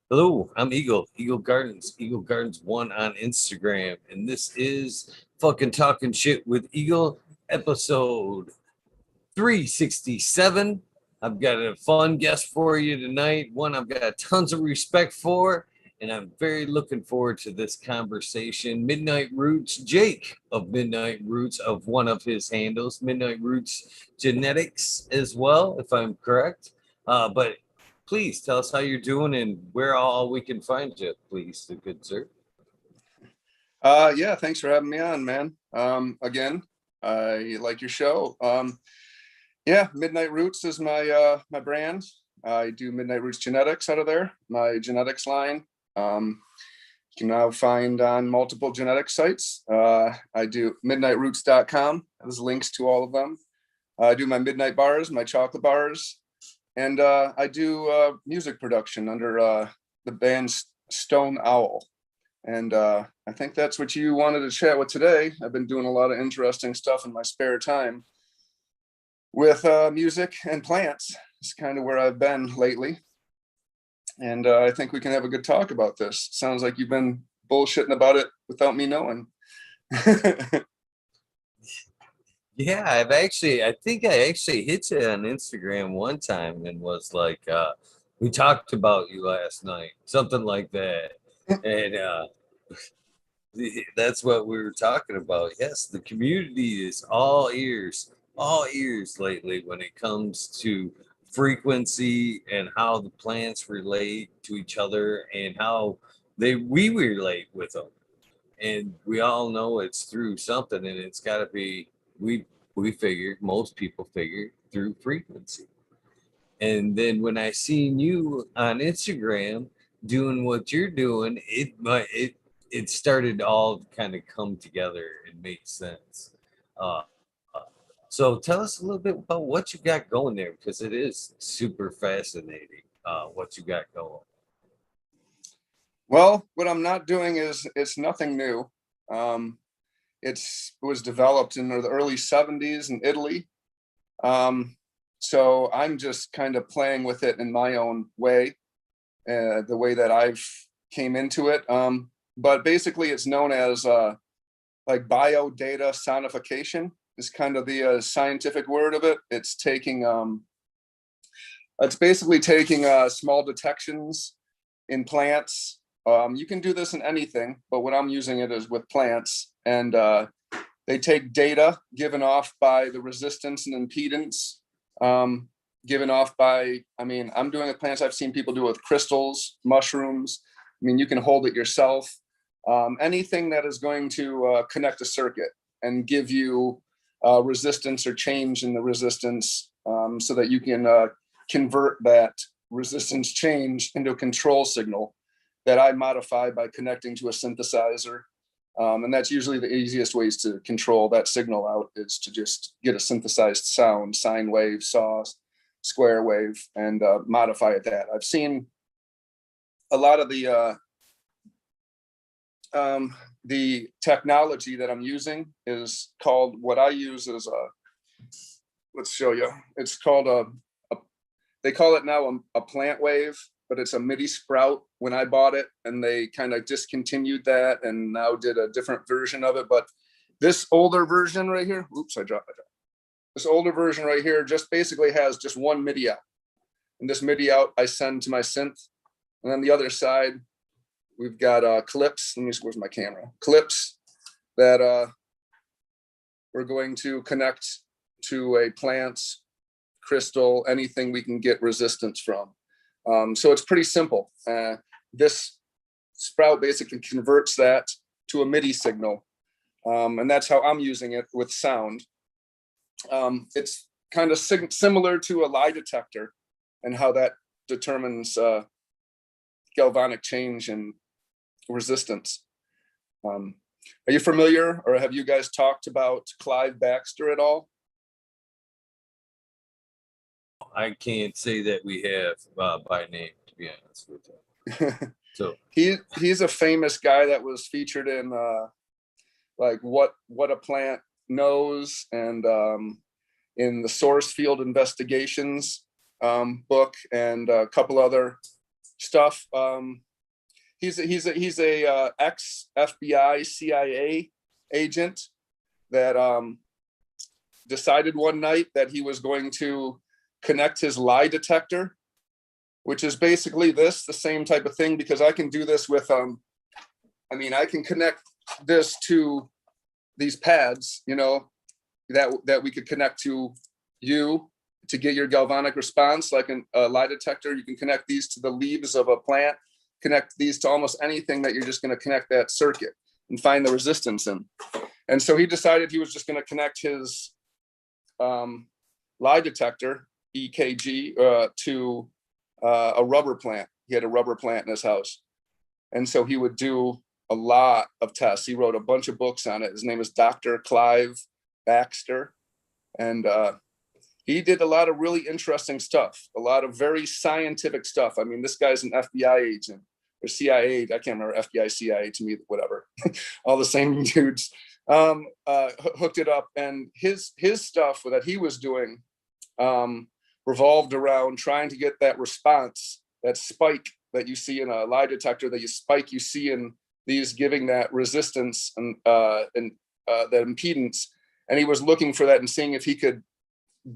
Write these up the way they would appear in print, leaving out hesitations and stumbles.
Hello, I'm Eagle Gardens 1 on Instagram, and this is fucking talking shit with Eagle, episode 367. I've got a fun guest for you tonight, one I've got tons of respect for, and I'm very looking forward to this conversation. Midnight Roots, Jake of Midnight Roots, of one of his handles, Midnight Roots Genetics as well, if I'm correct. But please tell us how you're doing and where all we can find you, please, the good sir. Yeah, thanks for having me on, man. Again, I like your show. Yeah, Midnight Roots is my brand. I do Midnight Roots Genetics out of there, my genetics line. You can now find on multiple genetic sites. I do midnightroots.com. There's links to all of them. I do my midnight bars, my chocolate bars, and I do music production under the band Stone Owl. And I think that's what you wanted to chat with today. I've been doing a lot of interesting stuff in my spare time with music and plants. It's kind of where I've been lately. And I think we can have a good talk about this. Sounds like you've been bullshitting about it without me knowing. Yeah, I think I actually hit you on Instagram one time and was like, we talked about you last night, something like that. And that's what we were talking about. Yes, the community is all ears lately when it comes to frequency and how the plants relate to each other and how we relate with them. And we all know it's through something, and it's got to be we figured most people figure through frequency. And then when I seen you on Instagram doing what you're doing, it started all to kind of come together and make sense. Uh, so tell us a little bit about what you got going there, because it is super fascinating what you got going. Well, what I'm not doing is it's nothing new. It was developed in the early 70s in Italy. So I'm just kind of playing with it in my own way, the way that I've came into it. But basically it's known as like data soundification is kind of the scientific word of it. It's basically taking small detections in plants. You can do this in anything, but what I'm using it is with plants, and they take data given off by the resistance and impedance given off by, I'm doing it with plants. I've seen people do it with crystals, mushrooms. You can hold it yourself. Anything that is going to connect a circuit and give you resistance or change in the resistance so that you can convert that resistance change into a control signal that I modify by connecting to a synthesizer. And that's usually the easiest ways to control that signal out, is to just get a synthesized sound, sine wave, saw, square wave, and modify it that. I've seen a lot of the technology that I'm using is called, what I use is let's show you. It's called they call it now a plant wave, but it's a Midi Sprout when I bought it, and they kind of discontinued that and now did a different version of it. But this older version right here, oops, I dropped it. This older version right here just basically has just one MIDI out. And this MIDI out I send to my synth. And on the other side, we've got clips. Where's my camera? Clips that we're going to connect to a plant, crystal, anything we can get resistance from. So it's pretty simple. This Sprout basically converts that to a MIDI signal. And that's how I'm using it with sound. It's kind of similar to a lie detector and how that determines galvanic change and resistance. Are you familiar, or have you guys talked about Clive Baxter at all? I can't say that we have by name, to be honest with you. So he's a famous guy that was featured in like what a plant knows, and in the Source Field Investigations book, and a couple other stuff. He's a ex FBI CIA agent that decided one night that he was going to connect his lie detector, which is basically the same type of thing, because I can do this with, I can connect this to these pads, that we could connect to you to get your galvanic response, like a lie detector. You can connect these to the leaves of a plant, connect these to almost anything that you're just going to connect that circuit and find the resistance in. And so he decided he was just going to connect his lie detector, EKG, to a rubber plant. He had a rubber plant in his house. And so he would do a lot of tests. He wrote a bunch of books on it. His name is Dr. Clive Baxter. And he did a lot of really interesting stuff, a lot of very scientific stuff. I mean, this guy's an FBI agent or CIA. I can't remember, FBI, CIA, to me, whatever. All the same dudes hooked it up. And his stuff that he was doing revolved around trying to get that response, that spike that you see in a lie detector, you see in these giving that resistance and that impedance. And he was looking for that and seeing if he could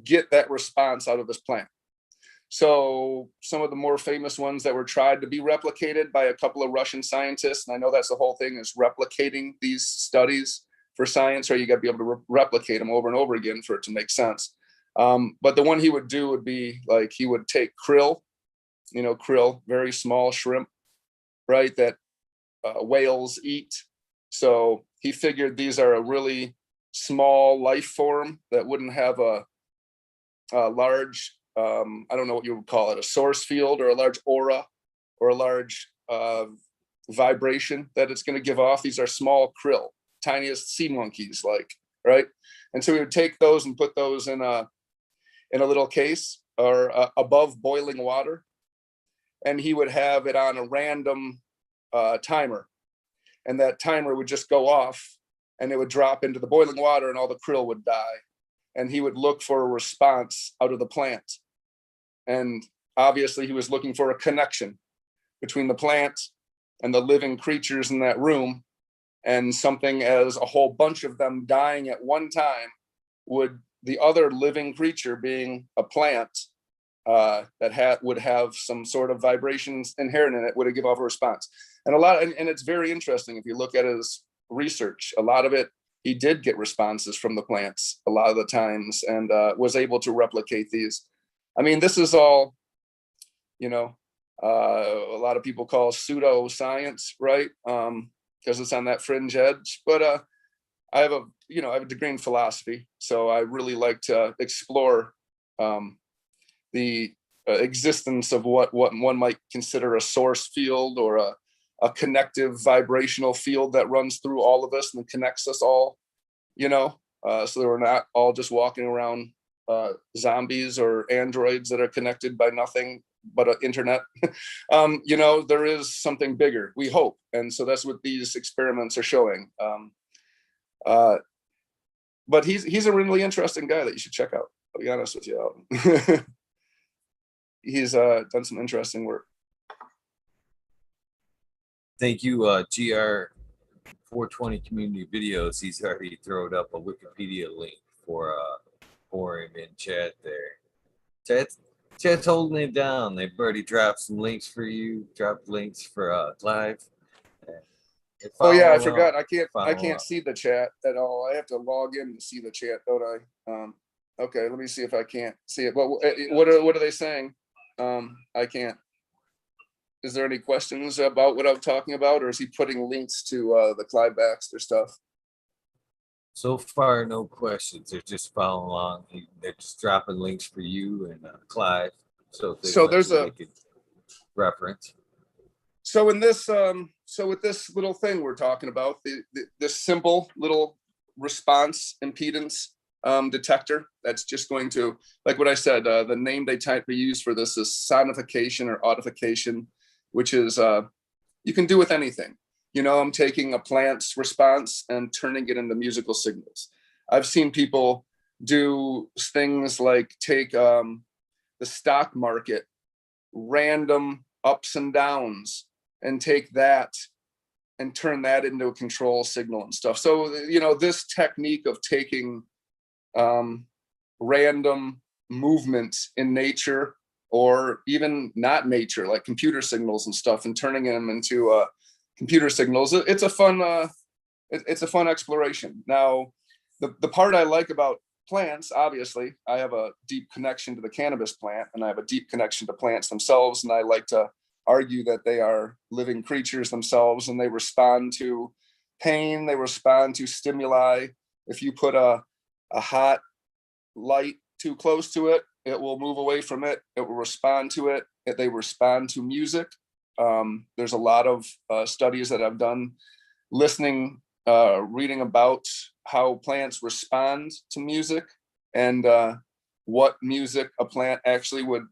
get that response out of this plant. So some of the more famous ones that were tried to be replicated by a couple of Russian scientists, and I know that's the whole thing, is replicating these studies for science, or you got to be able to replicate them over and over again for it to make sense. But the one he would do would be like, he would take krill, krill, very small shrimp, right, that whales eat. So he figured these are a really small life form that wouldn't have a large, I don't know what you would call it, a source field or a large aura or a large vibration that it's going to give off. These are small krill, tiniest sea monkeys, like, right? And so we would take those and put those in a little case or above boiling water. And he would have it on a random timer. And that timer would just go off and it would drop into the boiling water and all the krill would die. And he would look for a response out of the plant. And obviously he was looking for a connection between the plant and the living creatures in that room, and something as a whole bunch of them dying at one time, would the other living creature, being a plant that would have some sort of vibrations inherent in it, would give off a response. And and it's very interesting if you look at his research, a lot of it, he did get responses from the plants a lot of the times, and was able to replicate these. I mean, this is all, a lot of people call pseudoscience, right? Because it's on that fringe edge. But I have a degree in philosophy, so I really like to explore the existence of what one might consider a source field, or a connective vibrational field that runs through all of us and connects us all, so that we're not all just walking around zombies or androids that are connected by nothing but an internet. There is something bigger, we hope. And so that's what these experiments are showing. But he's a really interesting guy that you should check out. I'll be honest with you. He's done some interesting work. Thank you, GR 420 Community Videos. He's already thrown up a Wikipedia link for him in chat there. Chat's holding it down. They've already dropped some links for you. Dropped links for Clive. Oh yeah, I forgot. I can't see the chat at all. I have to log in to see the chat, don't I? Okay, let me see if I can't see it. What are they saying? I can't. Is there any questions about what I'm talking about, or is he putting links to the Clive Baxter stuff? So far, no questions. They're just following along. They're just dropping links for you and Clive. So there's a reference. So in this, with this little thing we're talking about, this simple little response impedance detector, that's just going to, like what I said, the name they use for this is sonification or audification, which is you can do with anything. I'm taking a plant's response and turning it into musical signals. I've seen people do things like take the stock market, random ups and downs and take that and turn that into a control signal and stuff. So, you know, this technique of taking random movements in nature, or even not nature, like computer signals and stuff, and turning them into computer signals, it's a fun exploration. Now, the part I like about plants, obviously, I have a deep connection to the cannabis plant, and I have a deep connection to plants themselves, and I like to argue that they are living creatures themselves, and they respond to pain, they respond to stimuli. If you put a hot light too close to it, it will move away from it, it will respond to it. They respond to music. There's a lot of studies that I've done listening, reading about how plants respond to music, and what music a plant actually would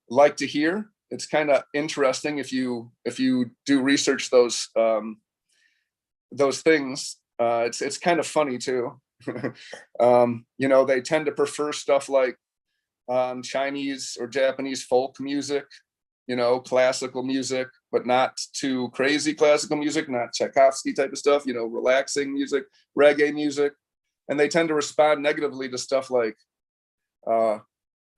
like to hear. It's kind of interesting if you do research those things. It's kind of funny too. You know, they tend to prefer stuff like Chinese or Japanese folk music, you know, classical music, but not too crazy classical music, not Tchaikovsky type of stuff, you know, relaxing music, reggae music. And they tend to respond negatively to stuff like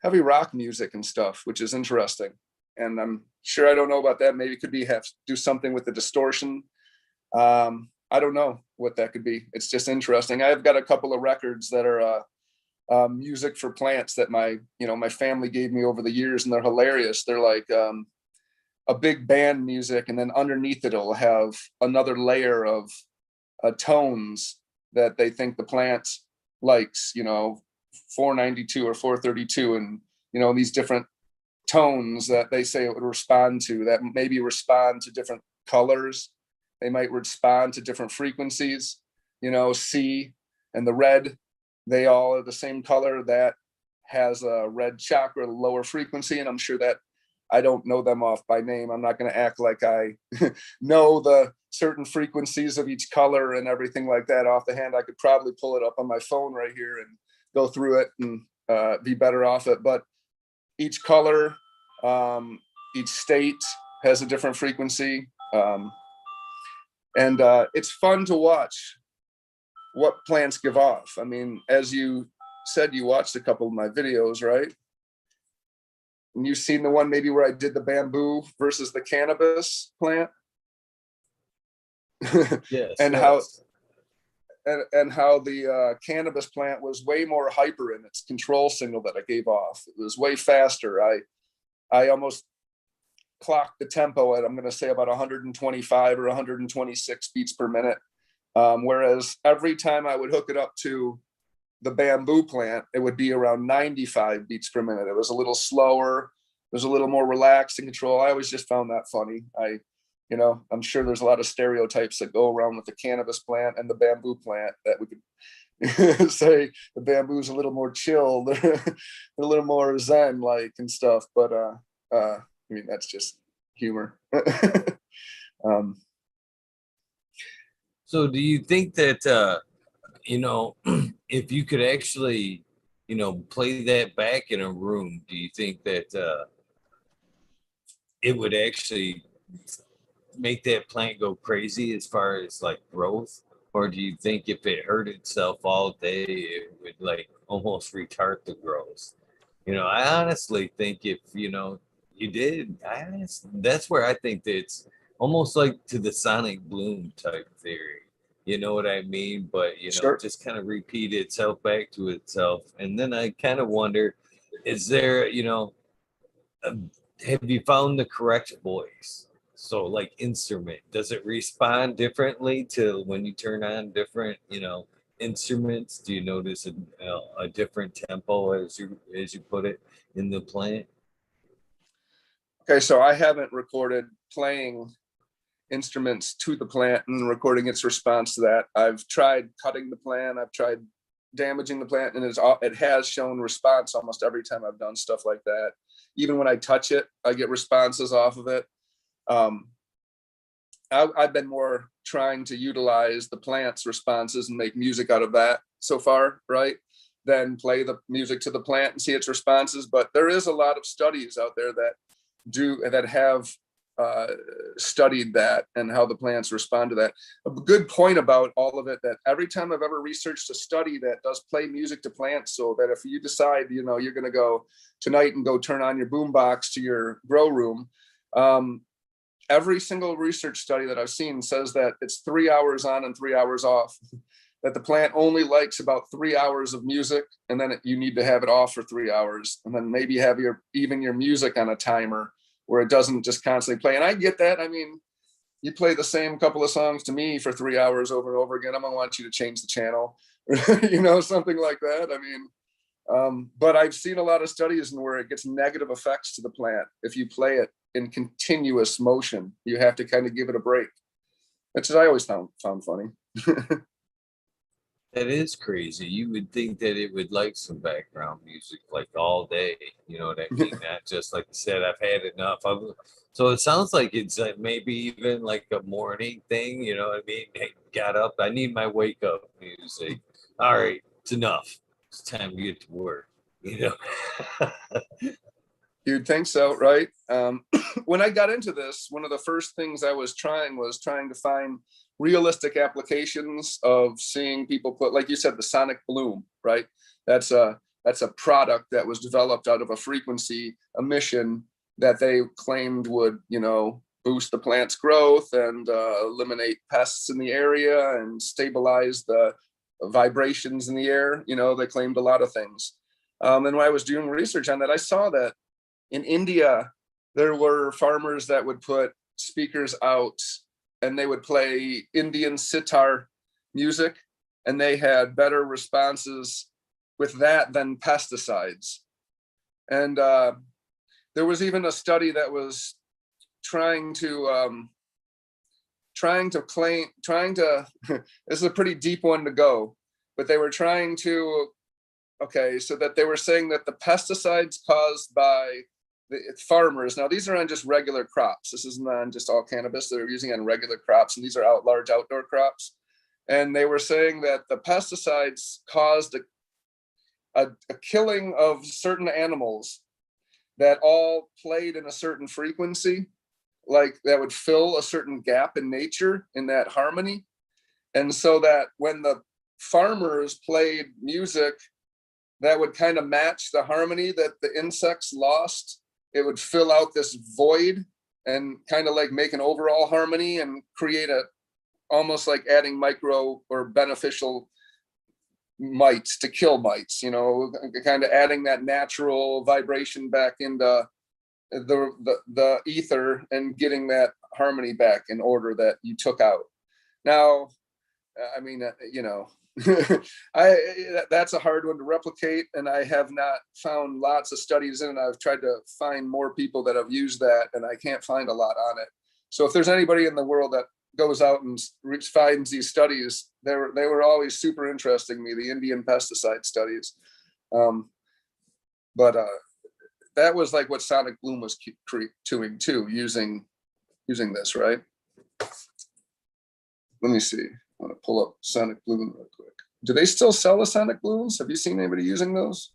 heavy rock music and stuff, which is interesting. And I'm sure, I don't know about that. Maybe it could have to do something with the distortion. I don't know what that could be. It's just interesting. I've got a couple of records that are music for plants that my family gave me over the years, and they're hilarious. They're like a big band music, and then underneath it, it'll have another layer of tones that they think the plant likes, you know, 492 or 432, and, you know, these different tones that they say it would respond to, that maybe respond to different colors. They might respond to different frequencies, you know, C and the red, they all are the same color. That has a red chakra, lower frequency. And I'm sure that I don't know them off by name. I'm not going to act like I know the certain frequencies of each color and everything like that off the hand. I could probably pull it up on my phone right here and go through it and be better off it. But each color, each state has a different frequency. And it's fun to watch what plants give off. I mean, as you said, you watched a couple of my videos, right? And you've seen the one maybe where I did the bamboo versus the cannabis plant. Yes. And yes. how the cannabis plant was way more hyper in its control signal that I gave off. It was way faster. I almost clocked the tempo at, I'm going to say, about 125 or 126 beats per minute. Whereas every time I would hook it up to the bamboo plant, it would be around 95 beats per minute. It was a little slower. It was a little more relaxed in control. I always just found that funny. I'm sure there's a lot of stereotypes that go around with the cannabis plant and the bamboo plant that we could say the bamboo's a little more chill, a little more zen-like and stuff. But I mean, that's just humor. So do you think that, if you could actually, play that back in a room, do you think that it would actually make that plant go crazy as far as like growth? Or do you think if it hurt itself all day, it would like almost retard the growth? I honestly think if, you did, that's where I think that it's almost like to the sonic bloom type theory. You know what I mean? But, Sure. just kind of repeat itself back to itself. And then I kind of wonder, is there, have you found the correct voice? So like instrument, does it respond differently to when you turn on different, instruments? Do you notice a different tempo as you put it in the plant? Okay, so I haven't recorded playing instruments to the plant and recording its response to that. I've tried cutting the plant, I've tried damaging the plant, and it has shown response almost every time I've done stuff like that. Even when I touch it, I get responses off of it. I've been more trying to utilize the plant's responses and make music out of that so far, right? Then play the music to the plant and see its responses. But there is a lot of studies out there that have studied that and how the plants respond to that. A good point about all of it, that every time I've ever researched a study that does play music to plants, so that if you decide, you know, you're going to go tonight and go turn on your boombox to your grow room, every single research study that I've seen says that it's 3 hours on and 3 hours off, that the plant only likes about 3 hours of music, and then you need to have it off for 3 hours, and then maybe have your music on a timer where it doesn't just constantly play. And I get that. I mean, you play the same couple of songs to me for 3 hours over and over again, I'm gonna want you to change the channel, you know, something like that. I mean, but I've seen a lot of studies where it gets negative effects to the plant if you play it in continuous motion. You have to kind of give it a break, which I always found funny. That is crazy. You would think that it would like some background music like all day. You know what I mean? Not just like I said, I've had enough. So it sounds like it's like maybe even like a morning thing. You know what I mean? Hey, got up. I need my wake up music. All right, it's enough. It's time to get to work. You know? You'd think so, right? When I got into this, one of the first things I was trying to find realistic applications of seeing people put, like you said, the sonic bloom, right? That's a product that was developed out of a frequency emission that they claimed would, you know, boost the plant's growth and eliminate pests in the area and stabilize the vibrations in the air. You know, they claimed a lot of things. And when I was doing research on that, I saw that in India, there were farmers that would put speakers out and they would play Indian sitar music, and they had better responses with that than pesticides. And there was even a study that was trying to this is a pretty deep one to go, but they were trying to, so that they were saying that the pesticides caused by the farmers, now these are on just regular crops, this isn't on just all cannabis, they're using on regular crops, and these are large outdoor crops, and they were saying that the pesticides caused a killing of certain animals that all played in a certain frequency, like that would fill a certain gap in nature in that harmony. And so that when the farmers played music that would kind of match the harmony that the insects lost, it would fill out this void and kind of like make an overall harmony and create almost like adding micro or beneficial mites to kill mites, you know, kind of adding that natural vibration back into the ether and getting that harmony back in order that you took out. Now, I mean, you know, that's a hard one to replicate, and I have not found lots of studies in it. I've tried to find more people that have used that, and I can't find a lot on it. So if there's anybody in the world that goes out and finds these studies, they were always super interesting to me, the Indian pesticide studies. But that was like what Sonic Bloom was doing too, using this, right? Let me see. I want to pull up Sonic Bloom real quick. Do they still sell the Sonic Blooms? Have you seen anybody using those?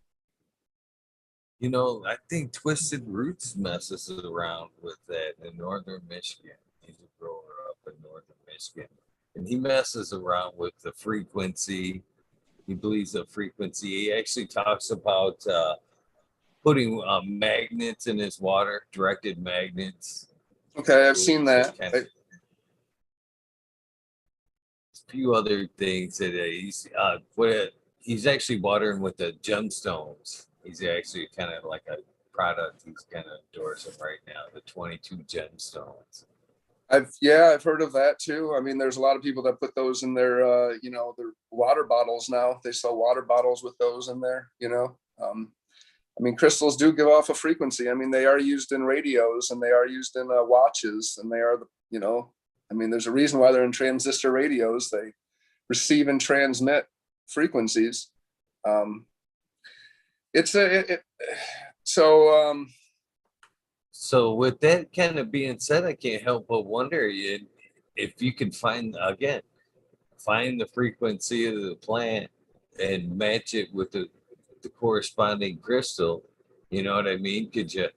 You know, I think Twisted Roots messes around with that in northern Michigan. He's a grower up in northern Michigan. And he messes around with the frequency. He believes the frequency. He actually talks about putting magnets in his water, directed magnets. Okay, I've seen that. A few other things that he's actually watering with the gemstones. He's actually kind of like a product he's kind of endorsing right now, the 22 gemstones. I've heard of that too. I mean, there's a lot of people that put those in their their water bottles now. They sell water bottles with those in there, you know. I mean, crystals do give off a frequency. I mean, they are used in radios and they are used in watches, and they are, you know, I mean, there's a reason why they're in transistor radios. They receive and transmit frequencies. So with that kind of being said, I can't help but wonder if you can find the frequency of the plant and match it with the corresponding crystal. You know what I mean? Could you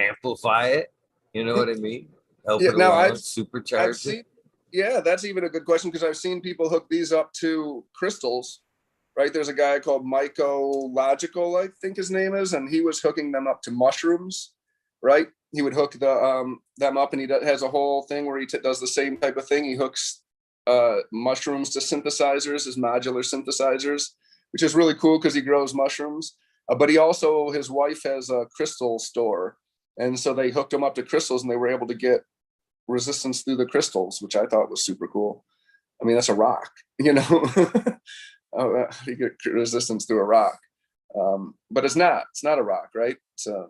amplify it. You know what I mean? Help Yeah, it now along, I've supercharge it. seen, yeah, that's even a good question, because I've seen people hook these up to crystals, right? There's a guy called Mycological, I think his name is, and he was hooking them up to mushrooms, right? He would hook them up, and he has a whole thing where he does the same type of thing. He hooks mushrooms to synthesizers as modular synthesizers, which is really cool because he grows mushrooms. But he also, his wife has a crystal store, and so they hooked him up to crystals, and they were able to get resistance through the crystals, which I thought was super cool. I mean, that's a rock, you know. How do you get resistance through a rock? But it's not a rock, right? It's a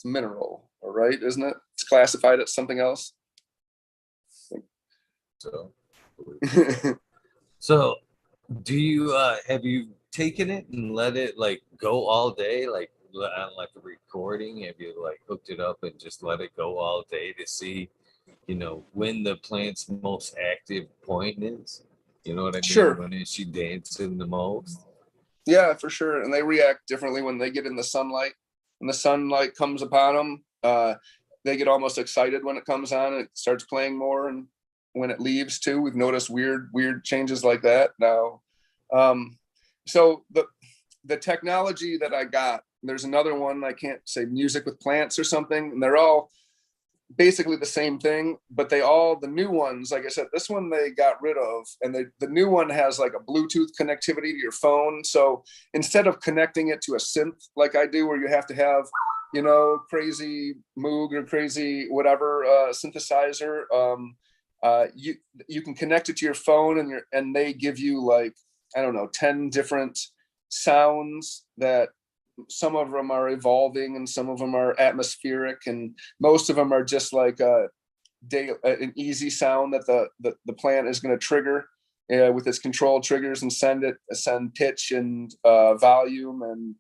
mineral, right? Isn't it? It's classified as something else. So, so do you have you taken it and let it like go all day, like on like a recording? Have you like hooked it up and just let it go all day to see, you know, when the plant's most active point is? You know what I mean? Sure. When is she dancing the most? Yeah, for sure. And they react differently when they get in the sunlight. When the sunlight comes upon them, they get almost excited when it comes on and it starts playing more. And when it leaves too, we've noticed weird changes like that now. So the technology that I got, there's another one, I can't say, music with plants or something, and they're all basically the same thing, but the new ones, like I said, this one they got rid of, and the new one has like a Bluetooth connectivity to your phone. So instead of connecting it to a synth like I do, where you have to have, you know, crazy Moog or crazy whatever synthesizer, you can connect it to your phone, and they give you like, I don't know, 10 different sounds that some of them are evolving and some of them are atmospheric, and most of them are just like an easy sound that the plant is going to trigger with its control triggers and send pitch and volume and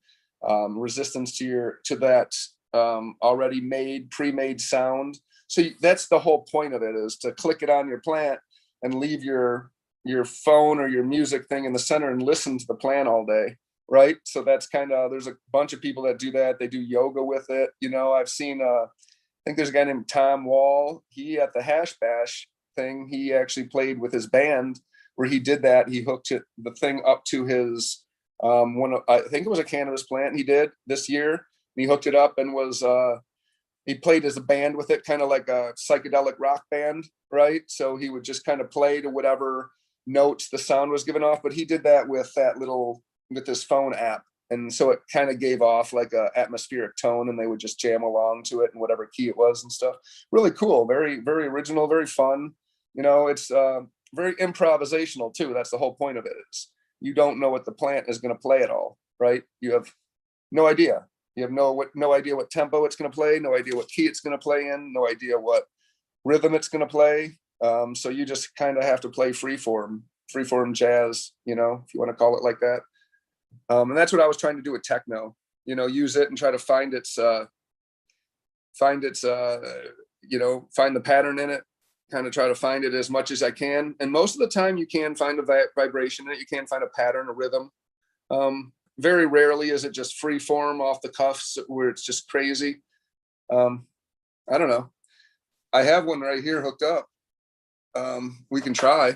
resistance to that already pre-made sound. So that's the whole point of it, is to click it on your plant and leave your phone or your music thing in the center and listen to the plant all day. Right. So that's kind of, there's a bunch of people that do that. They do yoga with it. You know, I've seen, I think there's a guy named Tom Wall. He, at the Hash Bash thing, he actually played with his band where he did that. He hooked the thing up to his, I think it was a cannabis plant he did this year. And he hooked it up and he played as a band with it, kind of like a psychedelic rock band. Right. So he would just kind of play to whatever notes the sound was given off. But he did that with this phone app, and so it kind of gave off like a atmospheric tone, and they would just jam along to it in whatever key it was and stuff. Really cool, very original, very fun. You know, it's very improvisational too. That's the whole point of it, is you don't know what the plant is going to play at all, right? You have no idea. You have no idea what tempo it's going to play, no idea what key it's going to play in, no idea what rhythm it's going to play. So you just kind of have to play freeform jazz, you know, if you want to call it like that. And that's what I was trying to do with techno, you know, use it and try to find the pattern in it, kind of try to find it as much as I can. And most of the time you can find a vibration in it. You can find a pattern, a rhythm. Very rarely is it just free form off the cuffs where it's just crazy. I don't know. I have one right here hooked up. We can try.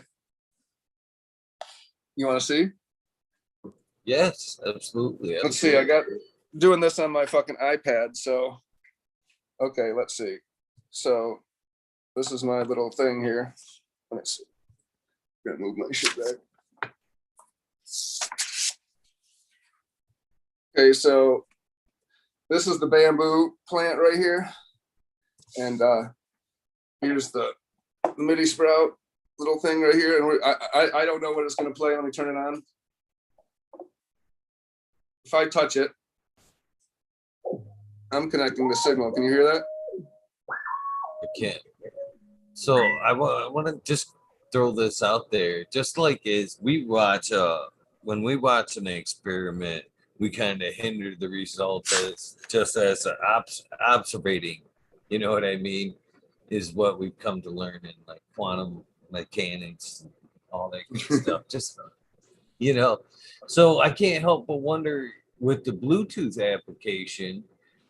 You want to see? Yes, absolutely. Let's see. I got doing this on my fucking iPad. So, okay, let's see. So this is my little thing here. Let's see. I'm gonna move my shit back. Okay, so this is the bamboo plant right here. And here's the Midi Sprout little thing right here. And I don't know what it's going to play. Let me turn it on. If I touch it, I'm connecting the signal. Can you hear that? I can't. So I want to just throw this out there. Just like when we watch an experiment, we kind of hinder the result as observating. You know what I mean? Is what we've come to learn in like quantum mechanics, and all that good stuff. Just, you know, so I can't help but wonder with the Bluetooth application,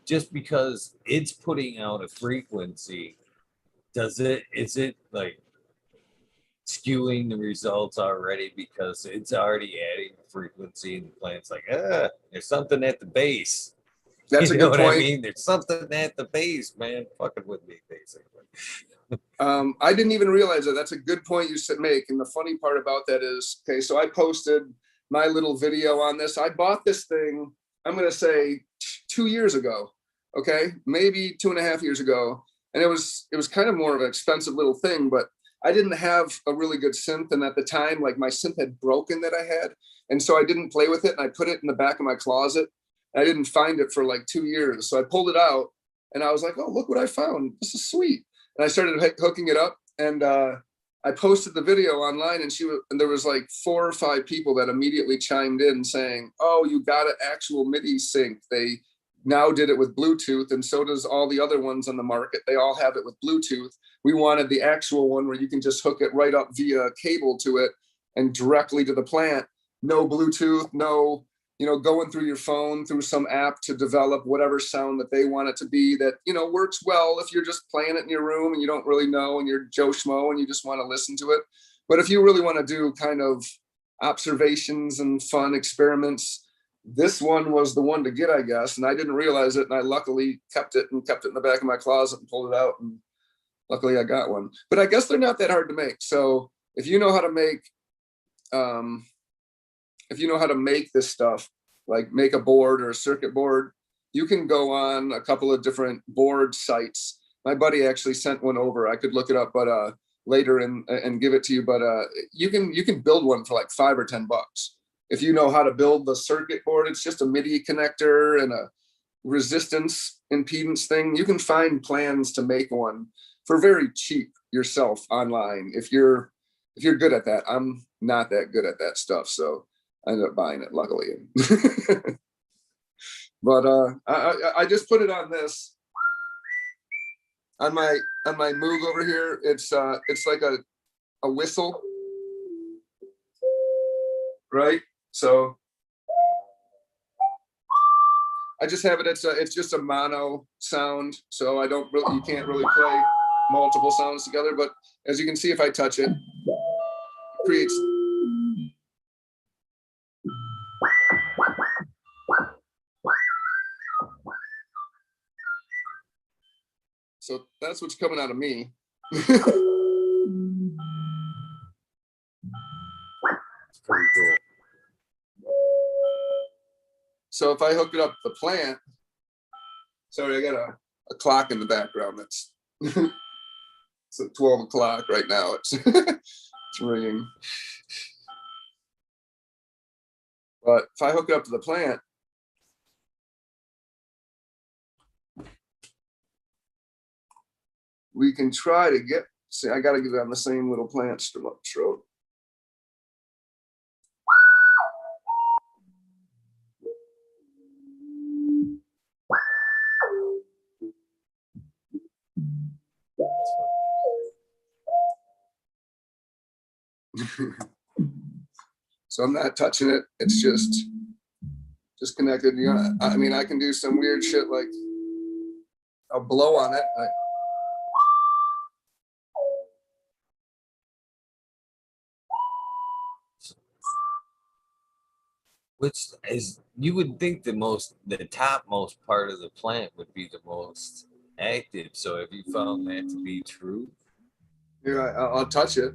just because it's putting out a frequency, is it like skewing the results already because it's already adding frequency and the plant's like, there's something at the base. That's You a know good what point. I mean? There's something at the base, man. Fucking with me, basically. I didn't even realize that. That's a good point you said make. And the funny part about that is, okay, so I posted my little video on this. I bought this thing, I'm going to say 2 years ago. Okay, maybe 2.5 years ago. And it was kind of more of an expensive little thing, but I didn't have a really good synth. And at the time, like my synth had broken that I had. And so I didn't play with it. And I put it in the back of my closet. I didn't find it for like 2 years. So I pulled it out and I was like, oh, look what I found. This is sweet. And I started hooking it up, and I posted the video online, and there was like 4 or 5 people that immediately chimed in saying, oh, you got an actual MIDI sync. They now did it with Bluetooth, and so does all the other ones on the market. They all have it with Bluetooth. We wanted the actual one where you can just hook it right up via cable to it and directly to the plant. No Bluetooth, no, going through your phone, through some app to develop whatever sound that they want it to be that, works well if you're just playing it in your room and you don't really know and you're Joe Schmo and you just want to listen to it. But if you really want to do kind of observations and fun experiments, this one was the one to get, I guess. And I didn't realize it. And I luckily kept it in the back of my closet and pulled it out. And luckily I got one. But I guess they're not that hard to make. So if you know how to make, this stuff, like make a board or a circuit board, you can go on a couple of different board sites. My buddy actually sent one over. I could look it up, but later and give it to you. But you can build one for like $5 or $10 if you know how to build the circuit board. It's just a MIDI connector and a resistance impedance thing. You can find plans to make one for very cheap yourself online if you're good at that. I'm not that good at that stuff, so I ended up buying it, luckily. But I just put it on this, on my Moog over here. It's like a whistle, right? So I just have it. It's just a mono sound, so you can't really play multiple sounds together. But as you can see, if I touch it, it creates. So that's what's coming out of me. It's pretty cool. So if I hook it up to the plant, sorry, I got a clock in the background. That's it's at 12 o'clock right now. It's it's ringing. But if I hook it up to the plant, we can try to see, I got to get it on the same little plant stroke. So I'm not touching it. It's just connected. I mean, I can do some weird shit like I'll blow on it. Which is, you would think the topmost part of the plant would be the most active. So have you found that to be true? Here, I'll touch it.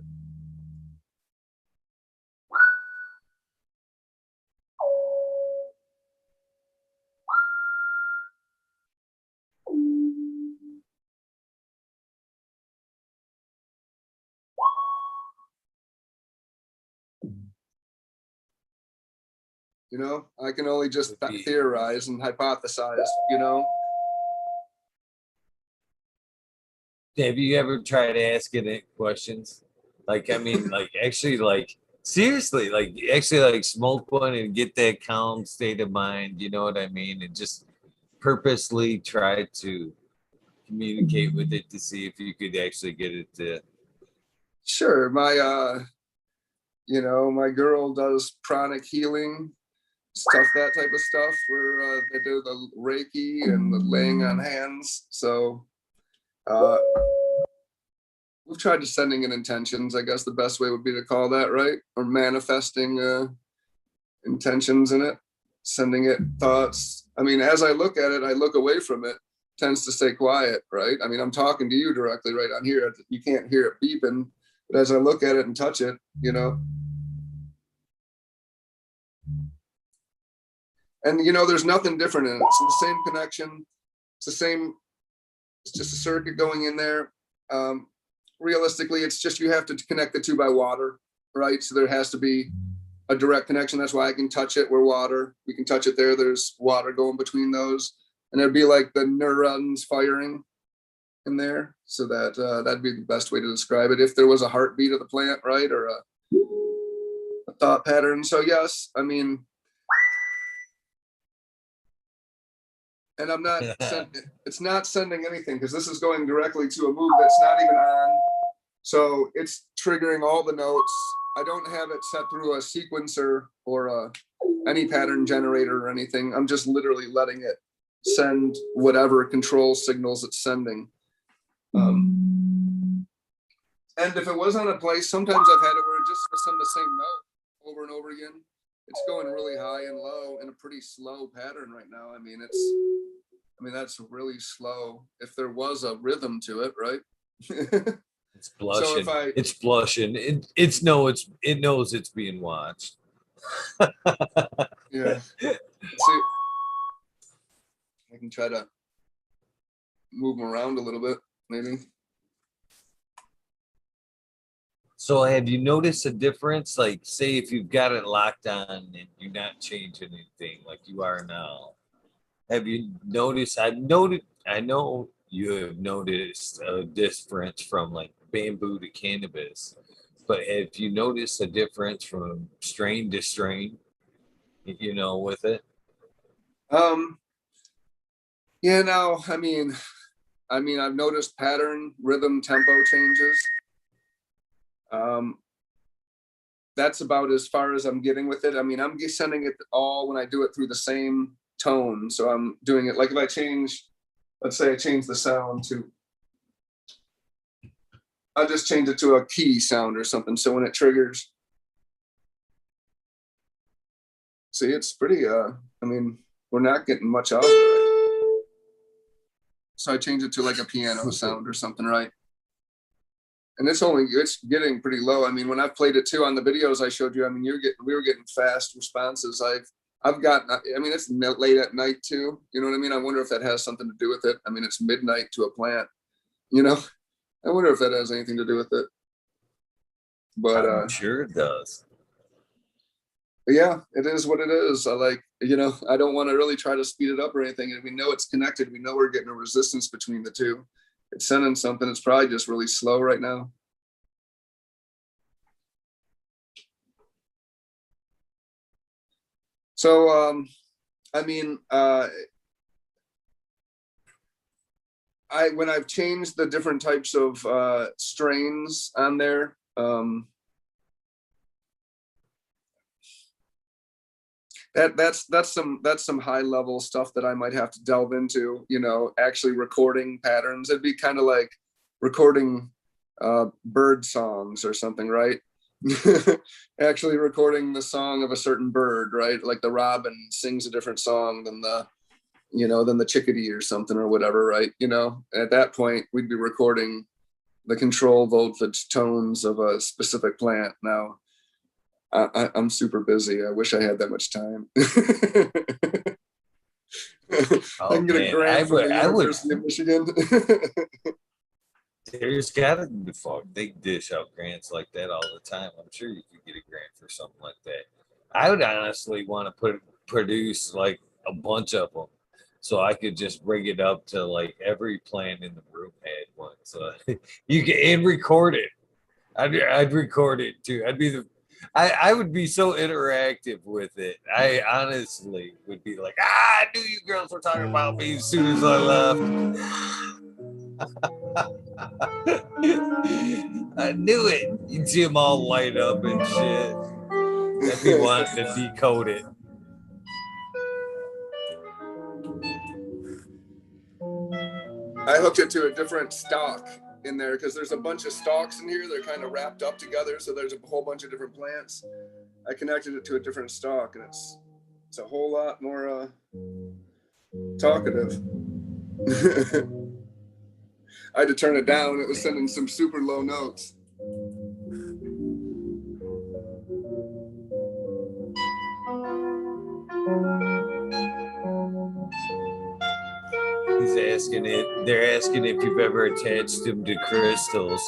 I can only just theorize and hypothesize, Have you ever tried asking it questions? Like, I mean, like actually, like seriously, like actually like smoke one and get that calm state of mind, you know what I mean? And just purposely try to communicate with it to see if you could actually get it to. Sure. My girl does pranic healing. stuff, that type of stuff, where they do the Reiki and the laying on hands. So we've tried descending in intentions. I guess the best way would be to call that, right? Or manifesting intentions in it, sending it thoughts. I mean, as I look at it, I look away from it, tends to stay quiet, right? I mean, I'm talking to you directly right on here. You can't hear it beeping, but as I look at it and touch it, you know. And, you know, there's nothing different in it. It's the same connection. It's the same, it's just a circuit going in there. Realistically, it's just you have to connect the two by water, right? So there has to be a direct connection. That's why I can touch it. We're water. We can touch it there. There's water going between those. And it'd be like the neurons firing in there. So that that'd be the best way to describe it. If there was a heartbeat of the plant, right? Or a thought pattern. So yes, I mean, and I'm not, it's not sending anything because this is going directly to a move that's not even on. So it's triggering all the notes. I don't have it set through a sequencer or any pattern generator or anything. I'm just literally letting it send whatever control signals it's sending. And if it was on a place, sometimes I've had it where it just will send the same note over and over again. It's going really high and low in a pretty slow pattern right now. I mean, that's really slow. If there was a rhythm to it, right? It's blushing. So it's blushing. It knows it's being watched. Yeah. See, I can try to move them around a little bit, maybe. So have you noticed a difference? Like, say if you've got it locked on and you're not changing anything like you are now, have you noticed? I know you have noticed a difference from like bamboo to cannabis, but have you noticed a difference from strain to strain, you know, with it? Yeah, no, I mean, I've noticed pattern, rhythm, tempo changes. That's about as far as I'm getting with it. I mean, I'm just sending it all when I do it through the same tone. So I'm doing it like if I change, let's say I change the sound to, I'll just change it to a key sound or something. So when it triggers, see, it's pretty, I mean, we're not getting much out of it. So I change it to like a piano sound or something, right? And it's getting pretty low. I mean, when I've played it too on the videos I showed you, I mean, we were getting fast responses. I've got, I mean, it's late at night too. You know what I mean? I wonder if that has something to do with it. I mean, it's midnight to a plant, you know, I wonder if that has anything to do with it. But I'm sure it does. Yeah, it is what it is. I like, you know, I don't want to really try to speed it up or anything. And we know it's connected. We know we're getting a resistance between the two. It's sending something. It's probably just really slow right now. So, I mean, when I've changed the different types of strains on there, that's some high level stuff that I might have to delve into, you know, actually recording patterns. It'd be kind of like recording bird songs or something, right? Actually recording the song of a certain bird, right? Like the robin sings a different song than the chickadee or something or whatever, right? You know, at that point we'd be recording the control voltage tones of a specific plant. Now I'm super busy. I wish I had that much time. I can get a grant from the University of Michigan. There's gotta be they dish out grants like that all the time. I'm sure you could get a grant for something like that. I would honestly want to produce like a bunch of them, so I could just bring it up to like every plant in the room had one. So you can record it. I'd record it too. I would be so interactive with it. I honestly would be like, I knew you girls were talking about me as soon as I left. I knew it. You'd see them all light up and shit. I'd be wanting to decode it. I hooked it to a different stalk in there because there's a bunch of stalks in here. They're kind of wrapped up together. So there's a whole bunch of different plants. I connected it to a different stalk, and it's a whole lot more talkative. I had to turn it down. It was sending some super low notes. They're asking if you've ever attached them to crystals.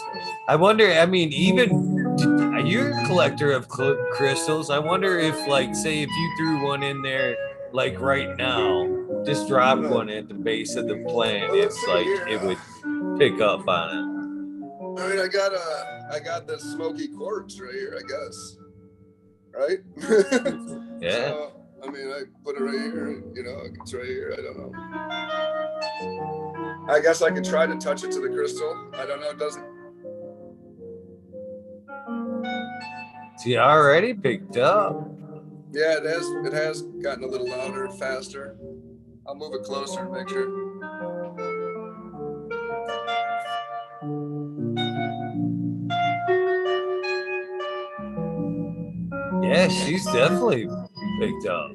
I wonder, I mean, you're a collector of crystals. I wonder if, like, say if you threw one in there, like right now, just drop one at the base of the plant, Well, it's like it would pick up on it. I mean, I got the smoky quartz right here, I guess. Right? Yeah. So, I mean, I put it right here, you know, it's right here. I don't know. I guess I could try to touch it to the crystal. I don't know. It doesn't. See, already picked up. Yeah, it has gotten a little louder, faster. I'll move it closer and make sure. Yeah, she's definitely picked up.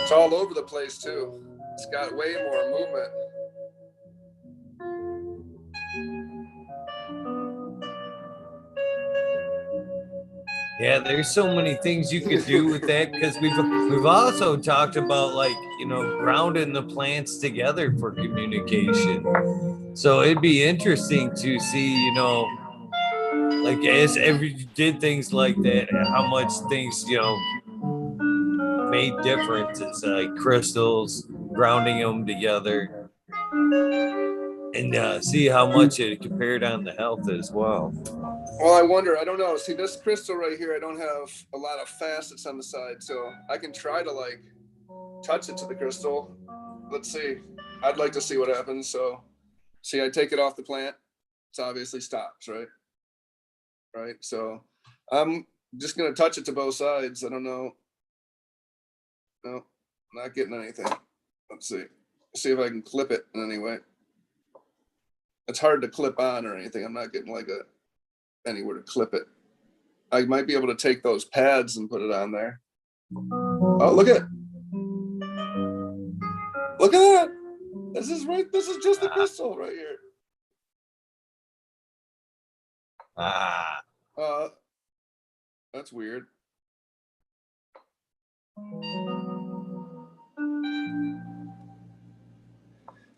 It's all over the place too. It's got way more movement. Yeah, there's so many things you could do with that because we've also talked about, like, you know, grounding the plants together for communication. So it'd be interesting to see, you know, like as every did things like that, how much things, you know, made differences, like crystals, grounding them together, and see how much it compared on the health as well. Well, I wonder, I don't know. See, this crystal right here, I don't have a lot of facets on the side, so I can try to like touch it to the crystal. Let's see. I'd like to see what happens. So, see, I take it off the plant. It's obviously stops, right? Right. So, I'm just gonna touch it to both sides. I don't know. No, not getting anything. Let's see. See if I can clip it in any way. It's hard to clip on or anything. I'm not getting like anywhere to clip it. I might be able to take those pads and put it on there. Oh, look at that. This is just the crystal right here. That's weird.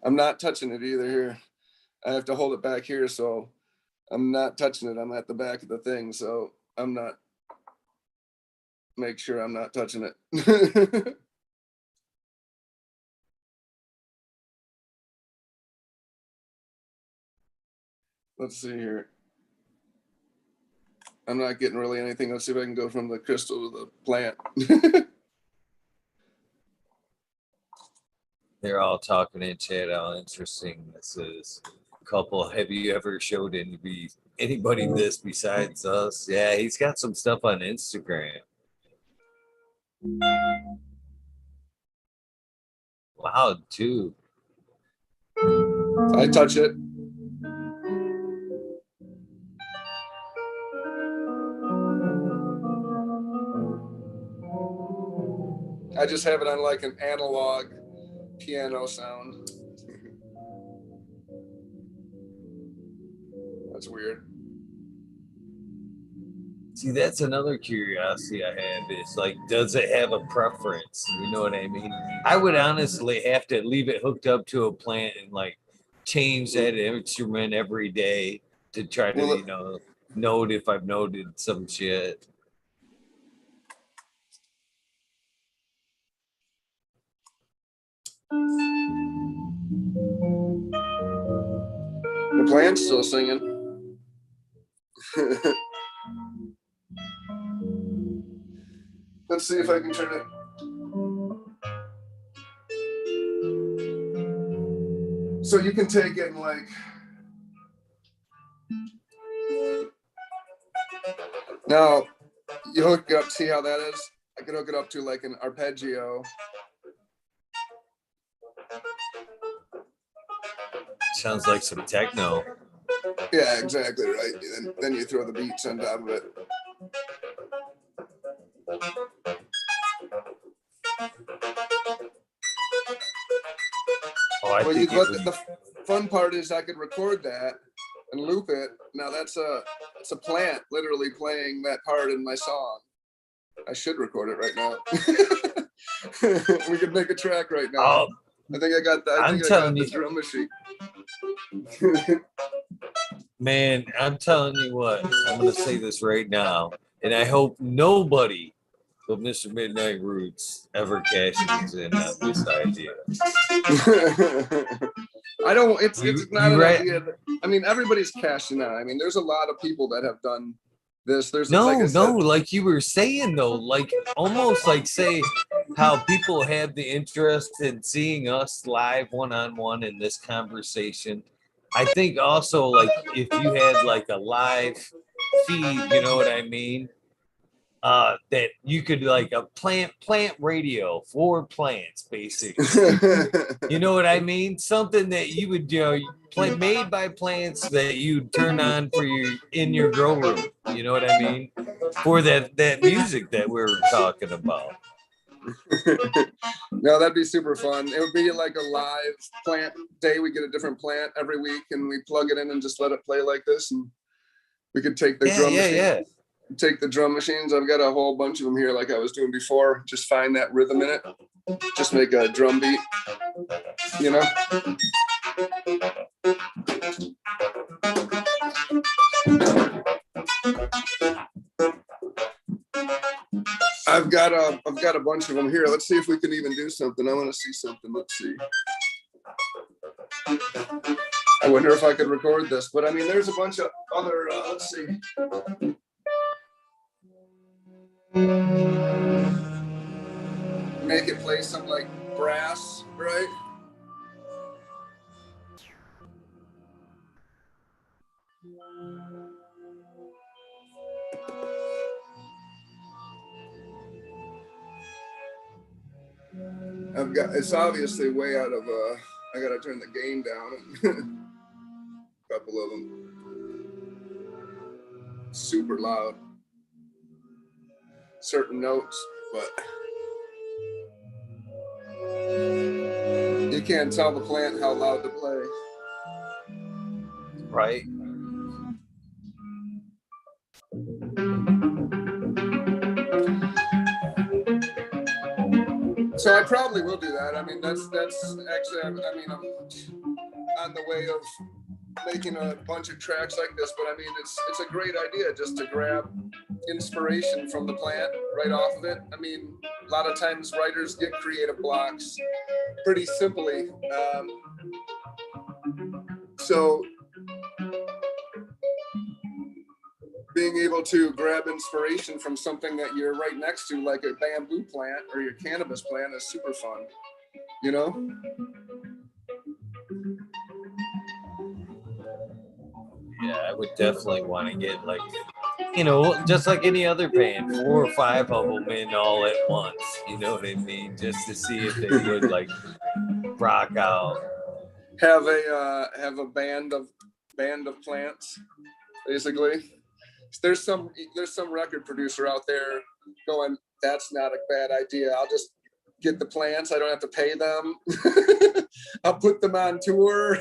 I'm not touching it either here. I have to hold it back here, so I'm not touching it. I'm at the back of the thing, so I'm not. Make sure I'm not touching it. Let's see here. I'm not getting really anything. Let's see if I can go from the crystal to the plant. They're all talking in chat how interesting this is. Couple, have you ever showed anybody this besides us? Yeah, he's got some stuff on Instagram. Loud too. I touch it. I just have it on like an analog piano sound. That's weird. See, that's another curiosity I have is, like, does it have a preference? You know what I mean? I would honestly have to leave it hooked up to a plant and like change that instrument every day to try to, you know, note if I've noted some shit. The plant's still singing. Let's see if I can turn it. So you can take it and like Now, you hook it up, see how that is? I could hook it up to like an arpeggio. Sounds like some techno. Yeah, exactly right. And then you throw the beats on top of it. Oh, I Well, think the fun part is I could record that and loop it. Now it's a plant literally playing that part in my song. I should record it right now. We could make a track right now. Oh, I think I got the drum machine. man, I'm telling you what, I'm going to say this right now, and I hope nobody but Mr. Midnight Roots ever cashes in on this idea. I don't, it's not an right? idea. I mean, everybody's cashing out. I mean, there's a lot of people that have done this. There's like you were saying though, like almost like say how people have the interest in seeing us live one-on-one in this conversation. I think also like if you had like a live feed, you know what I mean? That you could like a plant radio for plants, basically. You know what I mean? Something that you would play made by plants that you turn on for in your grow room. You know what I mean? For that music that we're talking about. No, that'd be super fun. It would be like a live plant day. We get a different plant every week and we plug it in and just let it play like this. And we could take the drum machine. Take the drum machines. I've got a whole bunch of them here like I was doing before. Just find that rhythm in it. Just make a drum beat, you know? I've got a bunch of them here. Let's see if we can even do something. I want to see something. Let's see. I wonder if I could record this, but I mean, there's a bunch of other, let's see. Make it play some like brass, right? It's obviously way out of, I gotta turn the gain down. A couple of them. Super loud. Certain notes, but you can't tell the plant how loud to play. Right. So I probably will do that. I mean, that's actually, I mean, I'm on the way of making a bunch of tracks like this, but I mean, it's a great idea just to grab inspiration from the plant right off of it. I mean, a lot of times writers get creative blocks pretty simply. So being able to grab inspiration from something that you're right next to, like a bamboo plant or your cannabis plant, is super fun, you know? Yeah, I would definitely want to get like, you know, just like any other band, 4 or 5 of them in all at once. You know what I mean? Just to see if they would like rock out. Have a band of plants, basically. There's some record producer out there going, that's not a bad idea. I'll just get the plants. I don't have to pay them. I'll put them on tour.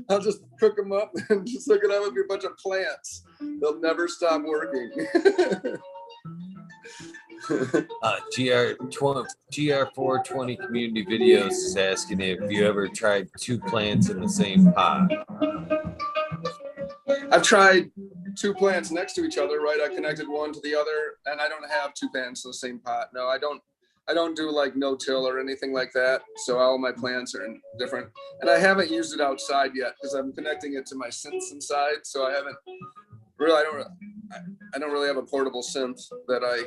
I'll just cook them up and just hook it up with a bunch of plants. They'll never stop working. GR420 Community Videos is asking if you ever tried 2 plants in the same pot. I've tried 2 plants next to each other, right? I connected one to the other, and I don't have 2 plants in the same pot. No, I don't do like no-till or anything like that. So all my plants are different. And I haven't used it outside yet because I'm connecting it to my synths inside. So I haven't really, I don't really have a portable synth that I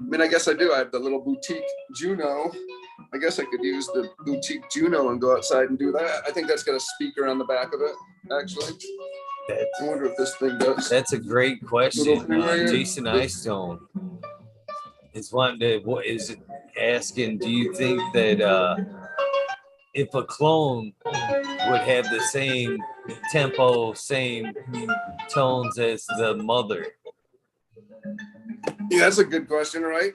mean, I guess I do. I have the little boutique Juno. I guess I could use the boutique Juno and go outside and do that. I think that's got a speaker on the back of it, actually. I wonder if this thing does. That's a great question. Jason This- Eyestone is asking, do you think that if a clone would have the same tempo, same tones as the mother? Yeah, that's a good question, right?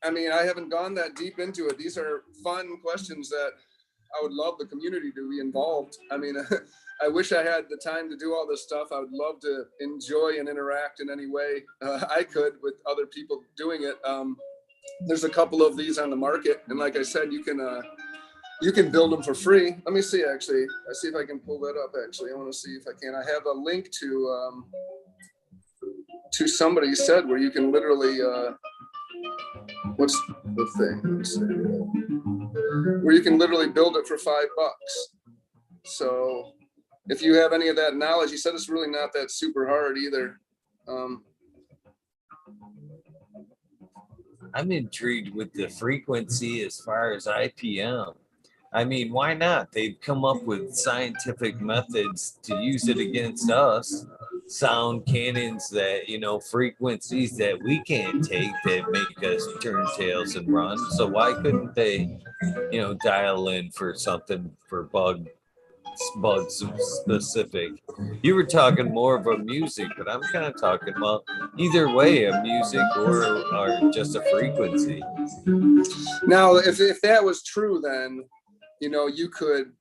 I mean, I haven't gone that deep into it. These are fun questions that I would love the community to be involved. I mean, I wish I had the time to do all this stuff. I would love to enjoy and interact in any way I could with other people doing it. There's a couple of these on the market, and like I said, you can build them for free. Let me see. Actually, I see if I can pull that up. Actually, I want to see if I can. I have a link to somebody said where you can literally. What's the thing? Let's see. Where you can literally build it for $5. So if you have any of that knowledge, you said it's really not that super hard either. I'm intrigued with the frequency as far as IPM. I mean, why not? They've come up with scientific methods to use it against us. Sound cannons that, frequencies that we can't take that make us turn tails and run. So why couldn't they, dial in for something for bug specific? You were talking more of a music, but I'm kind of talking about either way, a music or just a frequency. Now, if that was true, then you could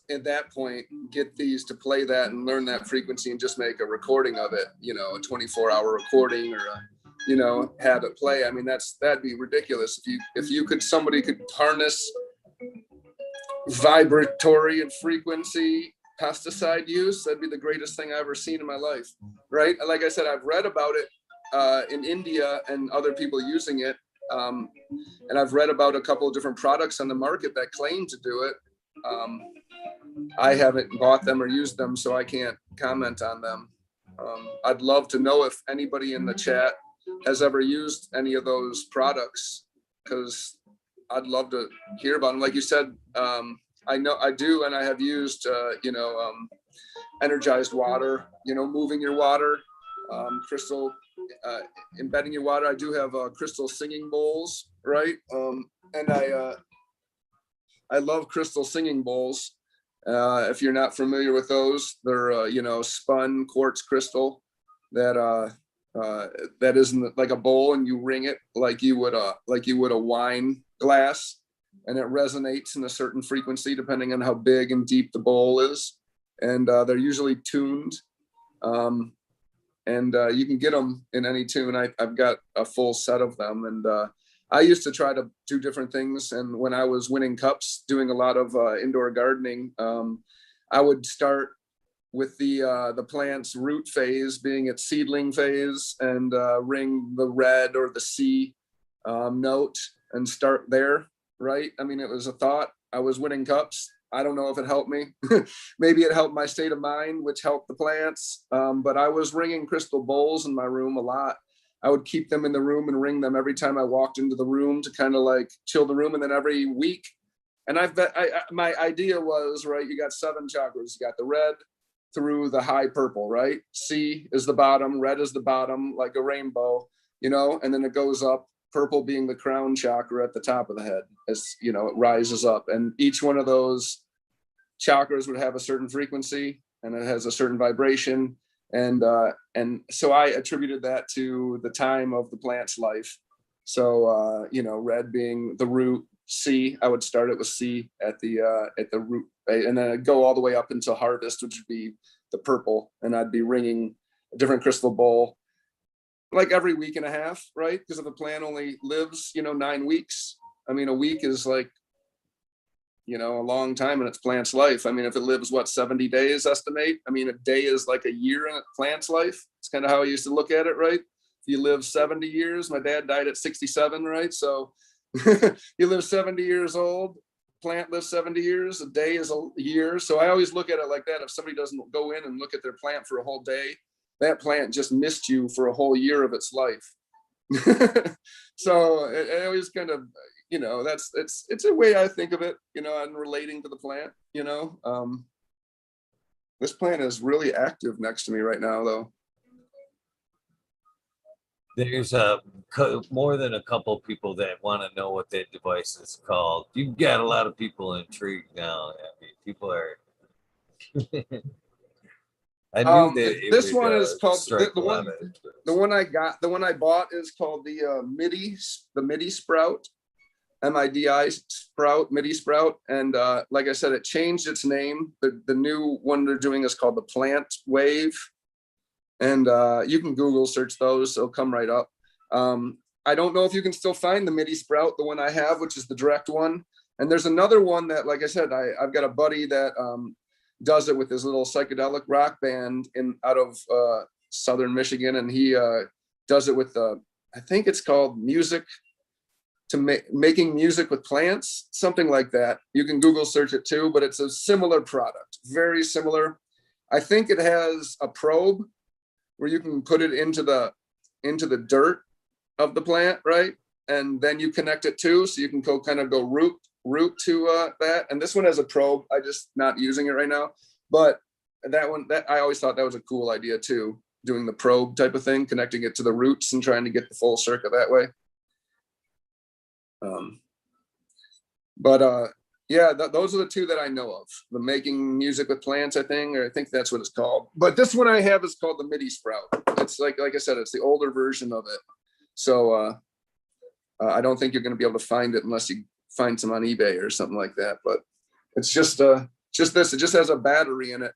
at that point get these to play that and learn that frequency and just make a recording of it, a 24-hour recording or have it play. I mean, that'd be ridiculous if somebody could harness vibratory and frequency pesticide use. That'd be the greatest thing I've ever seen in my life, right? Like I said, I've read about it in India and other people using it, and I've read about a couple of different products on the market that claim to do it. I haven't bought them or used them, so I can't comment on them. I'd love to know if anybody in the chat has ever used any of those products, because I'd love to hear about them. Like you said, I know I do, and I have used, energized water, moving your water, crystal, embedding your water. I do have crystal singing bowls, right? And I love crystal singing bowls. If you're not familiar with those, they're spun quartz crystal that isn't like a bowl, and you ring it like you would a wine glass, and it resonates in a certain frequency depending on how big and deep the bowl is, and they're usually tuned, and you can get them in any tune. I've got a full set of them, and I used to try to do different things. And when I was winning cups, doing a lot of indoor gardening, I would start with the plant's root phase being its seedling phase, and ring the red or the C note and start there, right? I mean, it was a thought. I was winning cups. I don't know if it helped me. Maybe it helped my state of mind, which helped the plants. But I was ringing crystal bowls in my room a lot. I would keep them in the room and ring them every time I walked into the room to kind of like chill the room. And then every week, and my idea was, right, you got 7 chakras. You got the red through the high purple, right? C is the bottom, red is the bottom, like a rainbow, and then it goes up, purple being the crown chakra at the top of the head, as it rises up. And each one of those chakras would have a certain frequency, and it has a certain vibration. And so I attributed that to the time of the plant's life. So red being the root, C, I would start it with C at the root, and then I'd go all the way up until harvest, which would be the purple, and I'd be ringing a different crystal bowl like every week and a half, right? Because if a plant only lives 9 weeks, I mean, a week is like a long time in its plant's life. I mean, if it lives 70 days estimate, I mean, a day is like a year in a plant's life. It's kind of how I used to look at it, right? If you live 70 years, my dad died at 67, right? So you live 70 years old, plant lives 70 years, a day is a year. So I always look at it like that. If somebody doesn't go in and look at their plant for a whole day, that plant just missed you for a whole year of its life. So it always kind of, it's a way I think of it, and relating to the plant, This plant is really active next to me right now, though. There's more than a couple people that want to know what that device is called. You've got a lot of people intrigued now. I mean, people are. I knew that this one is called the one I bought is called the Midi Sprout, MIDI Sprout, Midi Sprout, and like I said, it changed its name. The new one they're doing is called the Plant Wave, and you can Google search those; it'll come right up. I don't know if you can still find the Midi Sprout, the one I have, which is the direct one, and there's another one that, like I said, I've got a buddy that does it with his little psychedelic rock band out of southern Michigan, and he does it with I think it's called making music with plants, something like that. You can Google search it too, but it's a similar product, very similar. I think it has a probe where you can put it into the dirt of the plant, right? And then you connect it too, so you can go root to that. And this one has a probe. I just not using it right now, but that I always thought that was a cool idea too, doing the probe type of thing, connecting it to the roots and trying to get the full circuit that way. Yeah, those are the two that I know of. The making music with plants, I think that's what it's called. But this one I have is called the Midi Sprout. It's like I said, it's the older version of it. So I don't think you're going to be able to find it unless you find some on eBay or something like that. But it's just this. It just has a battery in it,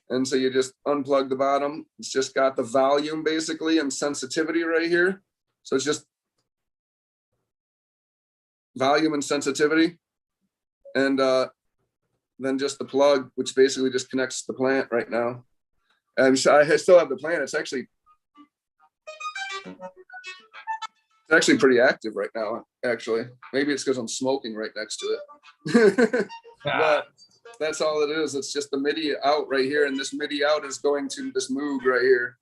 and so you just unplug the bottom. It's just got the volume basically and sensitivity right here. So it's just volume and sensitivity, and then just the plug, which basically just connects the plant right now. And so I still have the plant. It's actually pretty active right now, actually. Maybe it's because I'm smoking right next to it. But that's all it is. It's just the MIDI out right here, and this MIDI out is going to this Moog right here,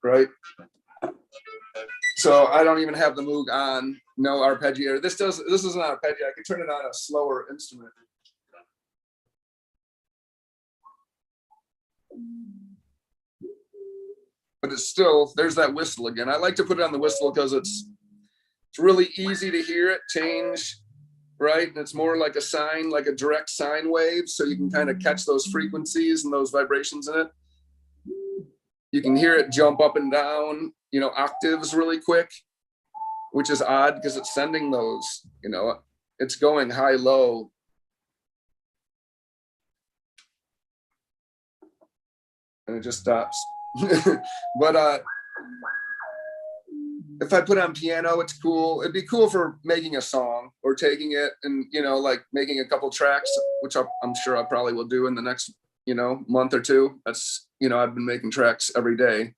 right? So I don't even have the Moog on, no arpeggiator. This is an arpeggiator. I can turn it on a slower instrument. But it's still, there's that whistle again. I like to put it on the whistle because it's really easy to hear it change, right? And it's more like a sine, like a direct sine wave. So you can kind of catch those frequencies and those vibrations in it. You can hear it jump up and down, octaves really quick, which is odd because it's sending those, it's going high, low. And it just stops. But if I put on piano, it's cool. It'd be cool for making a song or taking it and, like making a couple tracks, which I'm sure I probably will do in the next, month or two. That's, I've been making tracks every day.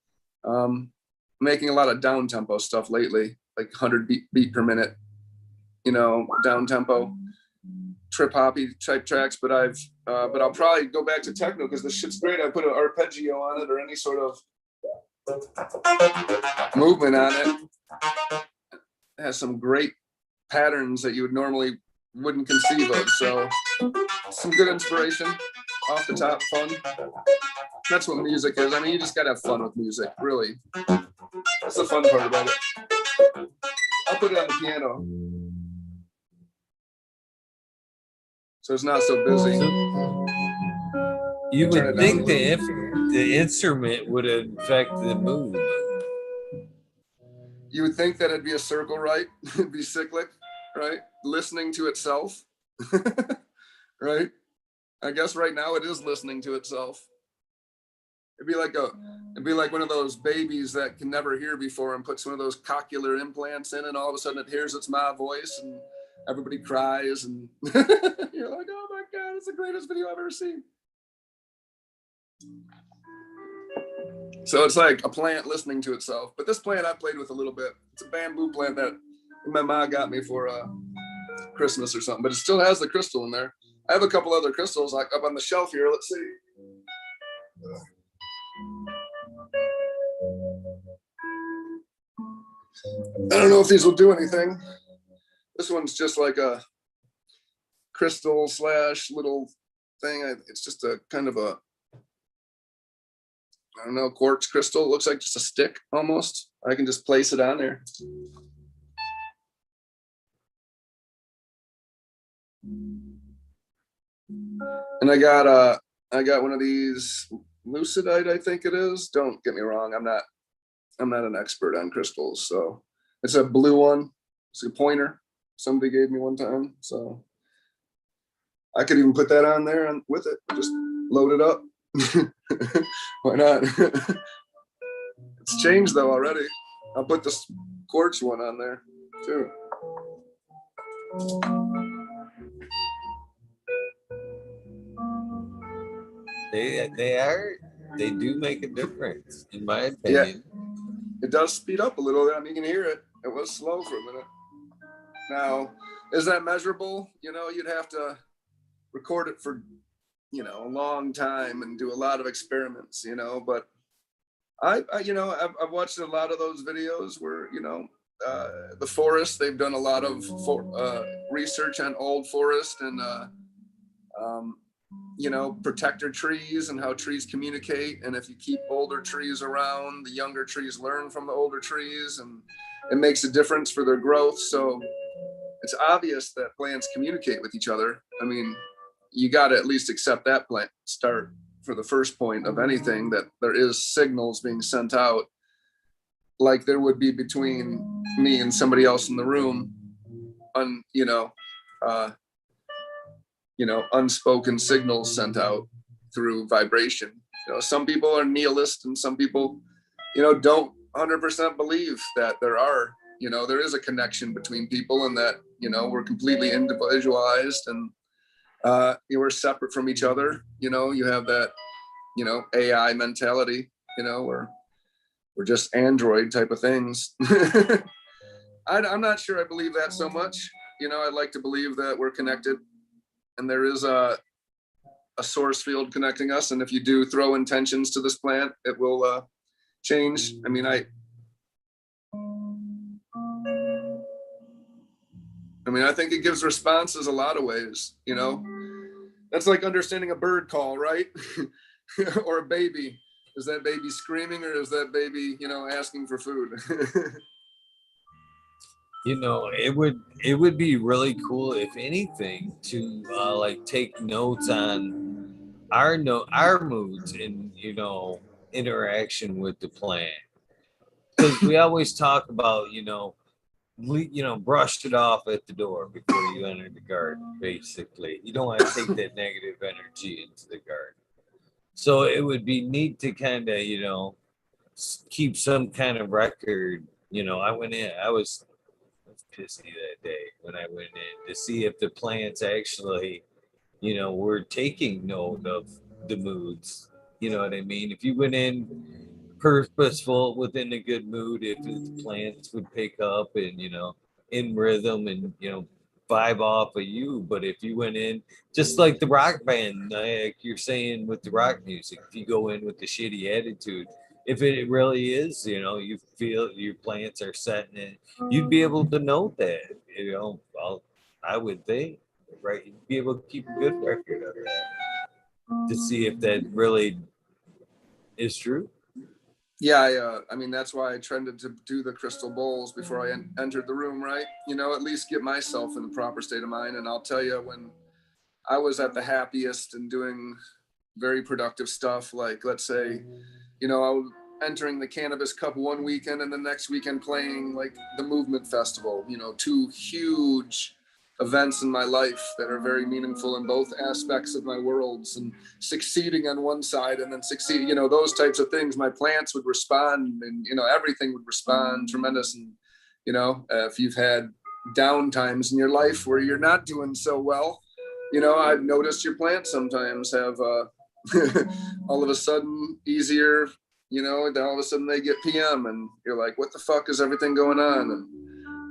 Making a lot of down tempo stuff lately, like 100 beat per minute, down tempo, trip hoppy type tracks. But I'll probably go back to techno because this shit's great. I put an arpeggio on it or any sort of movement on it. It has some great patterns that you wouldn't conceive of. So some good inspiration off the top, fun. That's what music is. I mean, you just gotta have fun with music, really. That's the fun part about it. I'll put it on the piano, so it's not so busy. You would think the instrument would affect the mood. You would think that it'd be a circle, right? It'd be cyclic, right? Listening to itself, right? I guess right now it is listening to itself. It'd be like one of those babies that can never hear before and puts one of those cochlear implants in, and all of a sudden it hears its ma voice and everybody cries and you're like, oh my God, it's the greatest video I've ever seen. So it's like a plant listening to itself. But this plant I played with a little bit. It's a bamboo plant that my mom got me for Christmas or something, but it still has the crystal in there. I have a couple other crystals like up on the shelf here. Let's see. I don't know if these will do anything. This one's just like a crystal / little thing. It's just a kind of a, I don't know, quartz crystal. It looks like just a stick almost. I can just place it on there. And I got one of these lucidite, I think it is. Don't get me wrong, I'm not an expert on crystals. So it's a blue one. It's a pointer. Somebody gave me one time. So I could even put that on there and with it, just load it up. Why not? It's changed though already. I'll put this quartz one on there too. They do make a difference, in my opinion. Yeah, it does speed up a little. I mean, you can hear it. It was slow for a minute. Now, is that measurable? You know, you'd have to record it for, you know, a long time and do a lot of experiments, you know, but I've watched a lot of those videos where, you know, the forest, they've done a lot of research on old forest and, you know, protector trees and how trees communicate. And if you keep older trees around, the younger trees learn from the older trees and it makes a difference for their growth. So it's obvious that plants communicate with each other. I mean, you got to at least accept that plant start for the first point of anything, that there is signals being sent out like there would be between me and somebody else in the room on, unspoken signals sent out through vibration. You know, some people are nihilist and some people, you know, don't 100% believe that there is a connection between people and that, you know, we're completely individualized and we're separate from each other. You know, you have that, you know, AI mentality, you know, where we're just android type of things. I'm not sure I believe that so much. You know, I'd like to believe that we're connected and there is a source field connecting us. And if you do throw intentions to this plant, it will change. I mean, I think it gives responses a lot of ways, you know. That's like understanding a bird call, right? Or a baby. Is that baby screaming or is that baby, you know, asking for food? You know, it would be really cool, if anything, to like take notes on our moods and, you know, interaction with the plant, because we always talk about, you know, brushed it off at the door before you enter the garden. Basically, you don't want to take that negative energy into the garden. So it would be neat to kind of, you know, keep some kind of record. You know, I was pissy that day when I went in to see if the plants actually, you know, were taking note of the moods. You know what I mean? If you went in purposeful, within a good mood, if the plants would pick up and, you know, in rhythm and, you know, vibe off of you. But if you went in just like the rock band, like you're saying with the rock music, if you go in with the shitty attitude, if it really is, you know, you feel your plants are setting it, you'd be able to note that, you know. I would think, right, you'd be able to keep a good record of that to see if that really is true. Yeah, I mean, that's why I trended to do the crystal bowls before I entered the room, right? You know, at least get myself in the proper state of mind. And I'll tell you, when I was at the happiest and doing very productive stuff, like let's say, you know, I was entering the Cannabis Cup one weekend and the next weekend playing like the Movement Festival, you know, two huge events in my life that are very meaningful in both aspects of my worlds, and succeeding on one side and then succeeding, you know, those types of things, my plants would respond and, you know, everything would respond tremendous. And, you know, if you've had down times in your life where you're not doing so well, you know, I've noticed your plants sometimes have all of a sudden easier, you know, and then all of a sudden they get PM and you're like, what the fuck is everything going on? And,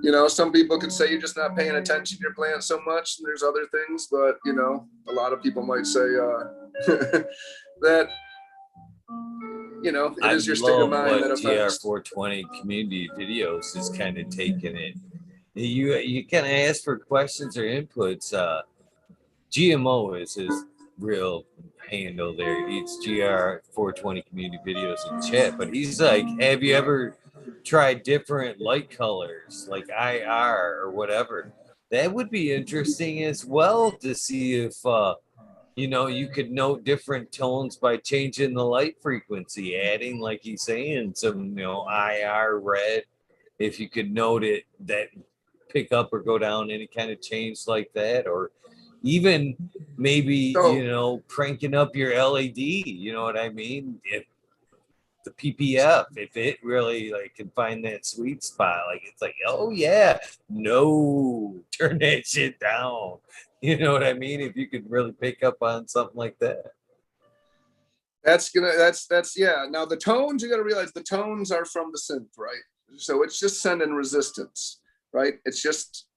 you know, some people could say you're just not paying attention to your plant so much, and there's other things, but, you know, a lot of people might say that, you know, it is your state of mind that affects. TR420 community videos is kind of taking it. You kind of ask for questions or inputs. GMO is real handle there. It's GR420 community videos and chat. But he's like, have you ever tried different light colors like IR or whatever? That would be interesting as well to see if you know, you could note different tones by changing the light frequency, adding, like he's saying, some, you know, IR red. If you could note it, that pick up or go down any kind of change like that, or even maybe, you So, know, cranking up your LED, you know what I mean? If the PPF, if it really like can find that sweet spot, like it's like, oh yeah, no, turn that shit down. You know what I mean? If you could really pick up on something like that. that's yeah. Now the tones, you got to realize the tones are from the synth, right? So it's just sending resistance, right? It's just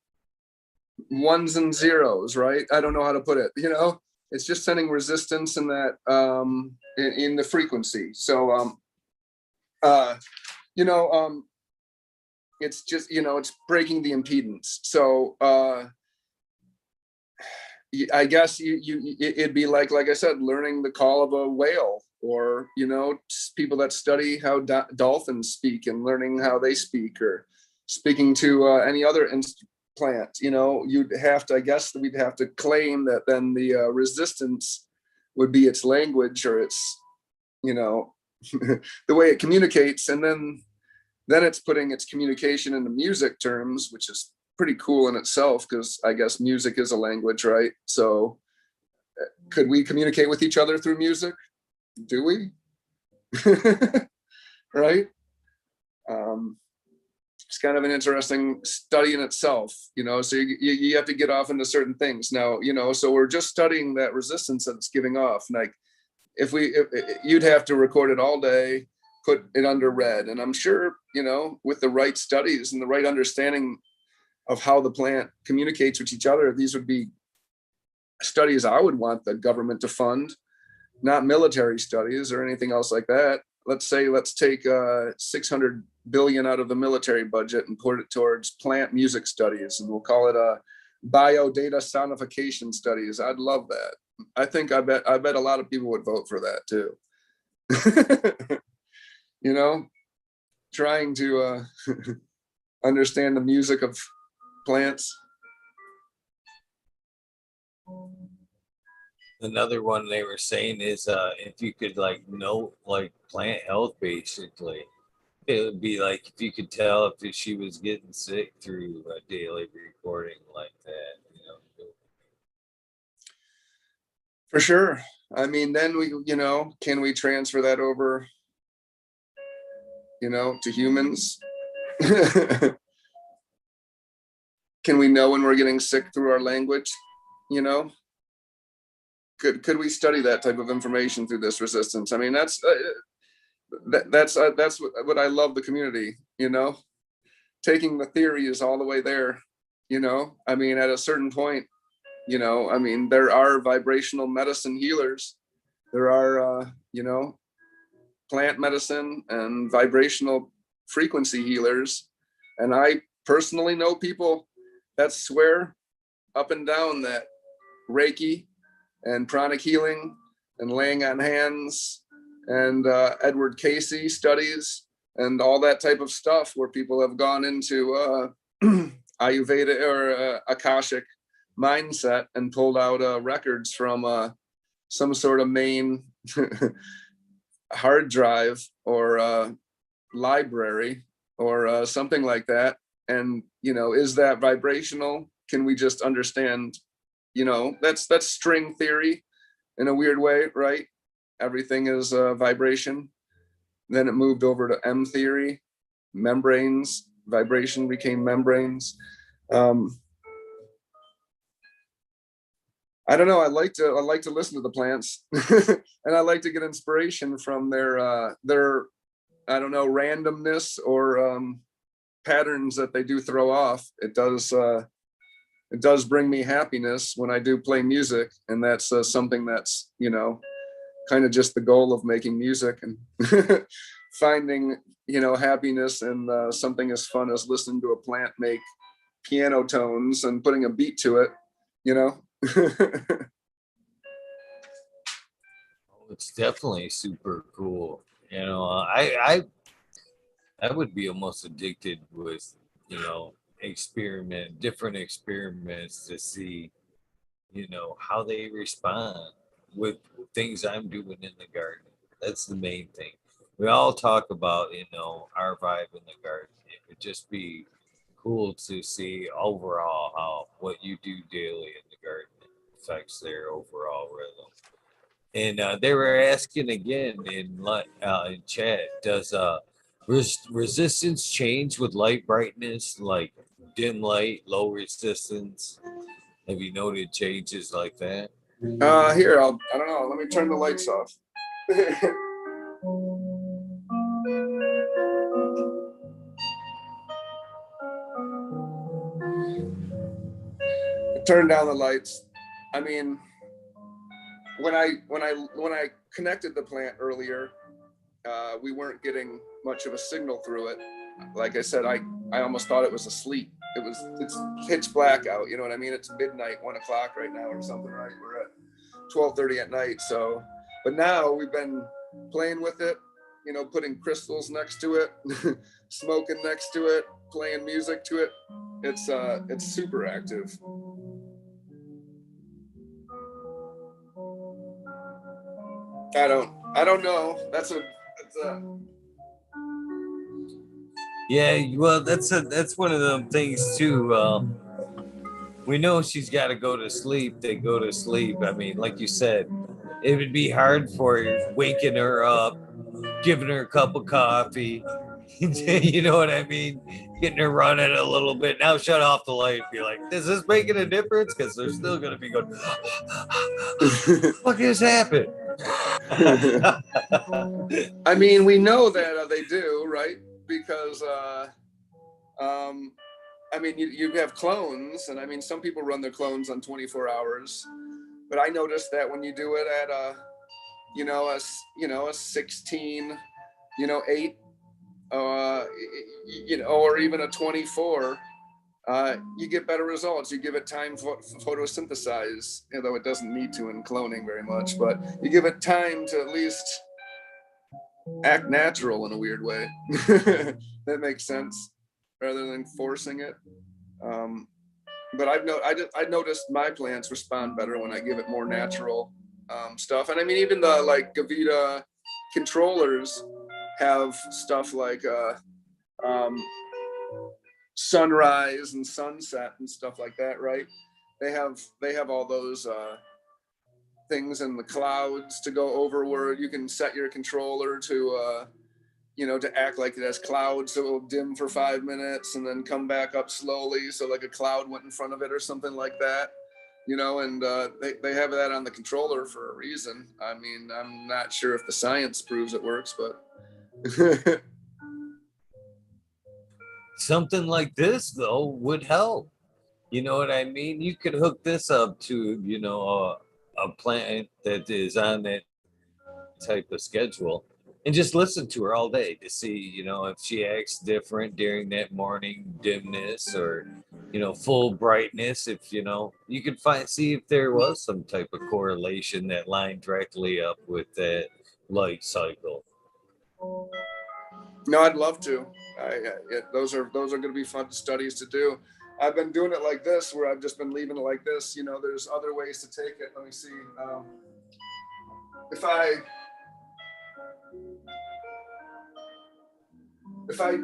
ones and zeros, right? I don't know how to put it, you know. It's just sending resistance in that in the frequency. So you know, it's just, you know, it's breaking the impedance. So I guess it'd be like I said, learning the call of a whale, or, you know, people that study how dolphins speak and learning how they speak, or speaking to any other plant. You know, you'd have to, I guess we'd have to claim that then the resistance would be its language, or its, you know, the way it communicates. And then it's putting its communication into music terms, which is pretty cool in itself, because I guess music is a language, right? So could we communicate with each other through music? Do we? Right? It's kind of an interesting study in itself, you know. So you have to get off into certain things now, you know. So we're just studying that resistance that it's giving off. Like if you'd have to record it all day, put it under red, and I'm sure, you know, with the right studies and the right understanding of how the plant communicates with each other, these would be studies I would want the government to fund, not military studies or anything else like that. Let's take 600 billion out of the military budget and put it towards plant music studies, and we'll call it a Data Soundification studies. I'd love that. I bet a lot of people would vote for that too. You know, trying to understand the music of plants. Another one they were saying is if you could like note like plant health, basically it would be like if you could tell if she was getting sick through a daily recording like that, you know. For sure. I mean, then we, you know, can we transfer that over, you know, to humans? Can we know when we're getting sick through our language? You know, could we study that type of information through this resistance? I mean, that's what I love the community, you know, taking the theory is all the way there, you know. I mean, at a certain point, you know, I mean, there are vibrational medicine healers. There are, you know, plant medicine and vibrational frequency healers. And I personally know people that swear up and down that Reiki and pranic healing and laying on hands and Edward Casey studies and all that type of stuff, where people have gone into Ayurveda or Akashic mindset and pulled out records from some sort of main hard drive or library or something like that. And, you know, is that vibrational? Can we just understand, you know, that's string theory in a weird way, right? Everything is vibration. Then it moved over to M theory, membranes, vibration became membranes. I don't know. I like to listen to the plants, and I like to get inspiration from their I don't know, randomness or patterns that they do throw off. It does bring me happiness when I do play music, and that's something that's, you know, kind of just the goal of making music and finding, you know, happiness in something as fun as listening to a plant make piano tones and putting a beat to it, you know. It's definitely super cool. You know, I would be almost addicted with, you know, different experiments to see, you know, how they respond with things I'm doing in the garden. That's the main thing. We all talk about, you know, our vibe in the garden. It would just be cool to see overall how what you do daily in the garden affects their overall rhythm. And they were asking again in chat, does resistance change with light brightness, like dim light, low resistance? Have you noted changes like that? Here, I don't know. Let me turn the lights off. Turn down the lights. I mean, when I connected the plant earlier, we weren't getting much of a signal through it. Like I said, I almost thought it was asleep. It's pitch black out. You know what I mean? It's midnight, 1 o'clock right now or something. Right? We're at 12:30 at night. So, but now we've been playing with it. You know, putting crystals next to it, smoking next to it, playing music to it. It's super active. I don't know. That's a Yeah, well, that's one of them things too. We know she's got to go to sleep. They go to sleep. I mean, like you said, it would be hard for you waking her up, giving her a cup of coffee. You know what I mean? Getting her running a little bit. Now shut off the light. Be like, is this making a difference? Because they're still going to be going, what just happened? I mean, we know that they do, right? Because I mean, you have clones, and I mean, some people run their clones on 24 hours, but I noticed that when you do it at a 16, 8, or even a 24, you get better results. You give it time for photosynthesize, though it doesn't need to in cloning very much, but you give it time to at least act natural in a weird way. That makes sense, rather than forcing it. But I noticed my plants respond better when I give it more natural stuff. And I mean, even the like Gavita controllers have stuff like sunrise and sunset and stuff like that, right? They have all those things in the clouds to go over where you can set your controller to to act like it has clouds, so it will dim for 5 minutes and then come back up slowly, so like a cloud went in front of it or something like that. And they have that on the controller for a reason. I mean, I'm not sure if the science proves it works, but Something like this, though, would help. You know what I mean? You could hook this up to, you know, a plant that is on that type of schedule and just listen to her all day to see, you know, if she acts different during that morning dimness or, you know, full brightness. If, you know, you could see if there was some type of correlation that lined directly up with that light cycle. no, I'd love to. Those are going to be fun studies to do. I've been doing it like this, where I've just been leaving it like this. There's other ways to take it. Let me see. If I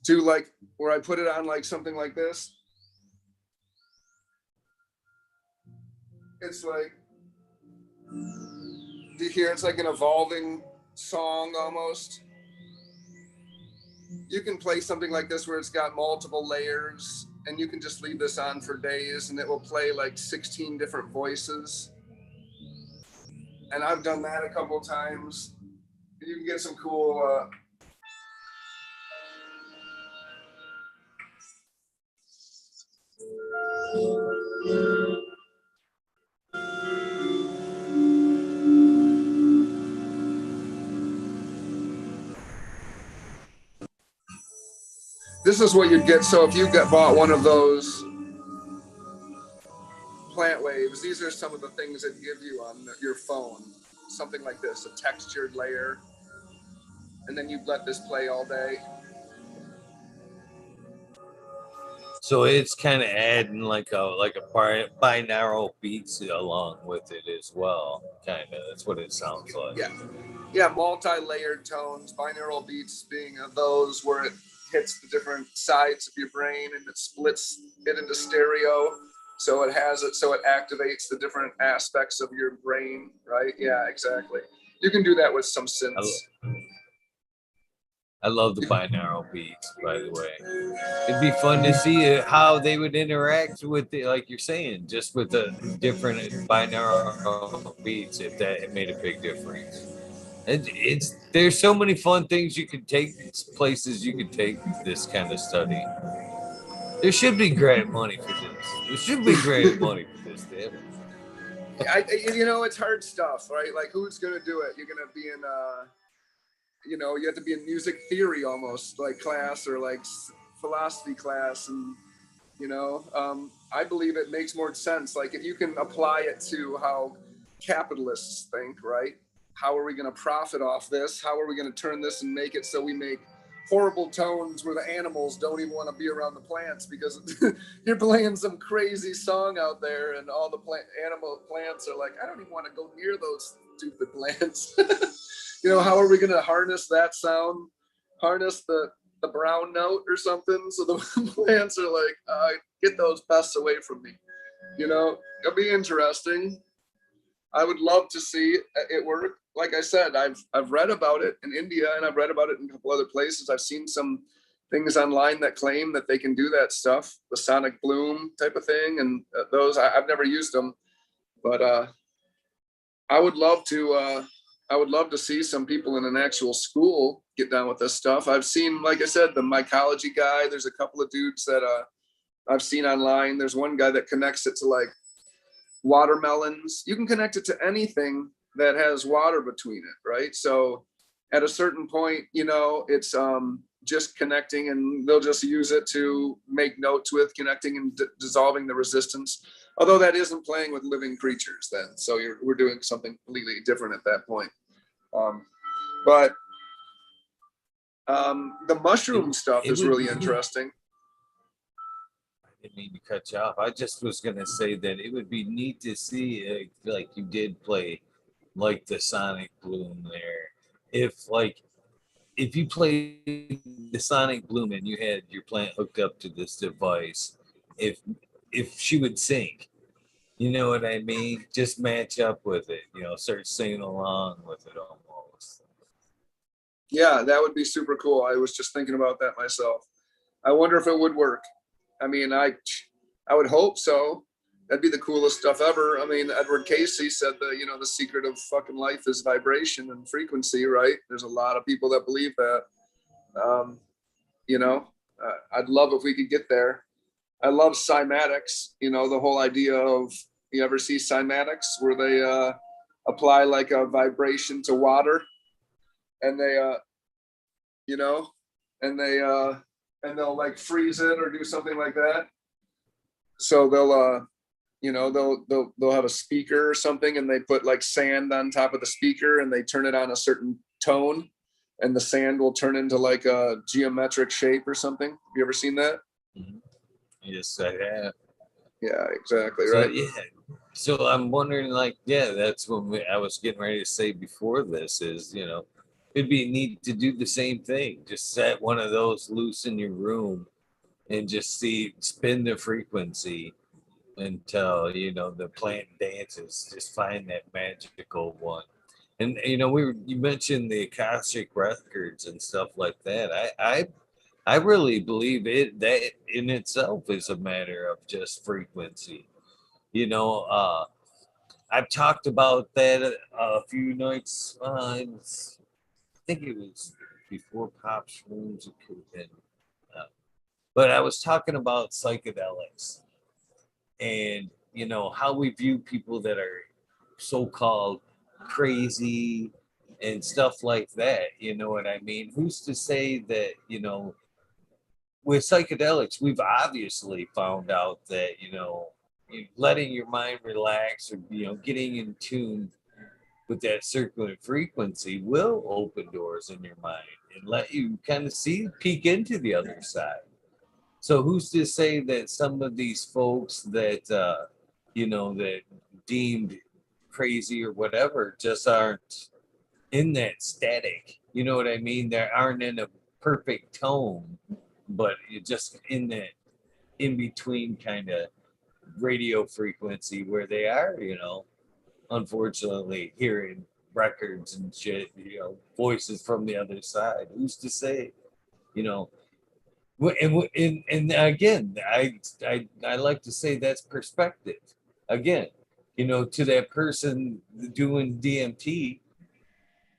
do like where I put it on like something like this, it's like, do you hear? It's like an evolving song almost. You can play something like this where it's got multiple layers, and you can just leave this on for days and it will play like 16 different voices. And I've done that a couple times. You can get some cool this is what you'd get. So if you bought one of those plant wave waves. These are some of the things that give you on your phone. Something like this, a textured layer. And then you let this play all day. So it's kind of adding like a binaural beats along with it as well. Kind of. That's what it sounds like. Yeah, multi-layered tones, binaural beats being of those where it hits the different sides of your brain and it splits it into stereo. So it activates the different aspects of your brain, right? Yeah, exactly. You can do that with some synths. I love the binaural beats, by the way. It'd be fun to see how they would interact with it, like you're saying, just with the different binaural beats, if that made a big difference. There's so many fun things you could take, places you could take this kind of study. There should be grant money for this. There should be grant money for this, damn it. It's hard stuff, right? Like, who's gonna do it? You're gonna be in you have to be in music theory almost, like class or like philosophy class, and I believe it makes more sense. Like, if you can apply it to how capitalists think, right? How are we going to profit off this? How are we going to turn this and make it so we make horrible tones where the animals don't even want to be around the plants because you're playing some crazy song out there and all the plants are like, I don't even want to go near those stupid plants. How are we going to harness that sound? Harness the brown note or something so the plants are like, get those pests away from me. It'll be interesting. I would love to see it work. Like I said, I've read about it in India and I've read about it in a couple other places. I've seen some things online that claim that they can do that stuff, the sonic bloom type of thing, and those I've never used them, but I would love to see some people in an actual school get down with this stuff. I've seen, like I said, the mycology guy. There's a couple of dudes that I've seen online. There's one guy that connects it to like watermelons. You can connect it to anything that has water between it, right? So at a certain point, it's just connecting, and they'll just use it to make notes with, connecting and dissolving the resistance. Although that isn't playing with living creatures then. So we're doing something completely different at that point. But the mushroom stuff is really interesting. I didn't mean to cut you off. I just was going to say that it would be neat to see, like you did play, like the sonic bloom there. If you played the sonic bloom and you had your plant hooked up to this device, if she would sing, you know what I mean? Just match up with it, start singing along with it almost. Yeah, that would be super cool. I was just thinking about that myself. I wonder if it would work. I mean, I would hope so. That'd be the coolest stuff ever. I mean, Edward Casey said the secret of fucking life is vibration and frequency, right? There's a lot of people that believe that. I'd love if we could get there. I love cymatics, the whole idea of, you ever see cymatics where they apply like a vibration to water and they, and they'll like freeze it or do something like that. So they'll have a speaker or something and they put like sand on top of the speaker and they turn it on a certain tone and the sand will turn into like a geometric shape or something. Have you ever seen that? Mm-hmm. Yes, I have. Yeah, exactly. Right. Yeah. So I'm wondering, that's what I was getting ready to say before this is, it'd be neat to do the same thing. Just set one of those loose in your room and just spin the frequency until, the plant dances. Just find that magical one. And, you mentioned the Akashic records and stuff like that. I really believe that in itself is a matter of just frequency. I've talked about that a few nights. I think it was before Pop's Rooms. It could have been. But I was talking about psychedelics and, how we view people that are so-called crazy and stuff like that. You know what I mean? Who's to say that, with psychedelics, we've obviously found out that, letting your mind relax, or getting in tune with that circular frequency will open doors in your mind and let you kind of peek into the other side. So who's to say that some of these folks that that deemed crazy or whatever just aren't in that static? You know what I mean? They aren't in a perfect tone, but you're just in that in between kind of radio frequency where they are, unfortunately hearing records and shit, voices from the other side. Who's to say, you know? And again, I like to say that's perspective. Again, to that person doing DMT,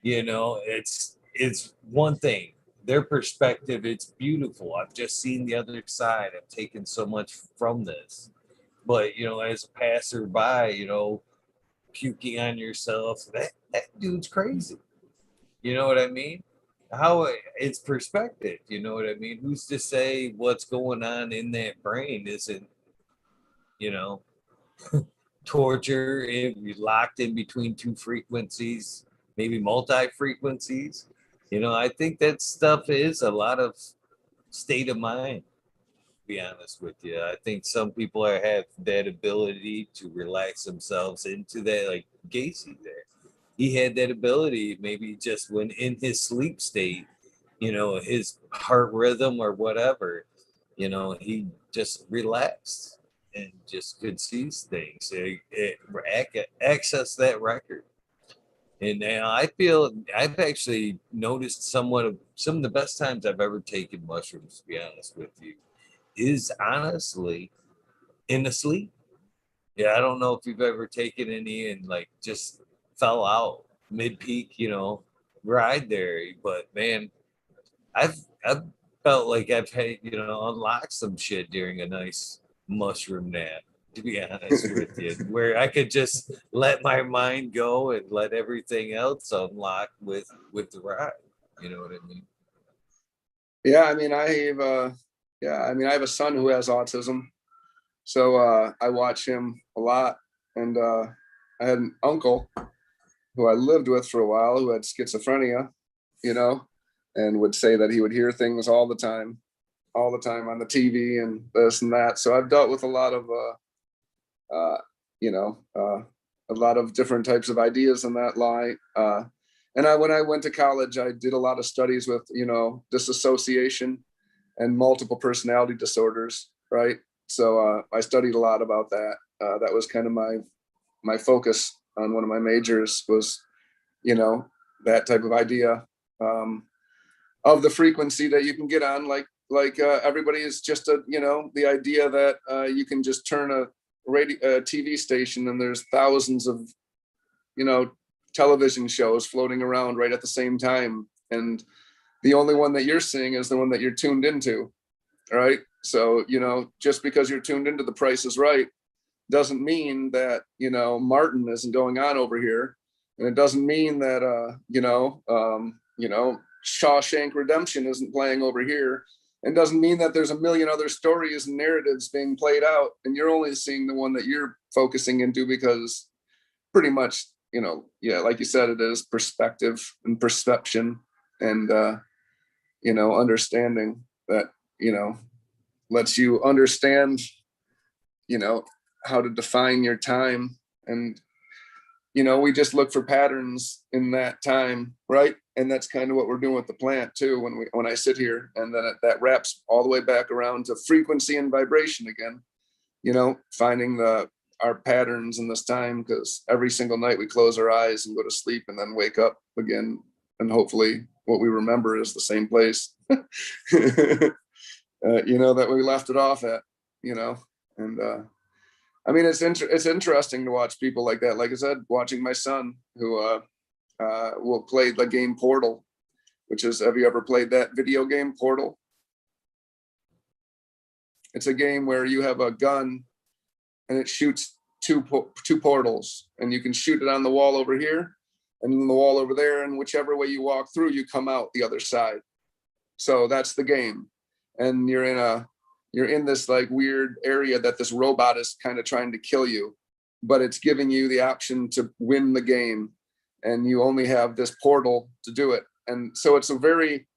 it's one thing. Their perspective, it's beautiful. I've just seen the other side. I've taken so much from this. But as a passerby, puking on yourself, that dude's crazy. You know what I mean? How it's perspective. You know what I mean? Who's to say what's going on in that brain isn't, you know, torture if you're locked in between two frequencies, maybe multi frequencies? I think that stuff is a lot of state of mind. To be honest with you, I think some people have that ability to relax themselves into that, like Gacy there. He had that ability, maybe just when in his sleep state, his heart rhythm or whatever, he just relaxed and just could see things, access that record. And now I feel I've actually noticed somewhat of some of the best times I've ever taken mushrooms, to be honest with you, is honestly in the sleep. Yeah, I don't know if you've ever taken any and like just fell out mid peak, ride there. But man, I've felt like I've had, unlocked some shit during a nice mushroom nap, to be honest with you, where I could just let my mind go and let everything else unlock with the ride. You know what I mean? Yeah, I mean, I have a son who has autism, so I watch him a lot. And I had an uncle who I lived with for a while who had schizophrenia, you know, and would say that he would hear things all the time on the TV and this and that. So I've dealt with uh, you know, a lot of different types of ideas in that line. When I went to college, I did a lot of studies with, disassociation and multiple personality disorders, right? So I studied a lot about that. That was kind of my focus on one of my majors was, that type of idea of the frequency that you can get on. Like everybody is just the idea that you can just turn a TV station and there's thousands of television shows floating around right at the same time, and the only one that you're seeing is the one that you're tuned into, right? So just because you're tuned into The Price is Right doesn't mean that Martin isn't going on over here, and it doesn't mean that Shawshank Redemption isn't playing over here, and doesn't mean that there's a million other stories and narratives being played out and you're only seeing the one that you're focusing into, because pretty much like you said, it is perspective and perception and understanding that lets you understand how to define your time. And we just look for patterns in that time, right? And that's kind of what we're doing with the plant too, when I sit here, and then that wraps all the way back around to frequency and vibration again, finding our patterns in this time, because every single night we close our eyes and go to sleep and then wake up again, and hopefully what we remember is the same place that we left it off at, and I mean, it's interesting to watch people like that. Like I said, watching my son who will play the game Portal, which is, have you ever played that video game Portal? It's a game where you have a gun and it shoots two portals, and you can shoot it on the wall over here and then the wall over there, and whichever way you walk through, you come out the other side. So that's the game. And you're in you're in this like weird area that this robot is kind of trying to kill you, but it's giving you the option to win the game, and you only have this portal to do it. And so it's a very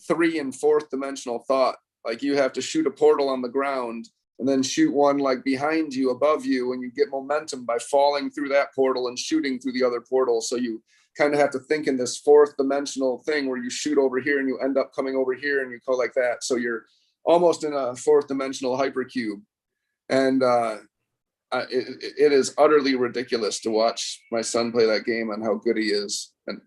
3 and 4th dimensional thought. Like you have to shoot a portal on the ground and then shoot one like behind you, above you, and you get momentum by falling through that portal and shooting through the other portal. So you kind of have to think in this 4th dimensional thing where you shoot over here and you end up coming over here and you go like that. So you're almost in a 4th dimensional hypercube. And it is utterly ridiculous to watch my son play that game and how good he is. And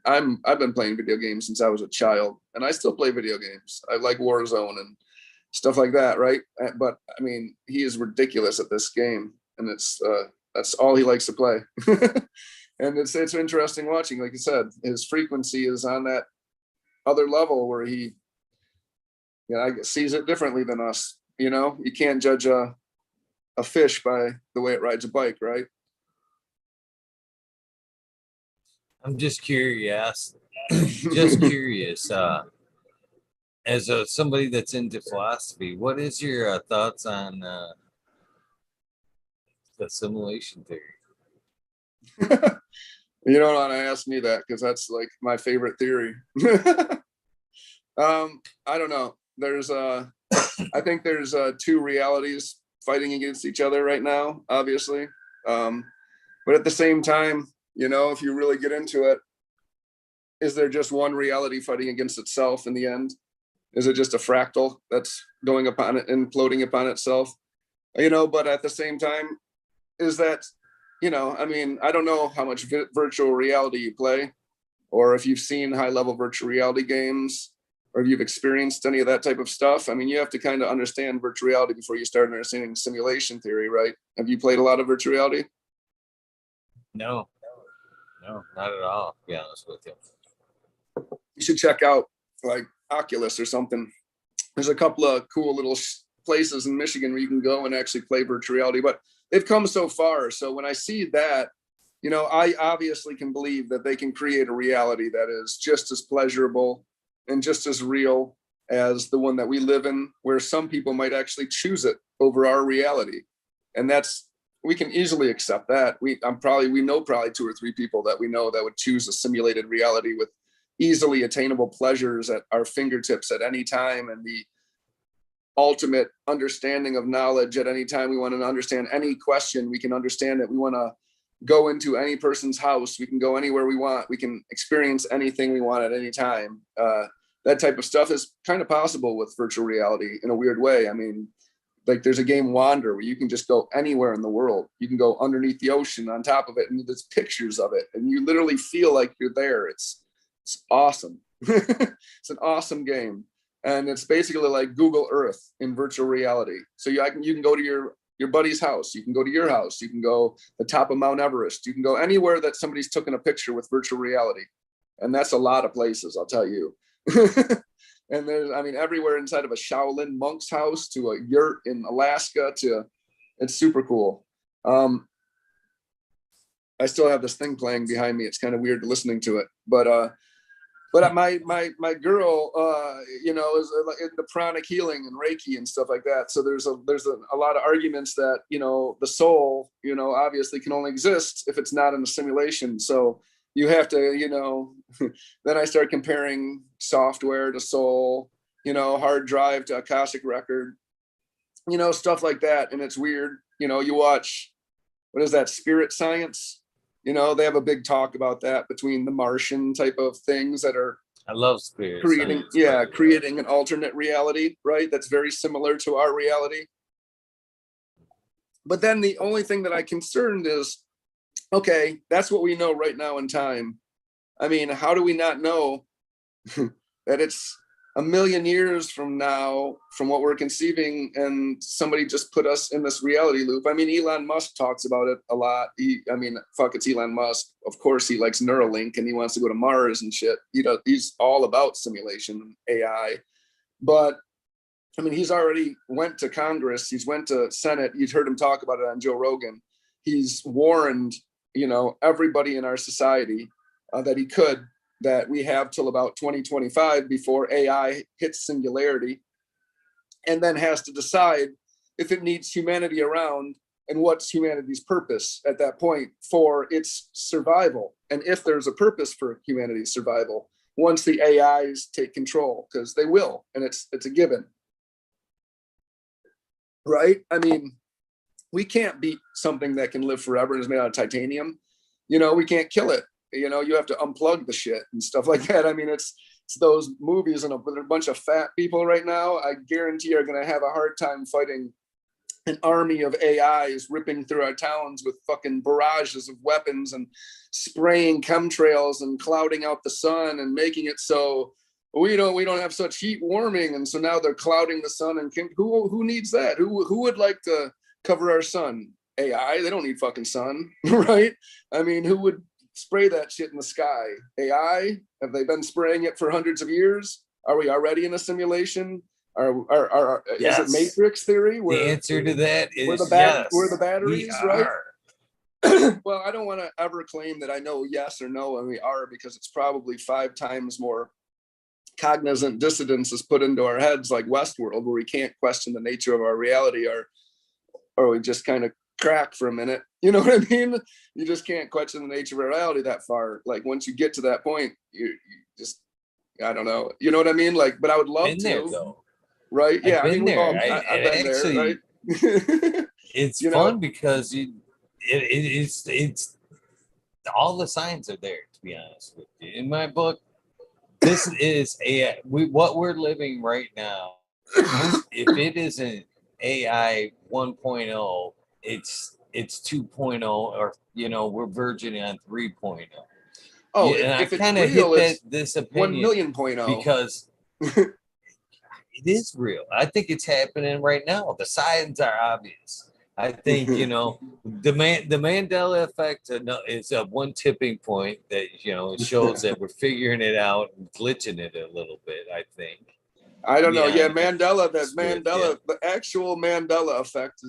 I've been playing video games since I was a child, and I still play video games. I like Warzone and stuff like that, right? But I mean, he is ridiculous at this game, and that's all he likes to play. And it's interesting watching. Like you said, his frequency is on that other level where he, I guess, sees it differently than us. You can't judge a fish by the way it rides a bike, right? I'm just curious. Just curious. As somebody that's into philosophy, what is your thoughts on the simulation theory? You don't want to ask me that because that's like my favorite theory. I don't know. I think there's 2 realities fighting against each other right now, obviously. But at the same time, if you really get into it, is there just one reality fighting against itself in the end? Is it just a fractal that's going upon it, imploding upon itself? But at the same time, is that, I don't know how much virtual reality you play, or if you've seen high-level virtual reality games, or if you've experienced any of that type of stuff. I mean, you have to kind of understand virtual reality before you start understanding simulation theory, right? Have you played a lot of virtual reality? No, not at all, to be honest with you. You should check out like Oculus or something. There's a couple of cool little places in Michigan where you can go and actually play virtual reality, but they've come so far. So when I see that, I obviously can believe that they can create a reality that is just as pleasurable and just as real as the one that we live in, where some people might actually choose it over our reality. And we can easily accept that. We know probably 2 or 3 people that we know that would choose a simulated reality with easily attainable pleasures at our fingertips at any time, and the ultimate understanding of knowledge at any time we want to understand any question. We can understand it. We want to go into any person's house. We can go anywhere we want. We can experience anything we want at any time. That type of stuff is kind of possible with virtual reality in a weird way. I mean, like there's a game Wander where you can just go anywhere in the world. You can go underneath the ocean on top of it, and there's pictures of it, and you literally feel like you're there. It's awesome. It's an awesome game. And it's basically like Google Earth in virtual reality. So you can go to your buddy's house. You can go to your house. You can go the top of Mount Everest. You can go anywhere that somebody's taken a picture with virtual reality. And that's a lot of places, I'll tell you. And there's, everywhere inside of a Shaolin monk's house to a yurt in Alaska it's super cool. I still have this thing playing behind me. It's kind of weird listening to it, but my girl, is into pranic healing and Reiki and stuff like that. So there's a lot of arguments that, the soul, obviously can only exist if it's not in a simulation. So you have to, then I start comparing software to soul, hard drive to Akashic record, stuff like that. And it's weird, you watch, what is that, Spirit Science? They have a big talk about that between the Martian type of things that are, I love Spirit creating, Science, creating an alternate reality, right? That's very similar to our reality. But then the only thing that I'm concerned is, okay, that's what we know right now in time. How do we not know that it's a million years from now, from what we're conceiving, and somebody just put us in this reality loop? Elon Musk talks about it a lot. It's Elon Musk. Of course, he likes Neuralink and he wants to go to Mars and shit. He's all about simulation, AI. But he's already went to Congress. He's went to Senate. You've heard him talk about it on Joe Rogan. He's warned, everybody in our society that we have till about 2025 before AI hits singularity. and then has to decide if it needs humanity around and what's humanity's purpose at that point for its survival. And if there's a purpose for humanity's survival, once the AIs take control, because they will, and it's a given. Right? I mean, we can't beat something that can live forever and is made out of titanium. We can't kill it. You have to unplug the shit and stuff like that. I mean, it's those movies and a bunch of fat people right now, I guarantee are going to have a hard time fighting an army of AIs ripping through our towns with fucking barrages of weapons and spraying chemtrails and clouding out the sun and making it so we don't have such heat warming. And so now they're clouding the sun. And who needs that? Who would like to cover our sun? AI. They don't need fucking sun, right? I mean, who would spray that shit in the sky? AI? Have they been spraying it for hundreds of years? Are we already in a simulation? Yes. Is it Matrix theory? The answer to that is where the batteries, right? Well, I don't want to ever claim that I know yes or no, and we are, because it's probably 5 times more cognizant dissonance is put into our heads, like Westworld, where we can't question the nature of our reality, or we just kind of crack for a minute. You know what I mean? You just can't question the nature of our reality that far. Like once you get to that point, you just, I don't know. You know what I mean? Like, but I would love to. There, though. Right? Yeah, I've been there. I've been actually, there. Right? It's fun because it's all the signs are there. To be honest with you, in my book, this is what we're living right now. If it isn't AI 1.0, it's 2.0, or we're verging on 3.0. Oh, and if I kind of hit this opinion 1,000,000.0 because it is real. I think it's happening right now. The signs are obvious. I think the Mandela effect is a one tipping point that it shows that we're figuring it out and glitching it a little bit. I think. I don't know. Yeah, Mandela. The actual Mandela effect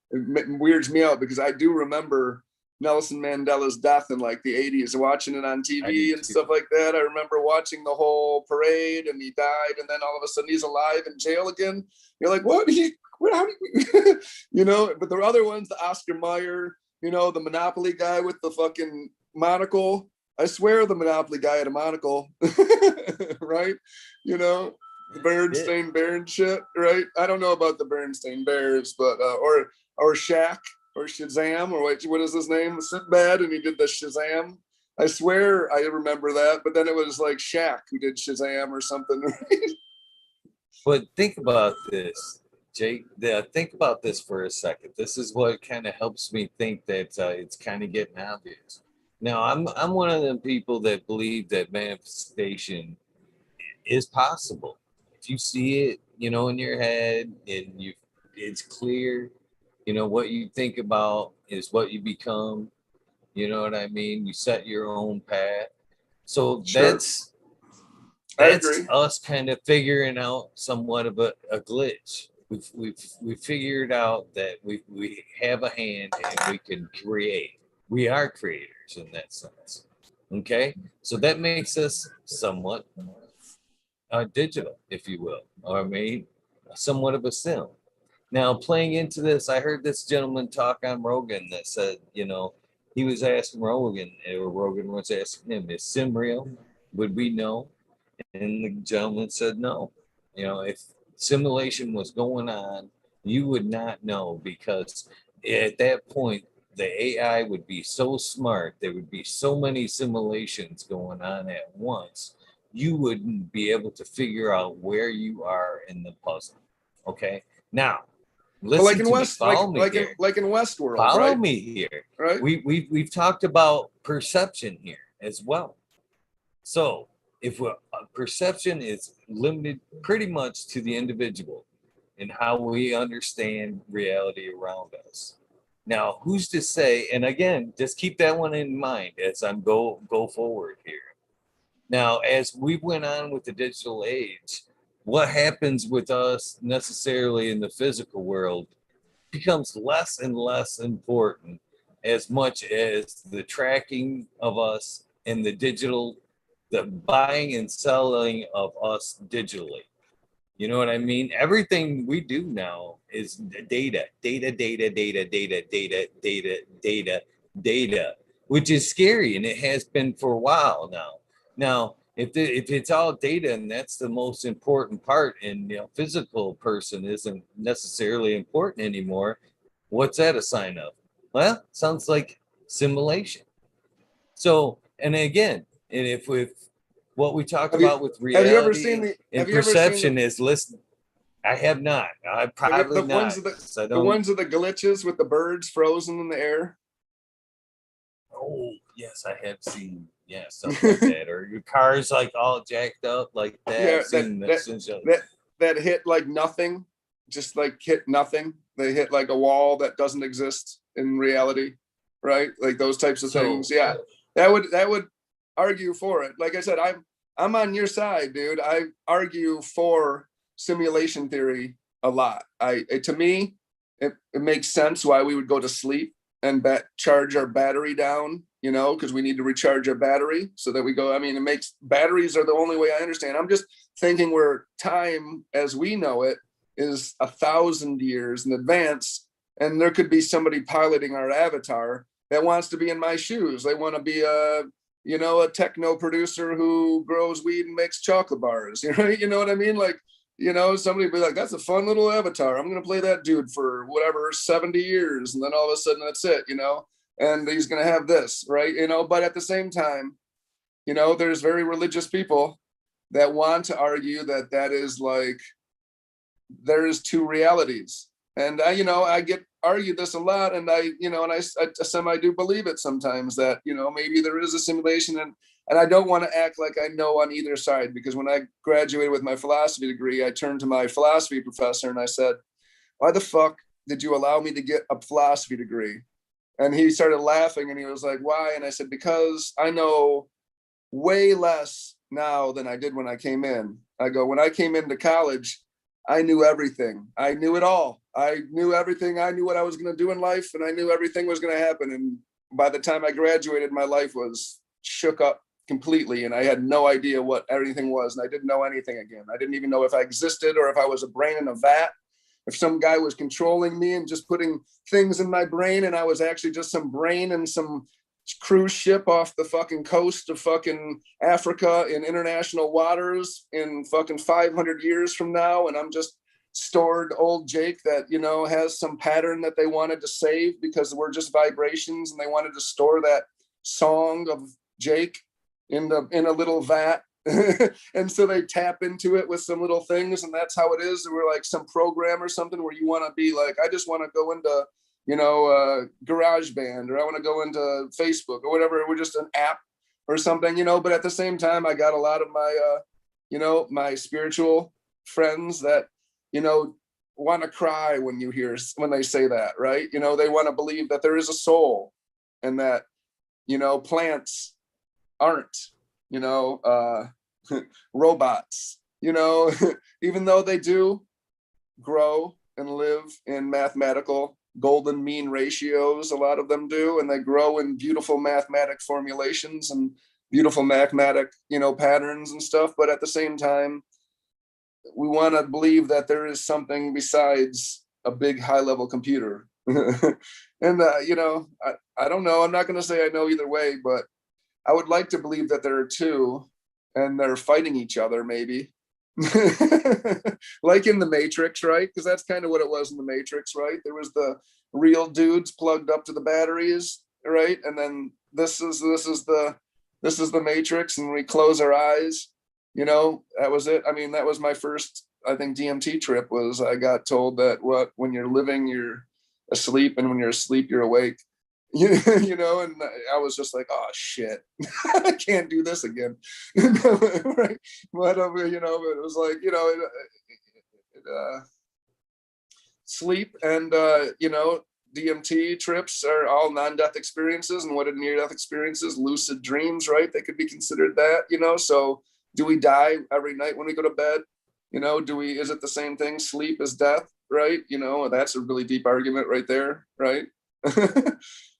it weirds me out, because I do remember Nelson Mandela's death in like the 80s, watching it on TV and stuff like that. I remember watching the whole parade, and he died, and then all of a sudden he's alive in jail again. You're like, what? How do you, but the other ones, the Oscar Mayer, the Monopoly guy with the fucking monocle. I swear the Monopoly guy had a monocle, right? The Berenstain Bear and shit, right? I don't know about the Berenstain Bears, but or Shaq or Shazam, or what is his name? Sinbad, and he did the Shazam. I swear I remember that, but then it was like Shaq who did Shazam or something. Right? But think about this, Jake. Think about this for a second. This is what kind of helps me think that it's kind of getting obvious. Now, I'm one of them people that believe that manifestation is possible. If you see it, in your head, and it's clear. What you think about is what you become. You know what I mean? You set your own path. So Sure. that's us kind of figuring out somewhat of a glitch. We've figured out that we have a hand and we can create. We are creators in that sense. Okay? So that makes us somewhat digital, if you will, or somewhat of a sim. Now, playing into this, I heard this gentleman talk on Rogan that said, he was asking Rogan, or Rogan was asking him, is sim real? Would we know? And the gentleman said no. If simulation was going on, you would not know, because at that point, the AI would be so smart, there would be so many simulations going on at once, you wouldn't be able to figure out where you are in the puzzle. Okay? Now, listen like in to me. Follow me here. Like in Westworld, Follow right? me here. Right? We've talked about perception here as well. So if perception is limited pretty much to the individual and how we understand reality around us. Now, who's to say? And again, just keep that one in mind as I'm go forward here. Now, as we went on with the digital age, what happens with us necessarily in the physical world becomes less and less important, as much as the tracking of us and the buying and selling of us digitally. You know what I mean? Everything we do now is data, data, data, data, data, data, data, data, data, which is scary, and it has been for a while now. Now, if it's all data and that's the most important part, and physical person isn't necessarily important anymore, what's that a sign of? Well, sounds like simulation. So, and again, and if what we talk Have you about with have you ever seen reality the and have you ever seen perception is listen. I have not. I probably the not. ones of the 'Cause I the don't. ones of the glitches with the birds frozen in the air? Oh, yes, I have seen. Yeah, something like that, or your car's like all jacked up like that. Yeah, I've seen that since. that hit like nothing, just like hit nothing. They hit like a wall that doesn't exist in reality, right? Like those types of things. So, Yeah, that would argue for it. Like I said, I'm on your side, dude. I argue for simulation theory a lot. To me, it makes sense why we would go to sleep and charge our battery down, because we need to recharge our battery so that we go. I mean, it makes batteries are the only way I understand. I'm just thinking where time as we know it is 1,000 years in advance, and there could be somebody piloting our avatar that wants to be in my shoes. They want to be a techno producer who grows weed and makes chocolate bars. You know what I mean? Like, somebody be like, that's a fun little avatar. I'm going to play that dude for whatever, 70 years. And then all of a sudden that's it, and he's going to have this, right? But at the same time, there's very religious people that want to argue that that is like, there's two realities. And I get argued this a lot, and I semi do believe it sometimes that, maybe there is a simulation, and I don't want to act like I know on either side, because when I graduated with my philosophy degree, I turned to my philosophy professor and I said, why the fuck did you allow me to get a philosophy degree? And he started laughing and he was like, why? And I said, because I know way less now than I did when I came in. I go, when I came into college, I knew everything. I knew it all. I knew everything. I knew what I was going to do in life, and I knew everything was going to happen. And by the time I graduated, my life was shook up completely, and I had no idea what everything was, and I didn't know anything again. I didn't even know if I existed or if I was a brain in a vat, if some guy was controlling me and just putting things in my brain, and I was actually just some brain in some cruise ship off the fucking coast of fucking Africa in international waters in fucking 500 years from now. And I'm just stored old Jake that, has some pattern that they wanted to save because we're just vibrations, and they wanted to store that song of Jake in a little vat. And so they tap into it with some little things, and that's how it is. We're like some program or something where you want to be like, I just want to go into Garage Band, or I want to go into Facebook or whatever. We're just an app or something, but at the same time, I got a lot of my, my spiritual friends that, want to cry when they say that, right? They want to believe that there is a soul, and that, plants aren't, robots, even though they do grow and live in mathematical golden mean ratios. A lot of them do, and they grow in beautiful mathematic formulations and beautiful mathematic patterns and stuff. But at the same time, we want to believe that there is something besides a big high level computer. And I don't know, I'm not going to say I know either way, but I would like to believe that there are two, and they're fighting each other, maybe. Like in the Matrix, right? Because that's kind of what it was in the Matrix, right? There was the real dudes plugged up to the batteries, right? And then this is the Matrix, and we close our eyes. That was it. I mean, that was my first, I think, DMT trip. Was I got told that when you're living, you're asleep, and when you're asleep, you're awake. And I was just like, oh shit, I can't do this again. Right? But but it was like, sleep and DMT trips are all non-death experiences. And what are near-death experiences? Lucid dreams, right? They could be considered that. So do we die every night when we go to bed? Is it the same thing? Sleep is death, right? That's a really deep argument right there, right?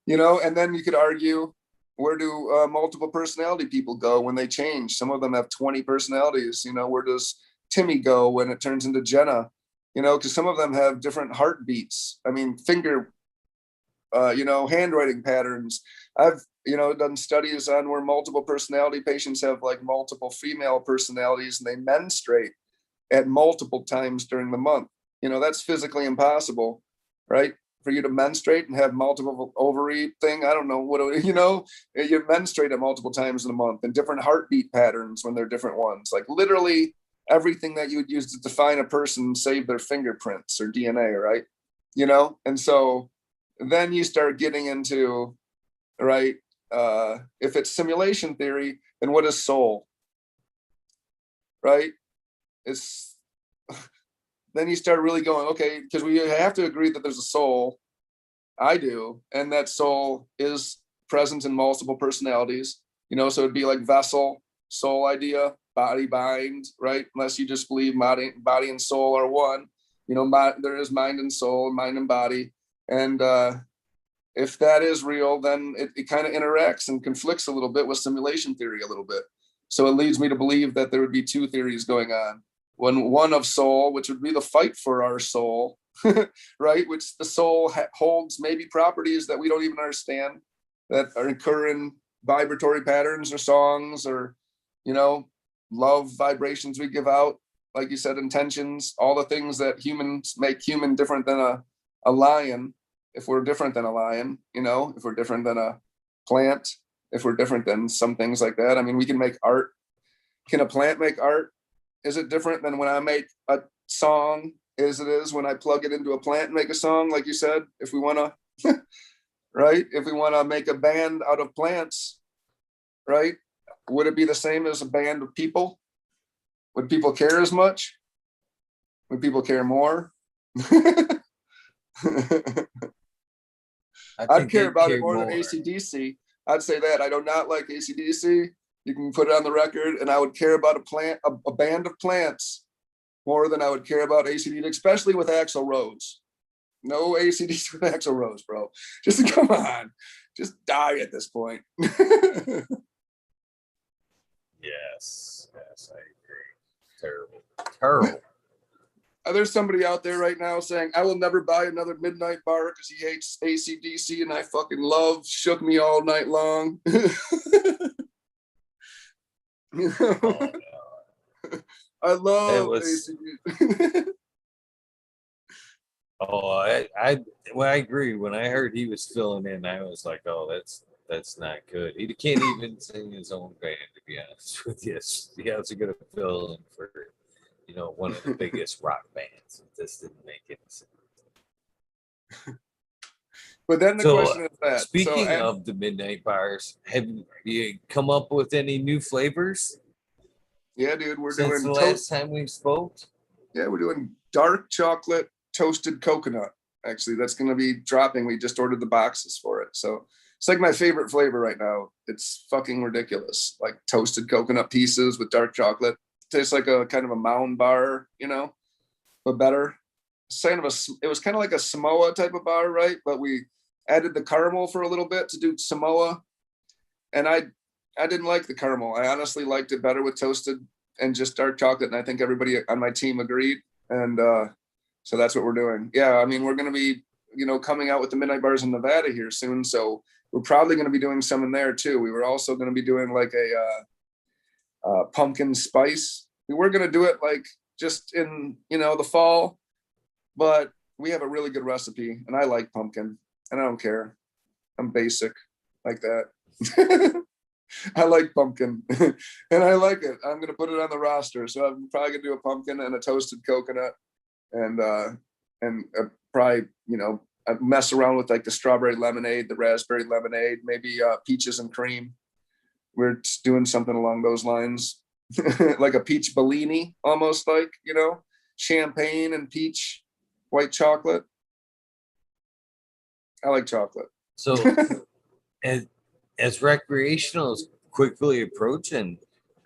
And then you could argue, where do multiple personality people go when they change? Some of them have 20 personalities. Where does Timmy go when it turns into Jenna, you know, because some of them have different heartbeats. I mean, finger, you know, handwriting patterns. I've, you know, done studies on where multiple personality patients have like multiple female personalities and they menstruate at multiple times during the month. You know, that's physically impossible, right? For you to menstruate and have multiple ovary thing. I don't know what, you know, you menstruate at multiple times in a month and different heartbeat patterns when they're different ones. Like literally everything that you would use to define a person, save their fingerprints or DNA, right? You know, and so then you start getting into, right? If it's simulation theory, then what is soul? Right? It's then you start really going, okay, because we have to agree that there's a soul. I do, and that soul is present in multiple personalities. You know, so it'd be like vessel, soul idea, body, mind, right? Unless you just believe body and soul are one. You know, there is mind and soul, mind and body, and if that is real, then it kind of interacts and conflicts a little bit with simulation theory a little bit. So it leads me to believe that there would be two theories going on. One of soul, which would be the fight for our soul, right? Which the soul holds maybe properties that we don't even understand that are occur in vibratory patterns or songs or, you know, love vibrations we give out, like you said, intentions, all the things that humans make human different than a lion. If we're different than a lion, you know, if we're different than a plant, if we're different than some things like that. I mean, we can make art. Can a plant make art? Is it different than when I make a song as it is when I plug it into a plant and make a song, like you said? If we want to, right? If we want to make a band out of plants, right? Would it be the same as a band of people? Would people care as much? Would people care more? I'd care about it more than AC/DC. I'd say that. I do not like AC/DC. You can put it on the record, and I would care about a band of plants more than I would care about AC/DC, especially with Axl Rose. No AC/DC with Axl Rose, bro. Just come on. Just die at this point. Yes, I agree. Terrible. There's somebody out there right now saying, I will never buy another Midnight Bar because he hates AC/DC and I fucking love Shook Me All Night Long. You know? Oh, no. I love AC/DC. I agree. When I heard he was filling in, I was like, oh, that's not good. He can't even sing his own band, to be honest with you. Yeah, it's going to fill in for, you know, one of the biggest rock bands. This didn't make any sense. But then the question is that. Speaking of the Midnight Bars, have you come up with any new flavors? Yeah, dude, we're doing the last time we spoke. Yeah, we're doing dark chocolate toasted coconut. Actually, that's going to be dropping. We just ordered the boxes for it, so it's like my favorite flavor right now. It's fucking ridiculous. Like toasted coconut pieces with dark chocolate. Tastes like a kind of a mound bar, you know, but better. It was kind of like a Samoa type of bar, right? But we added the caramel for a little bit to do Samoa, and I didn't like the caramel. I honestly liked it better with toasted and just dark chocolate, and I think everybody on my team agreed. And so that's what we're doing. Yeah, I mean, we're going to be, you know, coming out with the Midnight Bars in Nevada here soon, so we're probably going to be doing some in there too. We were also going to be doing like a pumpkin spice. We were going to do it like just in, you know, the fall, but we have a really good recipe, and I like pumpkin, and I don't care. I'm basic like that. I like pumpkin, and I like it. I'm going to put it on the roster, so I'm probably going to do a pumpkin and a toasted coconut, and probably, you know, mess around with like the strawberry lemonade, the raspberry lemonade, maybe peaches and cream. We're just doing something along those lines, like a peach Bellini, almost like, you know, champagne and peach white chocolate. I like chocolate. So as recreational is quickly approaching,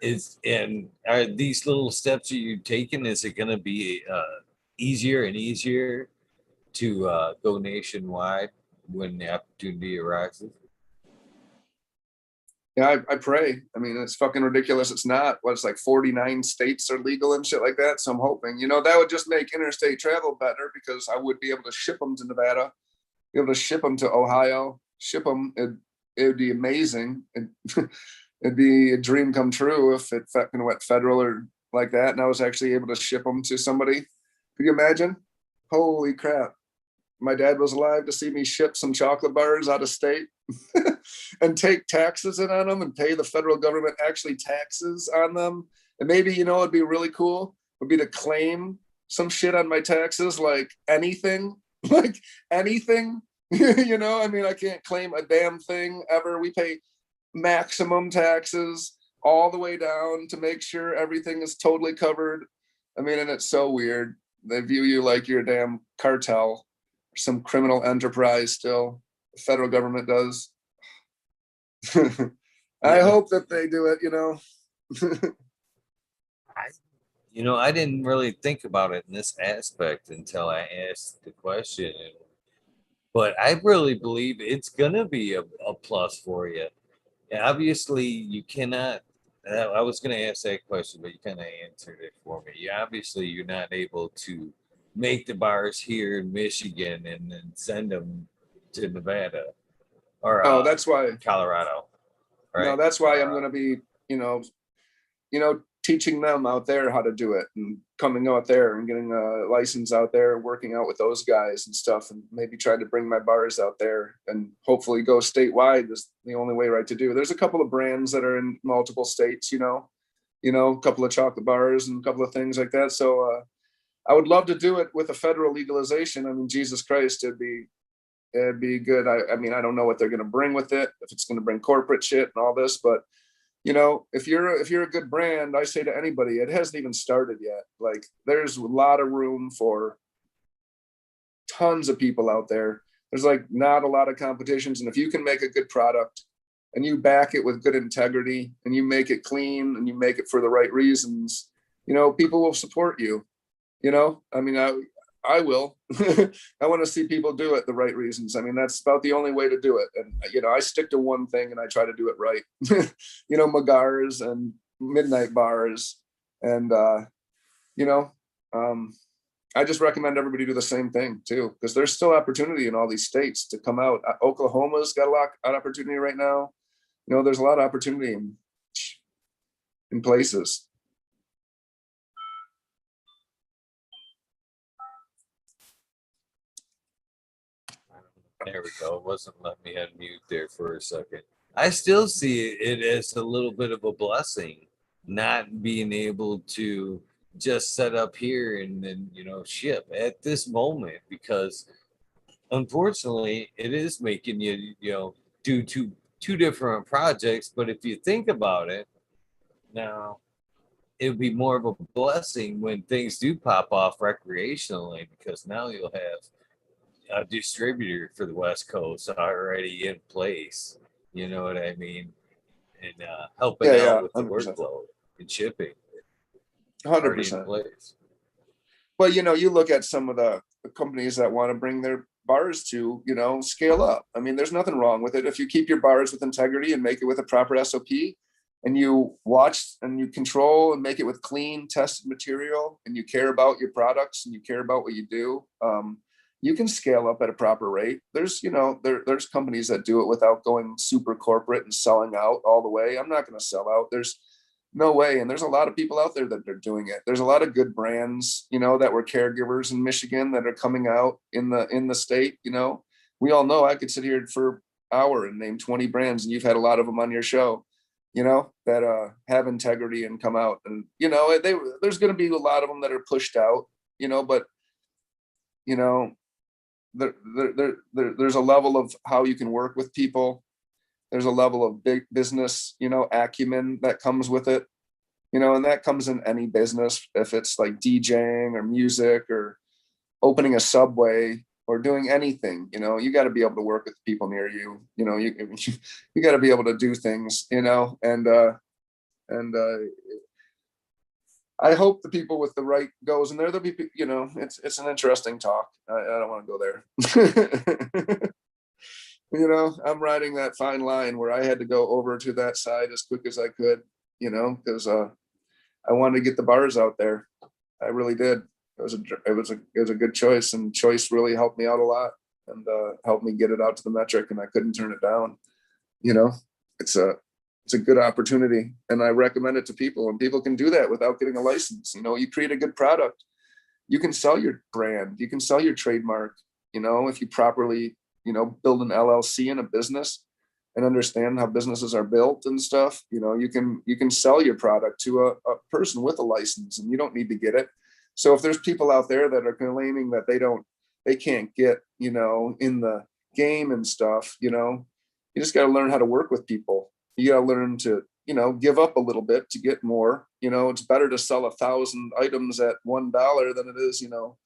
are these little steps that you're taking, is it going to be easier and easier to go nationwide when the opportunity arises? Yeah, I pray. I mean, it's fucking ridiculous. It's not. What's like 49 states are legal and shit like that. So I'm hoping, that would just make interstate travel better because I would be able to ship them to Nevada, be able to ship them to Ohio, ship them. It would be amazing. It'd be a dream come true if it fucking went federal or like that. And I was actually able to ship them to somebody. Could you imagine? Holy crap. My dad was alive to see me ship some chocolate bars out of state and take taxes in on them and pay the federal government actually taxes on them. And maybe, it'd be really cool would be to claim some shit on my taxes, like anything, like anything, I mean, I can't claim a damn thing ever. We pay maximum taxes all the way down to make sure everything is totally covered. I mean, and it's so weird. They view you like you're a damn cartel, some criminal enterprise still. The federal government does. I hope that they do it, I didn't really think about it in this aspect until I asked the question. But I really believe it's going to be a plus for you. And obviously, you cannot. I was going to ask that question, but you kind of answered it for me. You're not able to make the bars here in Michigan and then send them to Nevada or that's why Colorado. Right? No, that's why I'm going to be, teaching them out there how to do it and coming out there and getting a license out there, working out with those guys and stuff, and maybe try to bring my bars out there and hopefully go statewide is the only way right to do. There's a couple of brands that are in multiple states, a couple of chocolate bars and a couple of things like that. So I would love to do it with a federal legalization. I mean, Jesus Christ, it'd be good. I mean, I don't know what they're going to bring with it, if it's going to bring corporate shit and all this, but if you're a good brand, I say to anybody, it hasn't even started yet. Like, there's a lot of room for tons of people out there. There's like not a lot of competitions. And if you can make a good product and you back it with good integrity and you make it clean and you make it for the right reasons, people will support you. I mean, I will. I want to see people do it the right reasons. I mean, that's about the only way to do it. And, I stick to one thing and I try to do it right. Magars and midnight bars. And, I just recommend everybody do the same thing too, because there's still opportunity in all these states to come out. Oklahoma's got a lot of opportunity right now. There's a lot of opportunity in places. There we go. It wasn't letting me unmute there for a second. I still see it as a little bit of a blessing, not being able to just set up here and then, ship at this moment, because unfortunately it is making you, do two different projects. But if you think about it now, it would be more of a blessing when things do pop off recreationally, because now you'll have a distributor for the West Coast already in place. You know what I mean? And helping out with the 100%. workload and shipping. 100%. Well, you look at some of the companies that want to bring their bars to, scale up. I mean, there's nothing wrong with it. If you keep your bars with integrity and make it with a proper SOP, and you watch and you control and make it with clean, tested material, and you care about your products and you care about what you do, you can scale up at a proper rate. There's, there's companies that do it without going super corporate and selling out all the way. I'm not going to sell out. There's no way. And there's a lot of people out there that are doing it. There's a lot of good brands, that were caregivers in Michigan that are coming out in the state. We all know, I could sit here for an hour and name 20 brands, and you've had a lot of them on your show, that have integrity and come out. And, there's going to be a lot of them that are pushed out, but, there's a level of how you can work with people. There's a level of big business, acumen that comes with it, and that comes in any business, if it's like DJing or music or opening a Subway or doing anything, you got to be able to work with people near you, you got to be able to do things, and I hope the people with the right goes, and they're the people, it's an interesting talk. I don't want to go there. You know, I'm riding that fine line where I had to go over to that side as quick as I could, you know, because I wanted to get the bars out there. I really did. It was a good choice, and choice really helped me out a lot, and helped me get it out to the metric, and I couldn't turn it down. You know, it's a good opportunity, and I recommend it to people, and people can do that without getting a license. You know, you create a good product, you can sell your brand, you can sell your trademark, you know, if you properly, you know, build an LLC in a business and understand how businesses are built and stuff. You know, you can sell your product to a person with a license, and you don't need to get it. So if there's people out there that are claiming that they can't get, you know, in the game and stuff, you know, you just got to learn how to work with people. You got to learn to, you know, give up a little bit to get more. You know, it's better to sell 1,000 items at $1 than it is, you know,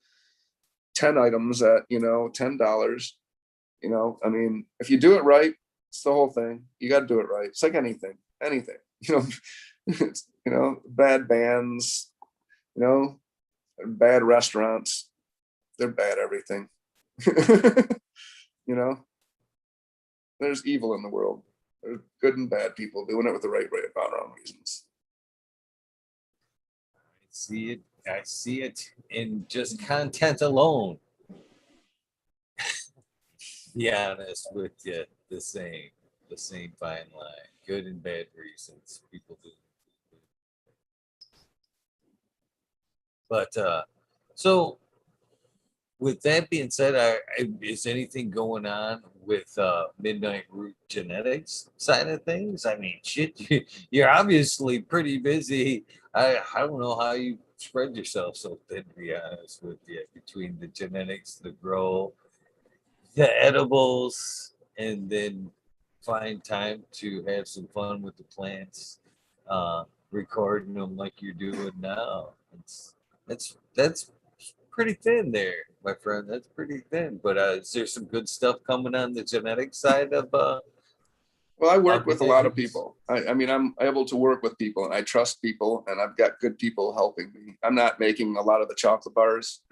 10 items at, you know, $10. You know, I mean, if you do it right, it's the whole thing. You got to do it right. It's like anything, you know, it's, you know, bad bands, you know, bad restaurants, they're bad everything. You know, there's evil in the world. There's good and bad people doing it with the right amount of wrong reasons. I see it in just content alone. Be honest with you, the same fine line. Good and bad reasons people do. But so with that being said, is anything going on with Midnight Root Genetics side of things? I mean, shit, you're obviously pretty busy. I don't know how you spread yourself so thin, to be honest with you, between the genetics, the grow, the edibles, and then find time to have some fun with the plants, recording them like you're doing now. That's pretty thin there, my friend. That's pretty thin. But is there some good stuff coming on the genetic side of Well, I work with a lot of people. I mean, I'm able to work with people, and I trust people, and I've got good people helping me. I'm not making a lot of the chocolate bars.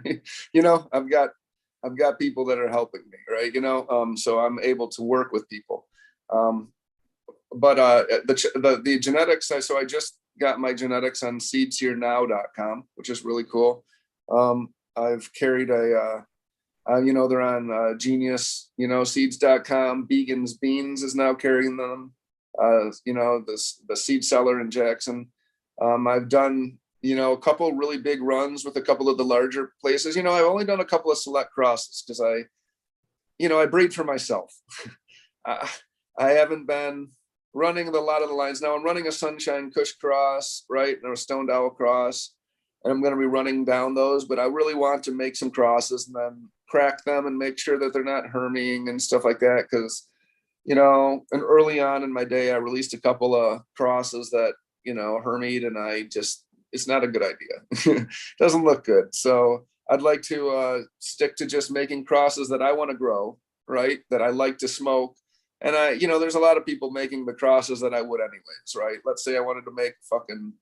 You know, I've got people that are helping me, right? You know, so I'm able to work with people. But the genetics, so I just got my genetics on seedsherenow.com, which is really cool. I've carried you know, they're on Genius, you know, seeds.com. Vegans Beans is now carrying them. You know, the seed seller in Jackson. I've done, you know, a couple really big runs with a couple of the larger places. You know, I've only done a couple of select crosses because you know, I breed for myself. I haven't been running a lot of the lines. Now I'm running a Sunshine Kush cross, right? And a Stoned Owl cross. And I'm going to be running down those, but I really want to make some crosses and then crack them and make sure that they're not herming and stuff like that. Because, you know, and early on in my day, I released a couple of crosses that, you know, hermied, and it's not a good idea. Doesn't look good. So I'd like to stick to just making crosses that I want to grow, right? That I like to smoke. And you know, there's a lot of people making the crosses that I would anyways, right? Let's say I wanted to make fucking,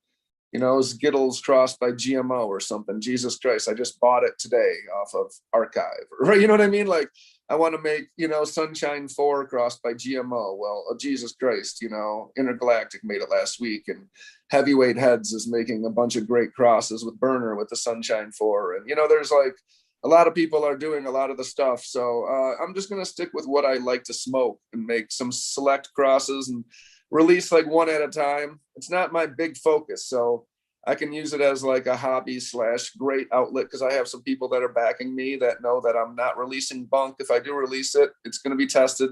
you know, Skittles crossed by GMO or something. Jesus Christ, I just bought it today off of Archive, right? You know what I mean? Like, I want to make, you know, Sunshine 4 crossed by GMO. Well, Jesus Christ, you know, Intergalactic made it last week, and Heavyweight Heads is making a bunch of great crosses with Burner with the Sunshine 4. And, you know, there's like a lot of people are doing a lot of the stuff. So I'm just going to stick with what I like to smoke and make some select crosses and release like one at a time. It's not my big focus. So I can use it as like a hobby / great outlet, because I have some people that are backing me that know that I'm not releasing bunk. If I do release it, it's going to be tested.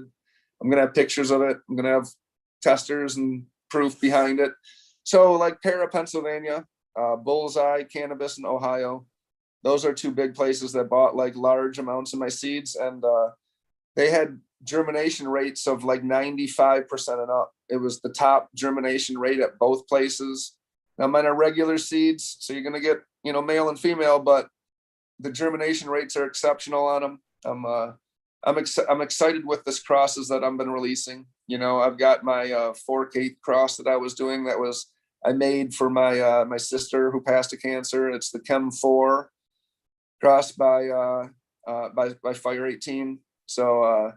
I'm going to have pictures of it. I'm going to have testers and proof behind it. So like Para, Pennsylvania, Bullseye Cannabis in Ohio. Those are two big places that bought like large amounts of my seeds, and they had germination rates of like 95% and up. It was the top germination rate at both places. Now mine are regular seeds, so you're going to get, you know, male and female, but the germination rates are exceptional on them. I'm excited with this crosses that I've been releasing. You know, I've got my fork 8 cross that I was doing I made for my sister who passed of cancer. It's the Chem 4 crossed by Fire 18. So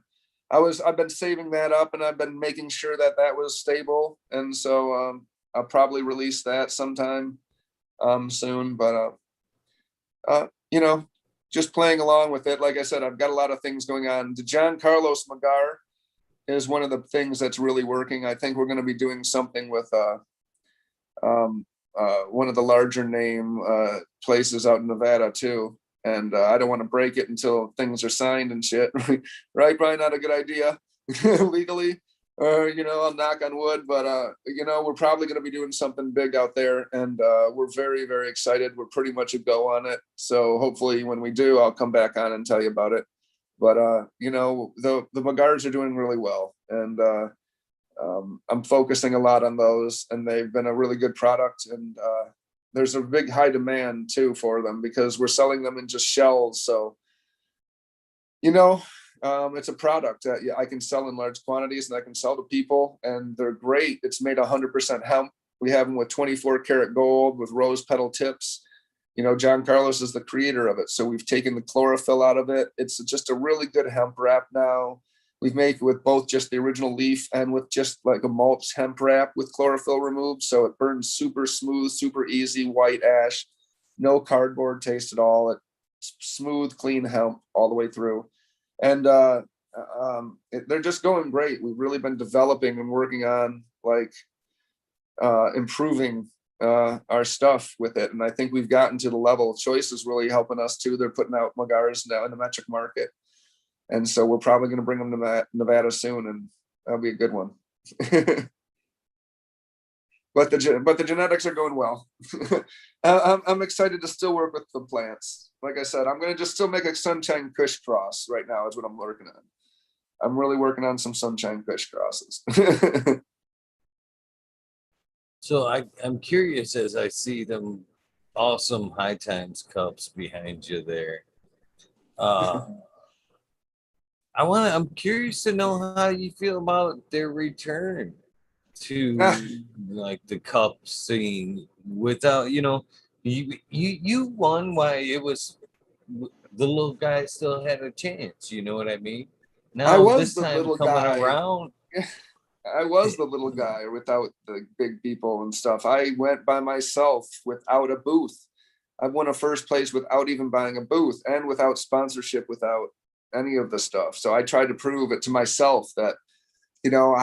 I've been saving that up, and I've been making sure that that was stable. And so I'll probably release that sometime soon. But you know, just playing along with it. Like I said, I've got a lot of things going on. The John Carlos Magar is one of the things that's really working. I think we're going to be doing something with one of the larger name places out in Nevada too. And I don't want to break it until things are signed and shit. Right? Probably not a good idea legally. You know, I'll knock on wood, but you know, we're probably going to be doing something big out there, and we're very, very excited. We're pretty much a go on it. So hopefully, when we do, I'll come back on and tell you about it. But you know, the Magars are doing really well, and I'm focusing a lot on those, and they've been a really good product. And there's a big high demand too for them because we're selling them in just shells. So, you know, it's a product that I can sell in large quantities, and I can sell to people, and they're great. It's made 100% hemp. We have them with 24 karat gold with rose petal tips. You know, John Carlos is the creator of it. So we've taken the chlorophyll out of it. It's just a really good hemp wrap now. We've made it with both just the original leaf and with just like a mulch hemp wrap with chlorophyll removed. So it burns super smooth, super easy, white ash, no cardboard taste at all. It's smooth, clean hemp all the way through. And they're just going great. We've really been developing and working on like improving our stuff with it. And I think we've gotten to the level. Choice is really helping us too. They're putting out Magars now in the metric market. And so we're probably going to bring them to Nevada soon, and that'll be a good one. But the genetics are going well. I'm excited to still work with the plants. Like I said, I'm going to just still make a Sunshine Kush cross right now is what I'm working on. I'm really working on some Sunshine Kush crosses. So I'm curious as I see them awesome High Times cups behind you there. I'm curious to know how you feel about their return to like the cup scene without, you know, you won why it was the little guy still had a chance, you know what I mean? I Now was this the time little coming guy. around. I was the little guy without the big people and stuff. I went by myself without a booth. I won a first place without even buying a booth, and without sponsorship, without any of the stuff. So I tried to prove it to myself that, you know,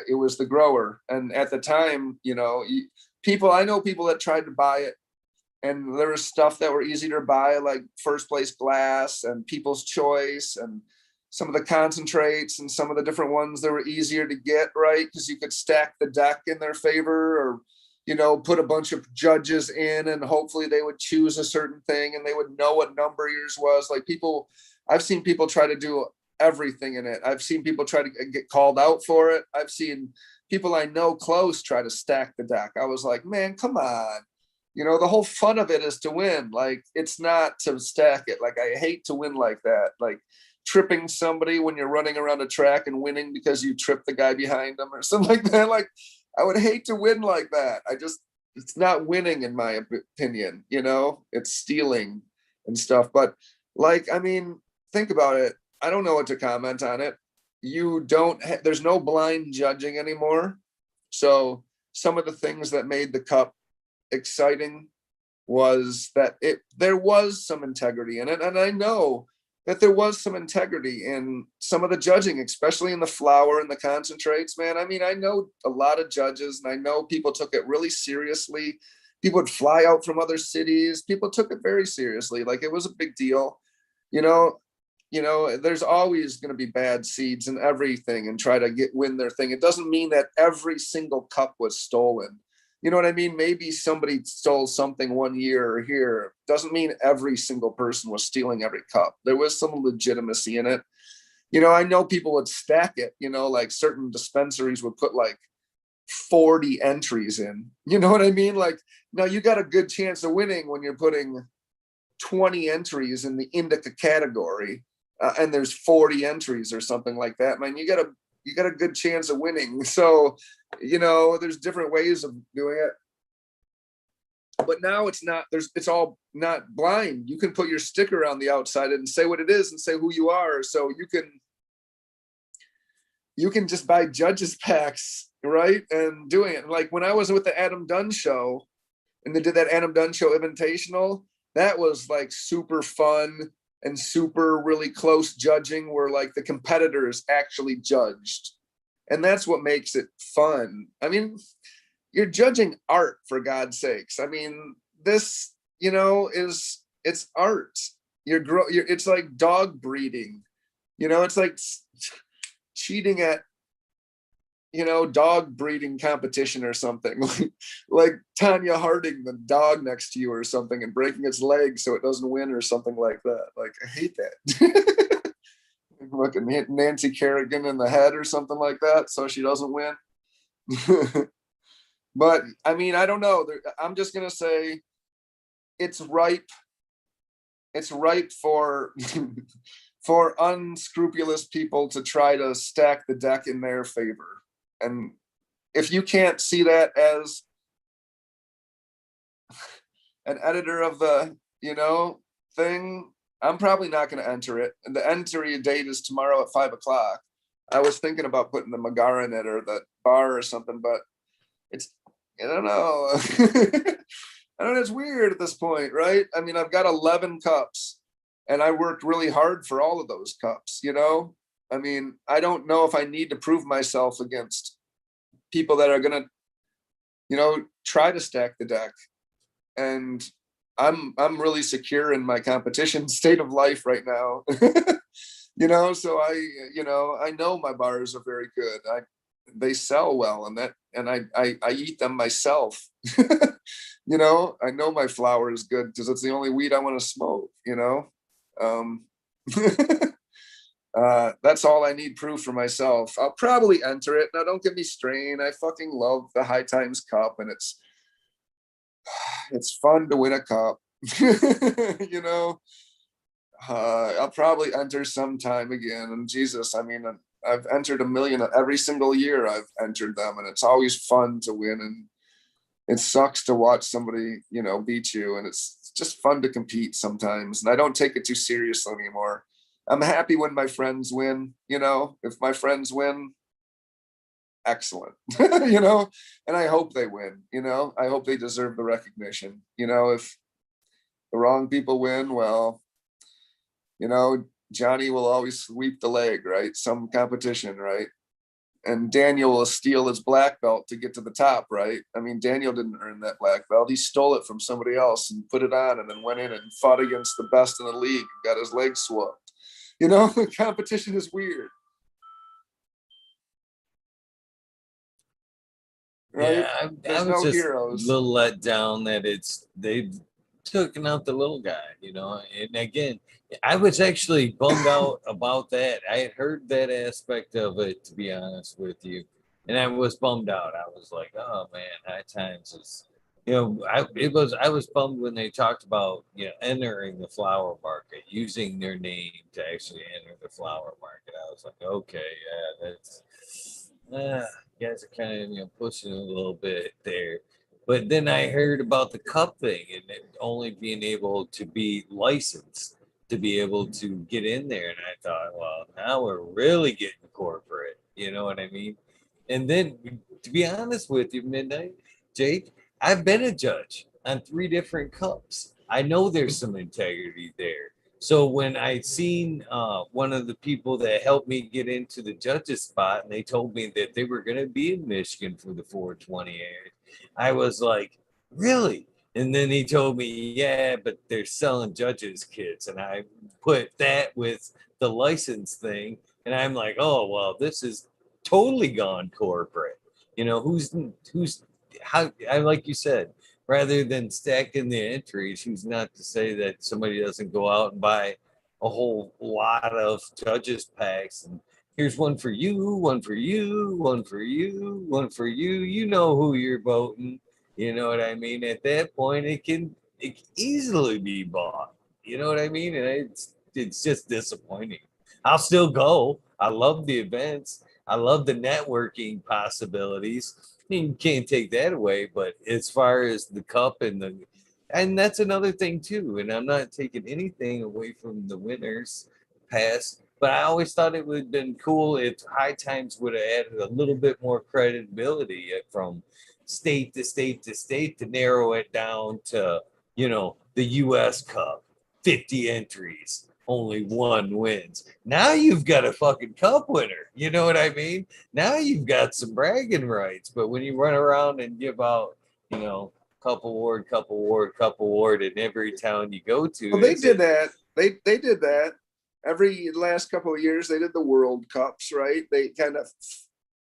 it was the grower. And at the time, you know, I know people that tried to buy it, and there was stuff that were easier to buy, like first place glass and People's Choice and some of the concentrates and some of the different ones that were easier to get, right? Because you could stack the deck in their favor, or, you know, put a bunch of judges in, and hopefully they would choose a certain thing and they would know what number yours was. Like I've seen people try to do everything in it. I've seen people try to get called out for it. I've seen people I know close try to stack the deck. I was like, man, come on. You know, the whole fun of it is to win. Like, it's not to stack it. Like, I hate to win like that. Like, tripping somebody when you're running around a track and winning because you tripped the guy behind them or something like that. Like, I would hate to win like that. It's not winning in my opinion, you know, it's stealing and stuff. But like, I mean, think about it. I don't know what to comment on it. There's no blind judging anymore. So some of the things that made the cup exciting was that there was some integrity in it. And I know that there was some integrity in some of the judging, especially in the flour and the concentrates, man. I mean, I know a lot of judges, and I know people took it really seriously. People would fly out from other cities. People took it very seriously. Like, it was a big deal. You know, there's always going to be bad seeds in everything and try to win their thing. It doesn't mean that every single cup was stolen. You know what I mean? Maybe somebody stole something one year or here. Doesn't mean every single person was stealing every cup. There was some legitimacy in it. You know, I know people would stack it, you know, like certain dispensaries would put like 40 entries in. You know what I mean? Like, now you got a good chance of winning when you're putting 20 entries in the indica category, and there's 40 entries or something like that. Man, you got a good chance of winning. So, you know, there's different ways of doing it. But now it's all not blind. You can put your sticker on the outside and say what it is and say who you are. So you can you can just buy judges packs, right? And doing it. Like when I was with the Adam Dunn show and they did that Adam Dunn show Invitational, that was like super fun and super really close judging where like the competitors actually judged. And that's what makes it fun. I mean, you're judging art, for God's sakes. I mean, this, you know, it's art. It's like dog breeding, you know, it's like cheating at, you know, dog breeding competition or something. Like Tanya Harding the dog next to you or something and breaking its leg so it doesn't win or something like that. Like, I hate that. Fucking hit Nancy Kerrigan in the head or something like that so she doesn't win. But I mean, I don't know. I'm just gonna say it's ripe. It's ripe for for unscrupulous people to try to stack the deck in their favor. And if you can't see that as an editor of the, you know, thing, I'm probably not going to enter it. And the entry date is tomorrow at 5 o'clock. I was thinking about putting the Megara in it or the bar or something, but it's, I don't know. I don't know, it's weird at this point, right? I mean, I've got 11 cups and I worked really hard for all of those cups, you know? I mean, I don't know if I need to prove myself against people that are going to, you know, try to stack the deck. And I'm really secure in my competition state of life right now. You know, so I know my bars are very good. They sell well and I eat them myself. You know, I know my flower is good because it's the only weed I want to smoke, you know. That's all I need proof for myself. I'll probably enter it. Now, don't get me strained. I fucking love the High Times Cup, and it's fun to win a cup. You know, I'll probably enter sometime again. And Jesus, I mean, I've entered a million every single year. I've entered them, and it's always fun to win. And it sucks to watch somebody, you know, beat you, and it's just fun to compete sometimes. And I don't take it too seriously anymore. I'm happy when my friends win, you know, if my friends win, excellent, you know, and I hope they win, you know, I hope they deserve the recognition. You know, if the wrong people win, well, you know, Johnny will always sweep the leg, right? Some competition, right? And Daniel will steal his black belt to get to the top, right? I mean, Daniel didn't earn that black belt. He stole it from somebody else and put it on and then went in and fought against the best in the league and got his leg swapped. You know, competition is weird. Right? Yeah, I There's was no just a heroes. little let down that they've taken out the little guy, you know. And again, I was actually bummed out about that. I had heard that aspect of it, to be honest with you, and I was bummed out. I was like, oh man, High Times is, you know, I was bummed when they talked about, you know, entering the flower market, using their name to actually enter the flower market. I was like, okay, yeah, that's. You guys are kind of, you know, pushing a little bit there. But then I heard about the cup thing and it only being able to be licensed to be able to get in there. And I thought, well, now we're really getting corporate. You know what I mean? And then, to be honest with you, Midnight, Jake, I've been a judge on 3 different cups. I know there's some integrity there. So when I seen one of the people that helped me get into the judges spot, and they told me that they were going to be in Michigan for the 428, I was like, really? And then he told me, yeah, but they're selling judges kits, and I put that with the license thing, and I'm like, oh well, this is totally gone corporate. You know, who's how? I like you said, rather than stacking the entries, who's not to say that somebody doesn't go out and buy a whole lot of judges packs and here's one for you, one for you, one for you, one for you. You know who you're voting. You know what I mean? At that point, it can easily be bought. You know what I mean? And it's just disappointing. I'll still go. I love the events. I love the networking possibilities. You can't take that away, but as far as the cup and that's another thing too. And I'm not taking anything away from the winners, past, But I always thought it would have been cool if High Times would have added a little bit more credibility from state to state to state to narrow it down to, the US Cup, 50 entries, only one wins. Now you've got a fucking cup winner. You know what I mean? Now you've got some bragging rights. But when you run around and give out, cup award, cup award, cup award in every town you go to. Well, they did that. They did that every last couple of years. They did the World Cups, right? They kind of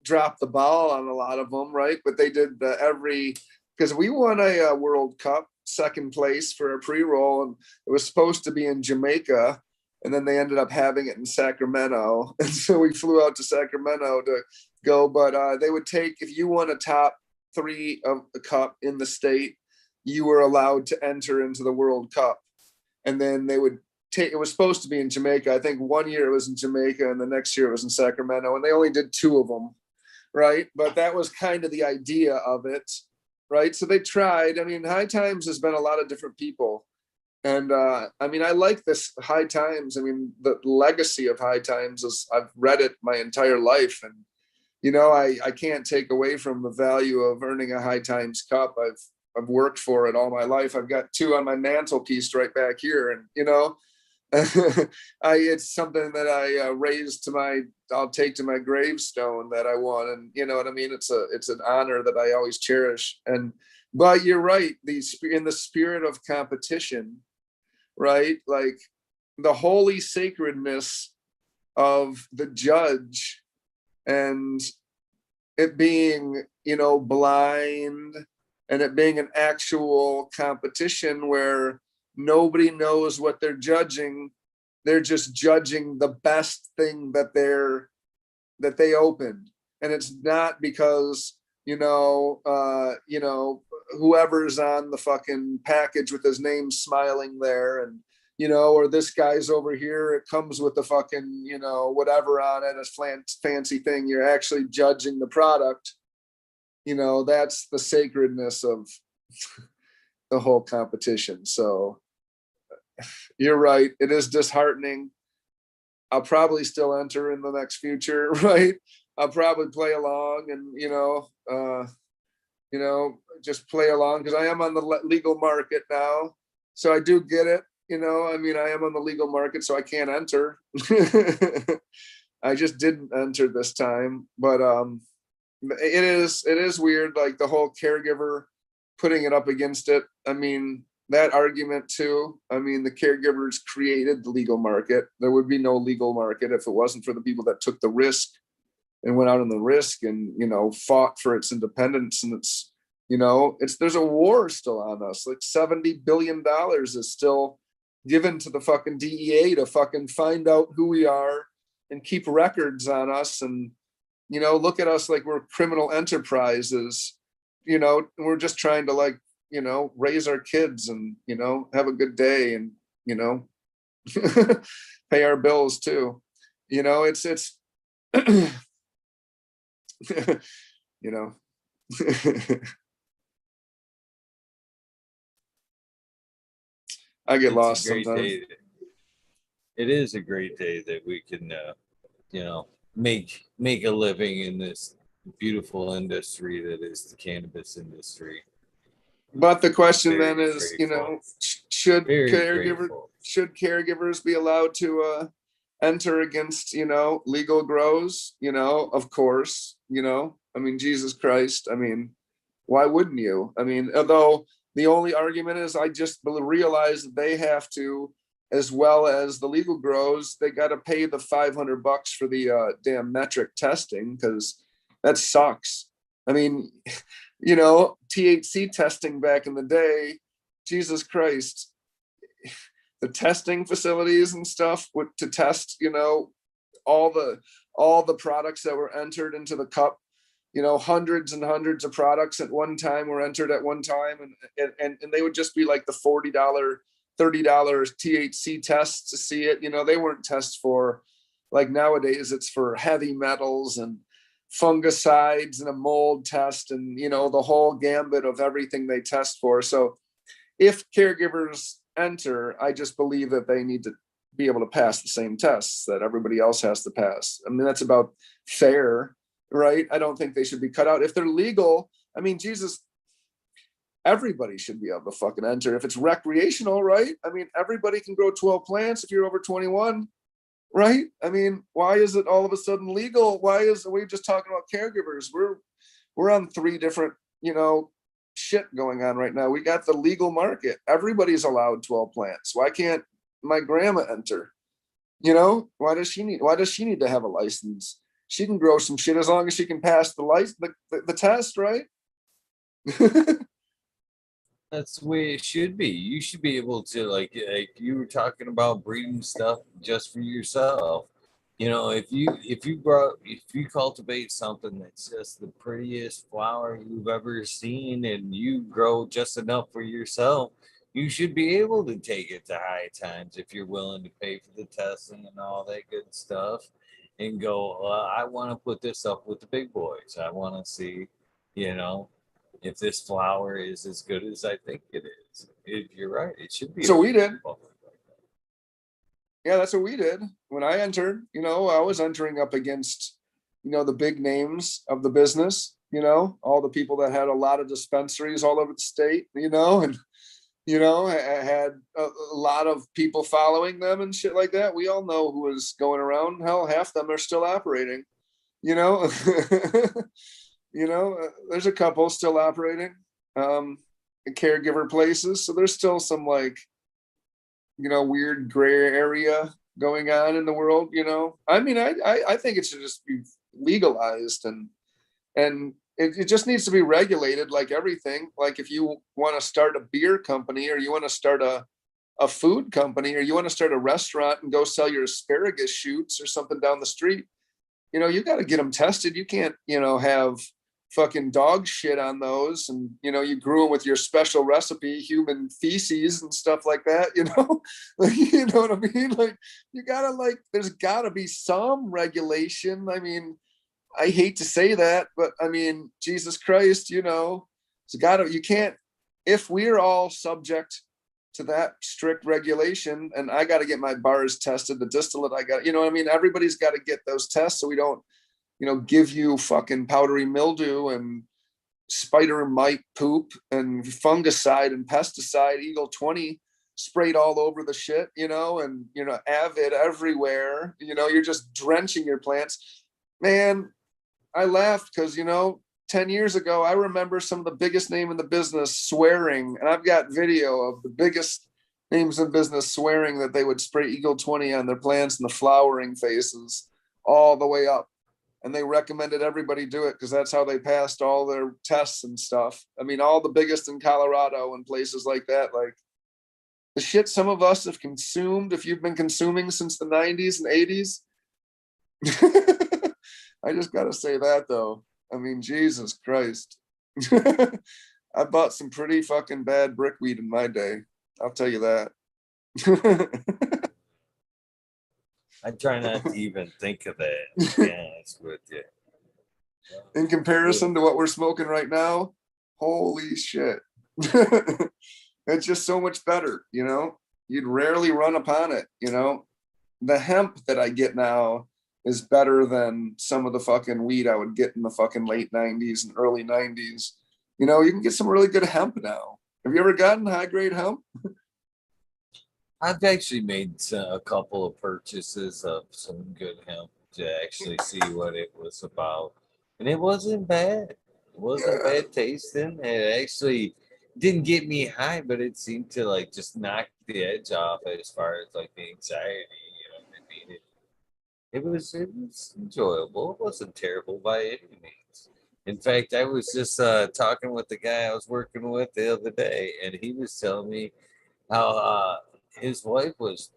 dropped the ball on a lot of them, right? But they did because we won a World Cup, second place for a pre-roll, and it was supposed to be in Jamaica, and then they ended up having it in Sacramento, and so we flew out to Sacramento to go. But they would take, if you won a top 3 of the cup in the state, you were allowed to enter into the World Cup. And then they would take, it was supposed to be in Jamaica. I think one year it was in Jamaica and the next year it was in Sacramento, and they only did 2 of them, right? But that was kind of the idea of it, right? So they tried. I mean, High Times has been a lot of different people. And I mean, I like this High Times. I mean, the legacy of High Times is, I've read it my entire life. And, I can't take away from the value of earning a High Times Cup. I've worked for it all my life. I've got 2 on my mantelpiece right back here. And, it's something that I raised I'll take to my gravestone that I won. And you know what I mean? It's an honor that I always cherish. But you're right. In the spirit of competition, right? Like the holy sacredness of the judge and it being, blind, and it being an actual competition where nobody knows what they're judging. They're just judging the best thing that they opened. And it's not because, whoever's on the fucking package with his name smiling there and, or this guy's over here, it comes with the fucking, whatever on it, a fancy thing. You're actually judging the product. That's the sacredness of the whole competition. So you're right. It is disheartening. I'll probably still enter in the next future, right? I'll probably play along and, just play along because I am on the legal market now. So I do get it. I am on the legal market, so I can't enter. I just didn't enter this time, but it is weird, like the whole caregiver putting it up against it. I mean, that argument too. I mean, the caregivers created the legal market. There would be no legal market if it wasn't for the people that took the risk and went out on the risk and, fought for its independence. And there's a war still on us. Like $70 billion is still given to the fucking DEA to fucking find out who we are and keep records on us. And, look at us like we're criminal enterprises, we're just trying to raise our kids and, have a good day and, pay our bills too. It's I get lost sometimes. It is a great day that we can, make a living in this beautiful industry that is the cannabis industry. But the question then is, should caregivers be allowed to enter against, legal grows? Of course, Jesus Christ. I mean, why wouldn't you? I mean, although the only argument is I just realize that they have to, as well as the legal grows, they got to pay the $500 for the damn metric testing because that sucks. I mean, THC testing back in the day, Jesus Christ, the testing facilities and stuff to test, all the products that were entered into the cup, hundreds and hundreds of products at one time were entered at one time. And they would just be like the $40, $30 THC tests to see it. They weren't tests for like nowadays, it's for heavy metals and fungicides and a mold test and, the whole gambit of everything they test for. So if caregivers enter, I just believe that they need to be able to pass the same tests that everybody else has to pass. I mean, that's about fair, right? I don't think they should be cut out. If they're legal, I mean, Jesus, everybody should be able to fucking enter. If it's recreational, right? I mean, everybody can grow 12 plants if you're over 21, right? I mean, why is it all of a sudden legal? Why are we just talking about caregivers? We're on 3 different, shit going on right now. We got the legal market. Everybody's allowed 12 plants. Why can't my grandma enter? Why does she need to have a license? She can grow some shit as long as she can pass the test, right? That's the way it should be. You should be able to like you were talking about breeding stuff just for yourself. If you cultivate something that's just the prettiest flower you've ever seen and you grow just enough for yourself, you should be able to take it to high times if you're willing to pay for the testing and all that good stuff and go, I want to put this up with the big boys. I want to see, if this flower is as good as I think it is. You're right. It should be. So we did. Yeah, that's what we did. When I entered, I was entering up against, the big names of the business, all the people that had a lot of dispensaries all over the state, and, I had a lot of people following them and shit like that. We all know who was going around. Hell, half them are still operating, there's a couple still operating, caregiver places. So there's still some weird gray area going on in the world, I mean, I think it should just be legalized and it just needs to be regulated like everything. Like if you want to start a beer company or you want to start a food company or you want to start a restaurant and go sell your asparagus shoots or something down the street, you got to get them tested. You can't, have fucking dog shit on those and you grew them with your special recipe human feces and stuff like that, you know what I mean, like you gotta there's gotta be some regulation. I mean, I hate to say that, but I mean, Jesus Christ, you can't, if we're all subject to that strict regulation and I got to get my bars tested, the distillate I got, I mean, everybody's got to get those tests so we don't give you fucking powdery mildew and spider mite poop and fungicide and pesticide, Eagle 20 sprayed all over the shit, and, avid everywhere, you're just drenching your plants. Man, I laughed because, 10 years ago, I remember some of the biggest name in the business swearing, and I've got video of the biggest names in business swearing that they would spray Eagle 20 on their plants and the flowering phases all the way up. And they recommended everybody do it because that's how they passed all their tests and stuff. I mean, all the biggest in Colorado and places like that, like the shit some of us have consumed, if you've been consuming since the 90s and 80s. I just got to say that though. I mean, Jesus Christ. I bought some pretty fucking bad brickweed in my day. I'll tell you that. I try not to even think of that, to be honest with you. In comparison to what we're smoking right now, holy shit. It's just so much better, You'd rarely run upon it, The hemp that I get now is better than some of the fucking weed I would get in the fucking late 90s and early 90s. You can get some really good hemp now. Have you ever gotten high-grade hemp? I've actually made a couple of purchases of some good hemp to actually see what it was about. And it wasn't bad. It wasn't bad tasting. It actually didn't get me high, but it seemed to just knock the edge off as far as the anxiety. I mean, it was enjoyable. It wasn't terrible by any means. In fact, I was just talking with the guy I was working with the other day, and he was telling me how his wife was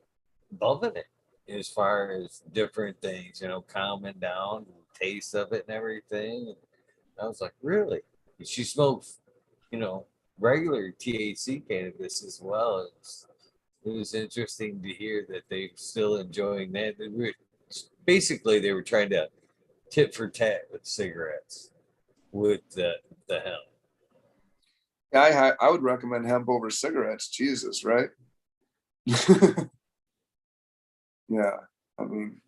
loving it as far as different things, calming down, the taste of it and everything. And I was like, really? She smokes, regular THC cannabis as well. It was interesting to hear that they're still enjoying that. They were trying to tit for tat with cigarettes with the hemp. Yeah, I would recommend hemp over cigarettes. Jesus, right? Yeah. I mean,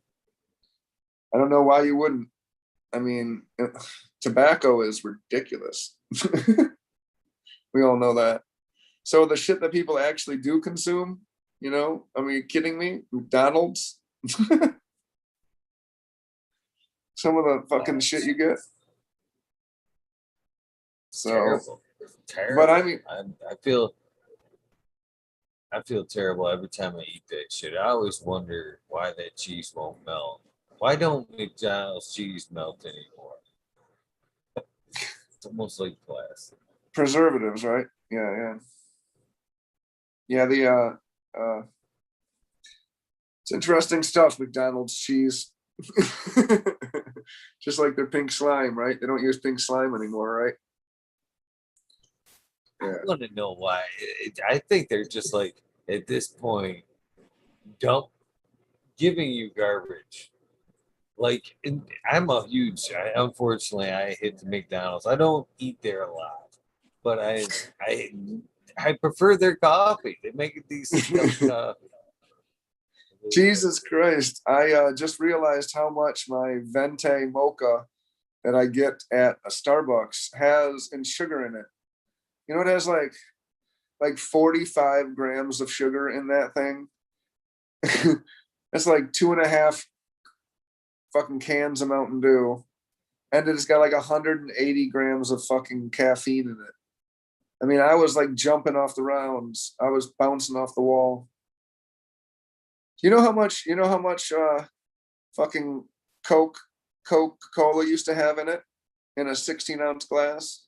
I don't know why you wouldn't. I mean, tobacco is ridiculous. We all know that. So the shit that people actually do consume, you know, I mean, kidding me? McDonald's. Some of the fucking shit you get. So Terrible. Terrible. But I mean, I feel terrible every time I eat that shit. I always wonder why that cheese won't melt. Why don't McDonald's cheese melt anymore? It's almost like plastic. preservatives, right? Yeah. The it's interesting stuff, McDonald's cheese. Just like their pink slime, right? They don't use pink slime anymore, right? I want to know why. I think they're just like, at this point, giving you garbage. Like, unfortunately, I hit the McDonald's. I don't eat there a lot, but I prefer their coffee. They make a decent cup of coffee. Jesus Christ. I just realized how much my Venti mocha that I get at a Starbucks has in sugar in it. You know, it has like 45 grams of sugar in that thing. That's like 2.5 fucking cans of Mountain Dew. And it's got like 180 grams of fucking caffeine in it. I mean, I was like jumping off the rounds. I was bouncing off the wall. You know how much fucking Coca-Cola used to have in it in a 16-ounce glass?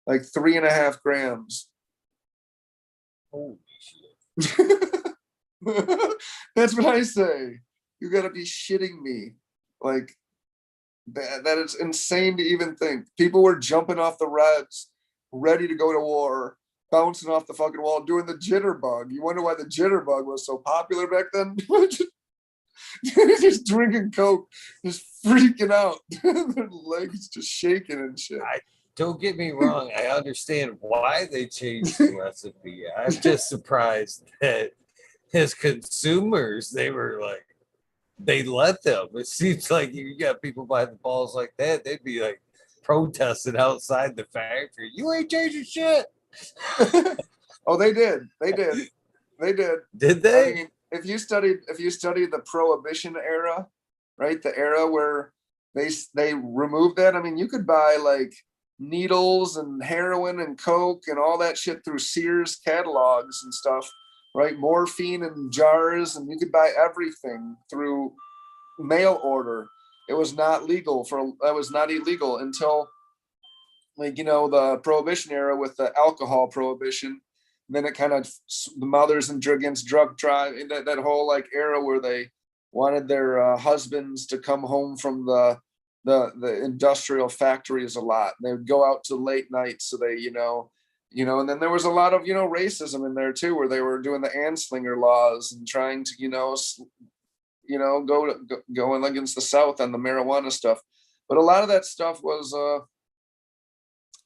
Like 3.5 grams. Holy shit. That's what I say. You gotta be shitting me. Like that is insane to even think. People were jumping off the Reds, ready to go to war, bouncing off the fucking wall, doing the jitterbug. You wonder why the jitterbug was so popular back then? Just drinking Coke, just freaking out. Their legs just shaking and shit. Don't get me wrong. I understand why they changed the recipe. I'm just surprised that as consumers, they were like, they let them. It seems like you got people by the balls like that. They'd be like protesting outside the factory. You ain't changing shit. Oh, they did. Did they? I mean, if you studied the Prohibition era, right? The era where they removed that. I mean, you could buy like needles and heroin and coke and all that shit through Sears catalogs and stuff, right? Morphine in jars, and you could buy everything through mail order. It was not illegal until, like, you know, the Prohibition era with the alcohol prohibition. And then it kind of the mothers and against drug drive, that whole like era where they wanted their husbands to come home from the industrial factories a lot. They would go out to late nights, so they, and then there was a lot of, racism in there too, where they were doing the Anslinger laws and trying to, going against the South on the marijuana stuff. But a lot of that stuff was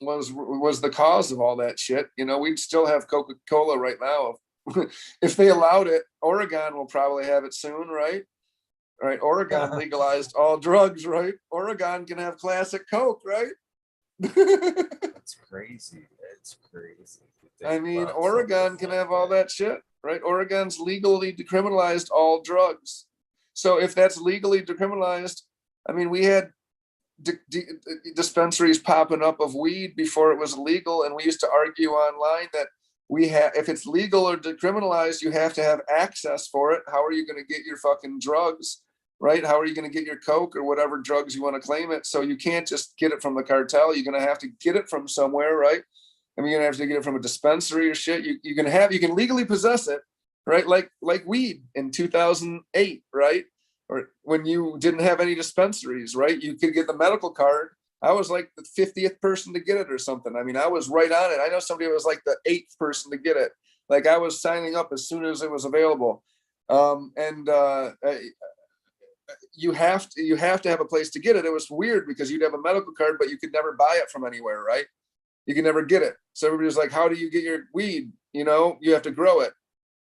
the cause of all that shit. We'd still have Coca-Cola right now if they allowed it. Oregon will probably have it soon, right? Right. Oregon legalized all drugs, right? Oregon can have classic Coke, right? That's crazy. I mean, Oregon can have all that shit, right? Oregon's legally decriminalized all drugs. So if that's legally decriminalized, I mean, we had dispensaries popping up of weed before it was legal, and we used to argue online that if it's legal or decriminalized, you have to have access for it. How are you going to get your fucking drugs, right? How are you going to get your Coke or whatever drugs you want to claim it? So you can't just get it from the cartel. You're going to have to get it from somewhere, right? I mean, you're going to have to get it from a dispensary or shit. You can legally possess it, right? Like weed in 2008, right? Or when you didn't have any dispensaries, right? You could get the medical card. I was like the 50th person to get it or something. I mean, I was right on it. I know somebody was like the 8th person to get it. Like I was signing up as soon as it was available. You have to have a place to get it. It was weird because you'd have a medical card, but you could never buy it from anywhere, right? You can never get it. So everybody was like, how do you get your weed? You have to grow it.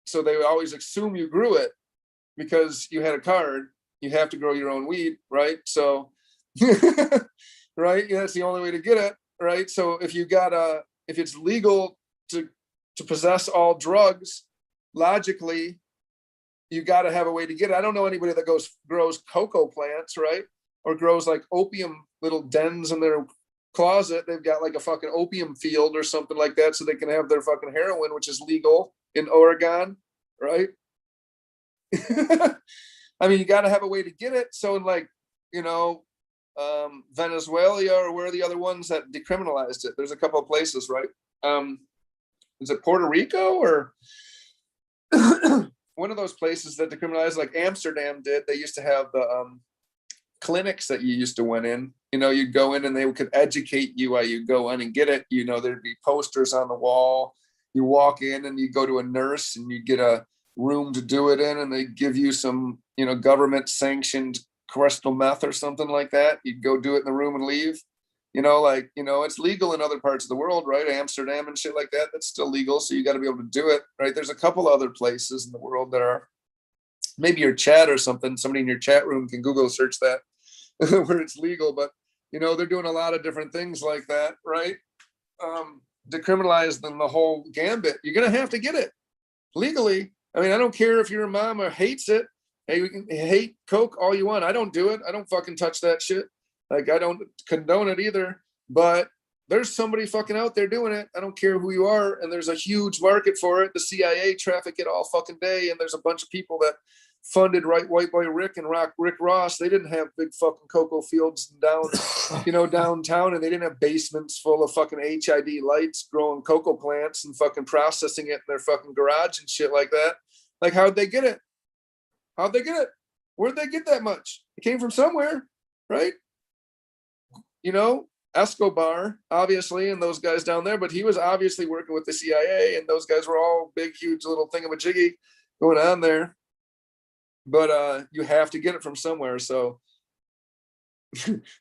So they always assume you grew it because you had a card. You have to grow your own weed, right? So, right, yeah, that's the only way to get it, right? So if it's legal to possess all drugs, logically, you got to have a way to get it. I don't know anybody that grows cocoa plants, right? Or grows like opium little dens in their closet. They've got like a fucking opium field or something like that, so they can have their fucking heroin, which is legal in Oregon, right? I mean, you got to have a way to get it. So in like, Venezuela, or where are the other ones that decriminalized it? There's a couple of places, right? Is it Puerto Rico or one of those places that decriminalized, like Amsterdam did? They used to have the clinics that you used to went in. You'd go in and they could educate you while you go in and get it. There'd be posters on the wall. You walk in and you go to a nurse and you get a room to do it in, and they give you some, government sanctioned crystal meth or something like that. You'd go do it in the room and leave. It's legal in other parts of the world, right? Amsterdam and shit like that, that's still legal. So you got to be able to do it, right? There's a couple other places in the world that are, maybe your chat or something, somebody in your chat room can Google search that where it's legal, but they're doing a lot of different things like that, right? Decriminalize them, the whole gambit. You're going to have to get it legally. I mean, I don't care if your mom or hates it. Hey, we can hate coke all you want. I don't do it. I don't fucking touch that shit. Like, I don't condone it either, but there's somebody fucking out there doing it. I don't care who you are. And there's a huge market for it. The CIA traffic it all fucking day. And there's a bunch of people that funded White Boy Rick and Rick Ross. They didn't have big fucking cocoa fields downtown, and they didn't have basements full of fucking HID lights growing cocoa plants and fucking processing it in their fucking garage and shit like that. Like, how'd they get it? Where'd they get that much? It came from somewhere, right? Escobar, obviously, and those guys down there, but he was obviously working with the CIA, and those guys were all big, huge little thingamajiggy going on there. But you have to get it from somewhere. So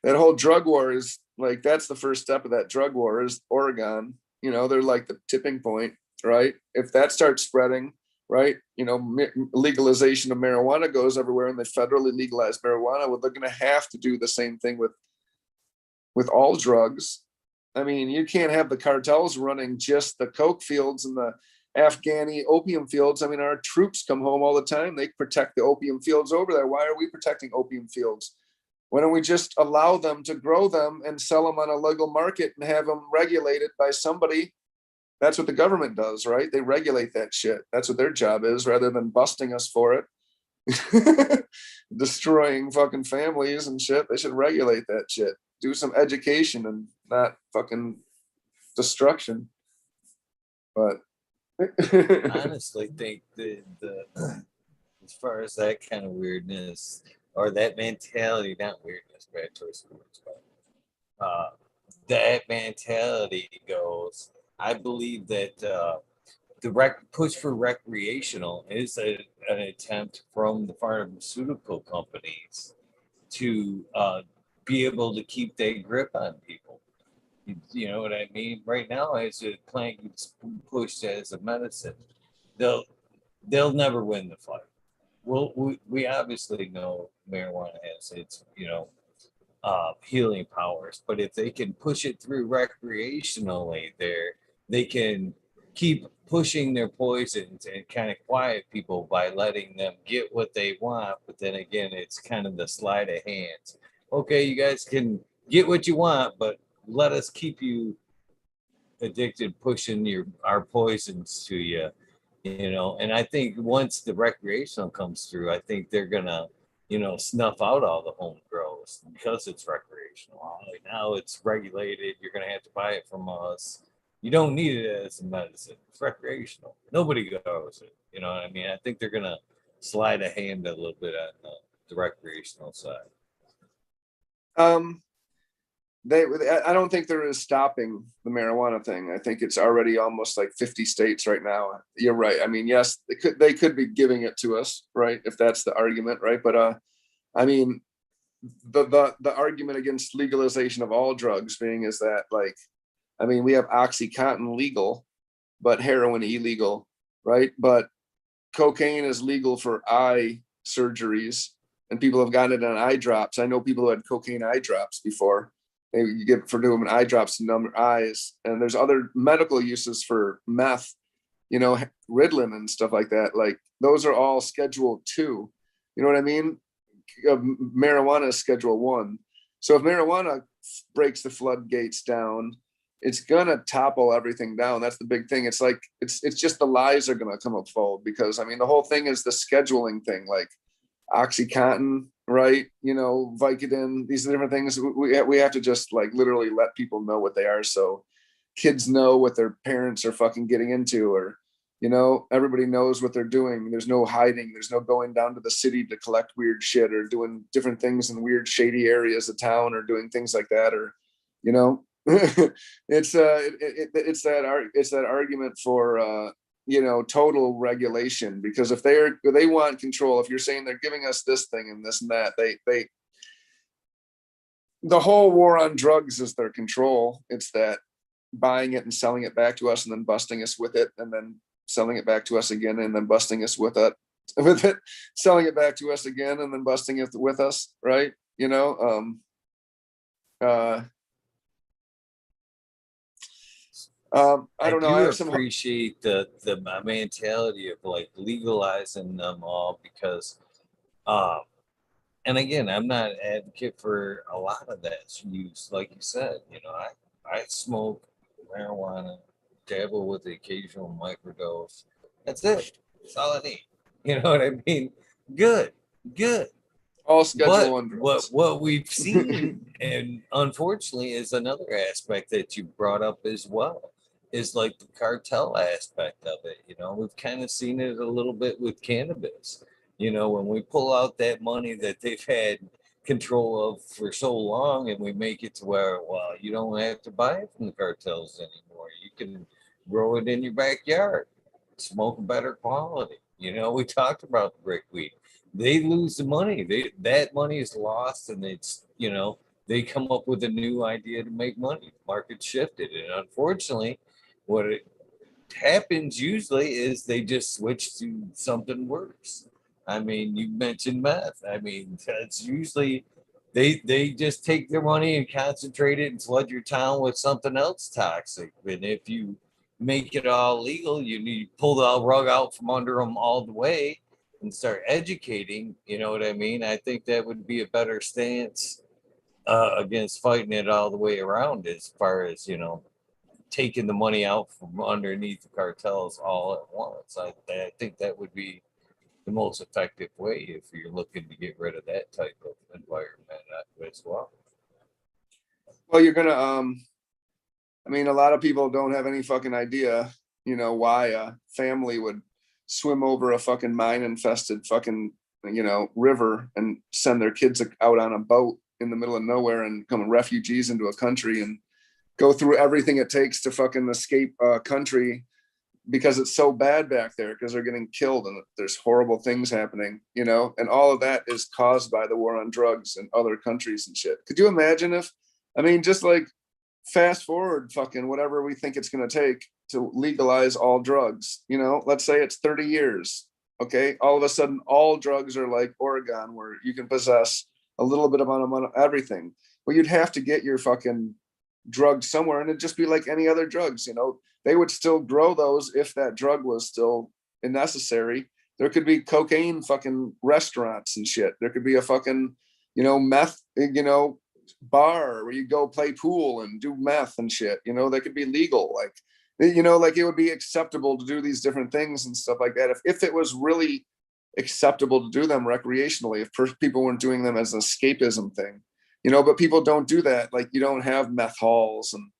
that whole drug war is like, that's the first step of that drug war is Oregon. They're like the tipping point, right? If that starts spreading, right, legalization of marijuana goes everywhere, and they federally legalize marijuana, well, they're going to have to do the same thing with all drugs. I mean, you can't have the cartels running just the coke fields and the Afghani opium fields. I mean, our troops come home all the time. They protect the opium fields over there. Why are we protecting opium fields? Why don't we just allow them to grow them and sell them on a legal market and have them regulated by somebody? That's what the government does, right? They regulate that shit. That's what their job is, rather than busting us for it. Destroying fucking families and shit. They should regulate that shit. Do some education and not fucking destruction. But I honestly think the as far as that kind of weirdness or that mentality, not weirdness, bad choice of words, but that mentality goes, I believe that the push for recreational is an attempt from the pharmaceutical companies to be able to keep their grip on people. You know what I mean? Right now, as a plant gets pushed as a medicine, they'll never win the fight. Well, we obviously know marijuana has its healing powers, but if they can push it through recreationally, they can keep pushing their poisons and kind of quiet people by letting them get what they want. But then again, it's kind of the sleight of hands. Okay, you guys can get what you want, but let us keep you addicted, pushing our poisons to you, And I think once the recreational comes through, I think they're gonna, snuff out all the home grows because it's recreational. Now it's regulated. You're gonna have to buy it from us. You don't need it as a medicine. It's recreational. Nobody grows it. You know what I mean? I think they're gonna slide a hand a little bit on the recreational side. I don't think there is stopping the marijuana thing. I think it's already almost like 50 states right now. You're right. I mean, yes, they could be giving it to us, right? If that's the argument, right? But I mean, the argument against legalization of all drugs being is that, like, I mean, we have OxyContin legal, but heroin illegal, right? But cocaine is legal for eye surgeries, and people have gotten it on eye drops. I know people who had cocaine eye drops before. You get for doing eye drops to numb your eyes. And there's other medical uses for meth, you know, Ritalin and stuff like that. Like those are all Schedule 2. You know what I mean? Marijuana is Schedule 1. So if marijuana breaks the floodgates down, it's gonna topple everything down. That's the big thing. It's like it's just the lies are gonna come up fold, because I mean the whole thing is the scheduling thing, like OxyContin, right? You know, Vicodin, these are different things. We have to just like literally let people know what they are, so kids know what their parents are fucking getting into, or you know, everybody knows what they're doing. There's no hiding. There's no going down to the city to collect weird shit, or doing different things in weird shady areas of town, or doing things like that, or you know. It's that argument for you know, total regulation, because if they want control, if you're saying they're giving us this thing and this and that, they the whole war on drugs is their control. It's that buying it and selling it back to us and then busting us with it, and then selling it back to us again and then busting us with it, selling it back to us again and then busting it with us, right? You know, I don't know. I have some appreciate the mentality of like legalizing them all, because and again, I'm not an advocate for a lot of that use. Like you said, you know, I smoke marijuana, dabble with the occasional microdose. That's it. That's all I need. You know what I mean? Good. all Schedule 1 drugs. What we've seen, and unfortunately, is another aspect that you brought up as well, is like the cartel aspect of it. You know, we've kind of seen it a little bit with cannabis. You know, when we pull out that money that they've had control of for so long, and we make it to where, well, you don't have to buy it from the cartels anymore. You can grow it in your backyard, smoke a better quality. You know, we talked about the brick weed. They lose the money. That money is lost, and it's, you know, they come up with a new idea to make money. Market shifted, and unfortunately, what it happens usually is they just switch to something worse. I mean, you mentioned meth. I mean, that's usually they just take their money and concentrate it and flood your town with something else toxic. And if you make it all legal, you need to pull the rug out from under them all the way and start educating. You know what I mean? I think that would be a better stance against fighting it all the way around, as far as, you know, taking the money out from underneath the cartels all at once. I think that would be the most effective way if you're looking to get rid of that type of environment as well. Well, you're gonna I mean, a lot of people don't have any fucking idea, you know, why a family would swim over a fucking mine infested fucking, you know, river and send their kids out on a boat in the middle of nowhere and become refugees into a country and go through everything it takes to fucking escape a country, because it's so bad back there, because they're getting killed and there's horrible things happening, you know, and all of that is caused by the war on drugs in other countries and shit. Could you imagine if, I mean, just like fast forward fucking whatever we think it's going to take to legalize all drugs, you know, let's say it's 30 years. Okay. All of a sudden, all drugs are like Oregon, where you can possess a little bit amount of everything. Well, you'd have to get your fucking drug somewhere, and it'd just be like any other drugs, you know. They would still grow those if that drug was still necessary. There could be cocaine fucking restaurants and shit. There could be a fucking, you know, meth, you know, bar where you go play pool and do meth and shit, you know. That could be legal, like, you know, like it would be acceptable to do these different things and stuff like that if it was really acceptable to do them recreationally, if people weren't doing them as an escapism thing, you know. But people don't do that. Like, you don't have meth halls and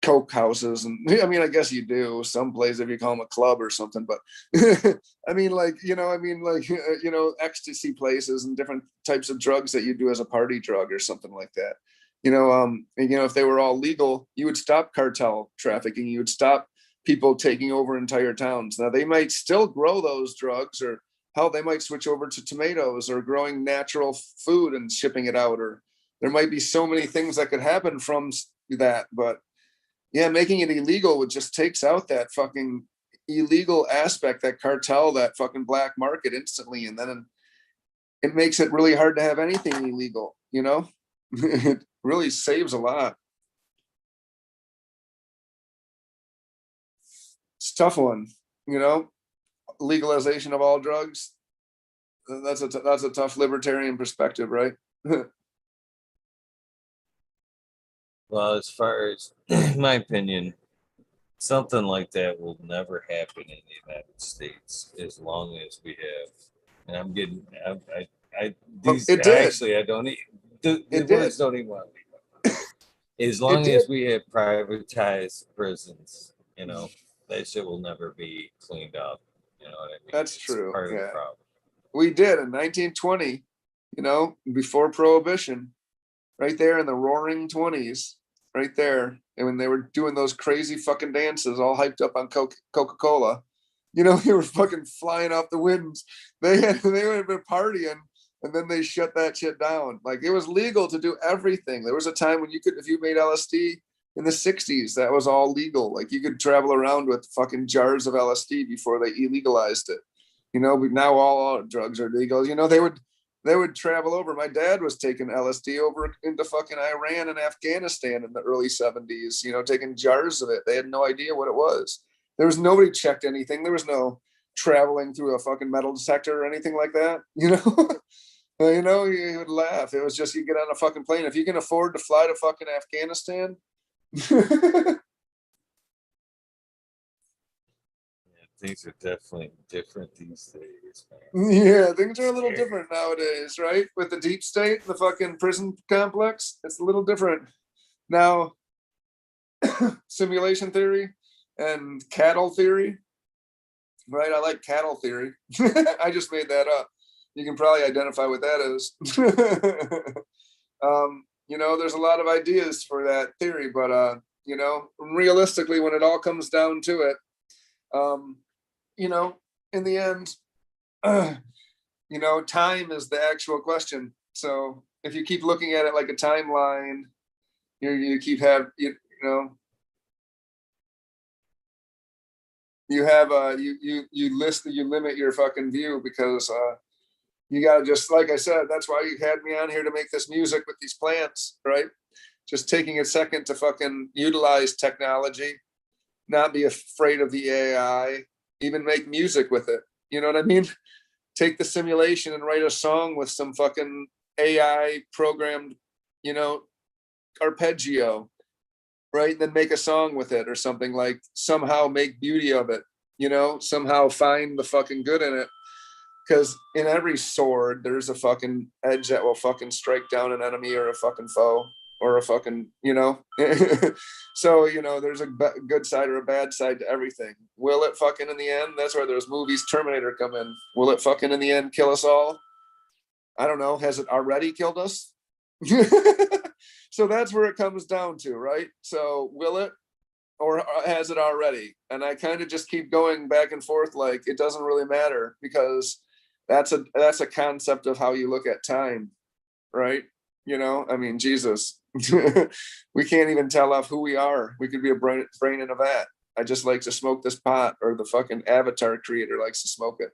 coke houses, and I mean, I guess you do some places if you call them a club or something, but I mean, like, you know, I mean, like, you know, ecstasy places and different types of drugs that you do as a party drug or something like that, you know. And, you know, if they were all legal, you would stop cartel trafficking, you would stop people taking over entire towns. Now they might still grow those drugs, or hell, they might switch over to tomatoes or growing natural food and shipping it out, or there might be so many things that could happen from that. But yeah, making it illegal would just takes out that fucking illegal aspect, that cartel, that fucking black market instantly. And then it makes it really hard to have anything illegal, you know? It really saves a lot. It's a tough one, you know? Legalization of all drugs. That's a tough libertarian perspective, right? Well, as far as my opinion, something like that will never happen in the United States as long as we have. And I'm getting, these It did. actually, I don't, the It words did. don't even want to leave. As It long did. as we have privatized prisons, you know, that shit will never be cleaned up. You know what I mean? That's It's true. part of the Yeah. problem. We did in 1920, you know, before Prohibition, right there in the roaring 20s, right there. And when they were doing those crazy fucking dances, all hyped up on Coca-Cola, you know, they were fucking flying off the winds. They had been partying, and then they shut that shit down. Like, it was legal to do everything. There was a time when you could, if you made LSD in the 60s, that was all legal. Like, you could travel around with fucking jars of LSD before they illegalized it. You know, but now all drugs are legal. You know, they would travel over. My dad was taking LSD over into fucking Iran and Afghanistan in the early 70s, you know, taking jars of it. They had no idea what it was. There was nobody checked anything. There was no traveling through a fucking metal detector or anything like that, you know? You know, you would laugh. It was just, you get on a fucking plane. If you can afford to fly to fucking Afghanistan, Things are definitely different these days, man. yeah, things are a little different nowadays, right? With the deep state, the fucking prison complex, it's a little different. Now, simulation theory and cattle theory, right? I like cattle theory. I just made that up. You can probably identify what that is. You know, there's a lot of ideas for that theory, but you know, realistically, when it all comes down to it, you know, in the end, you know, time is the actual question. So if you keep looking at it like a timeline, you keep you know, you have you limit your fucking view, because you gotta, just like I said, that's why you had me on here, to make this music with these plants, right? Just taking a second to fucking utilize technology, not be afraid of the AI, even make music with it. You know what I mean? Take the simulation and write a song with some fucking AI programmed, you know, arpeggio, right? And then make a song with it or something, like somehow make beauty of it, you know, somehow find the fucking good in it. Because in every sword, there's a fucking edge that will fucking strike down an enemy or a fucking foe or a fucking, you know. So, you know, there's a good side or a bad side to everything. Will it fucking in the end? That's where those movies Terminator come in. Will it fucking in the end kill us all? I don't know. Has it already killed us? So that's where it comes down to, right? So will it, or has it already? And I kind of just keep going back and forth, like it doesn't really matter, because that's a concept of how you look at time, right? You know, I mean, Jesus, we can't even tell off who we are. We could be a brain in a vat. I just like to smoke this pot, or the fucking Avatar creator likes to smoke it.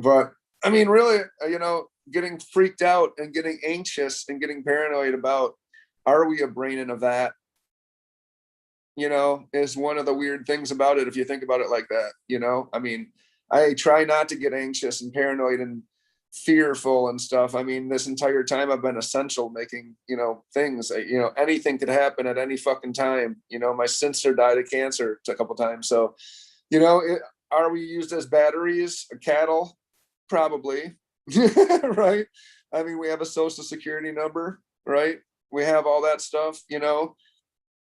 But I mean, really, you know, getting freaked out and getting anxious and getting paranoid about, are we a brain in a vat, you know, is one of the weird things about it, if you think about it like that. You know, I mean, I try not to get anxious and paranoid and fearful and stuff. I mean, this entire time I've been essential, making, you know, things, you know, anything could happen at any fucking time. You know, my sister died of cancer a couple times. So, you know, are we used as batteries, cattle? Probably. Right? I mean, we have a social security number, right? We have all that stuff, you know.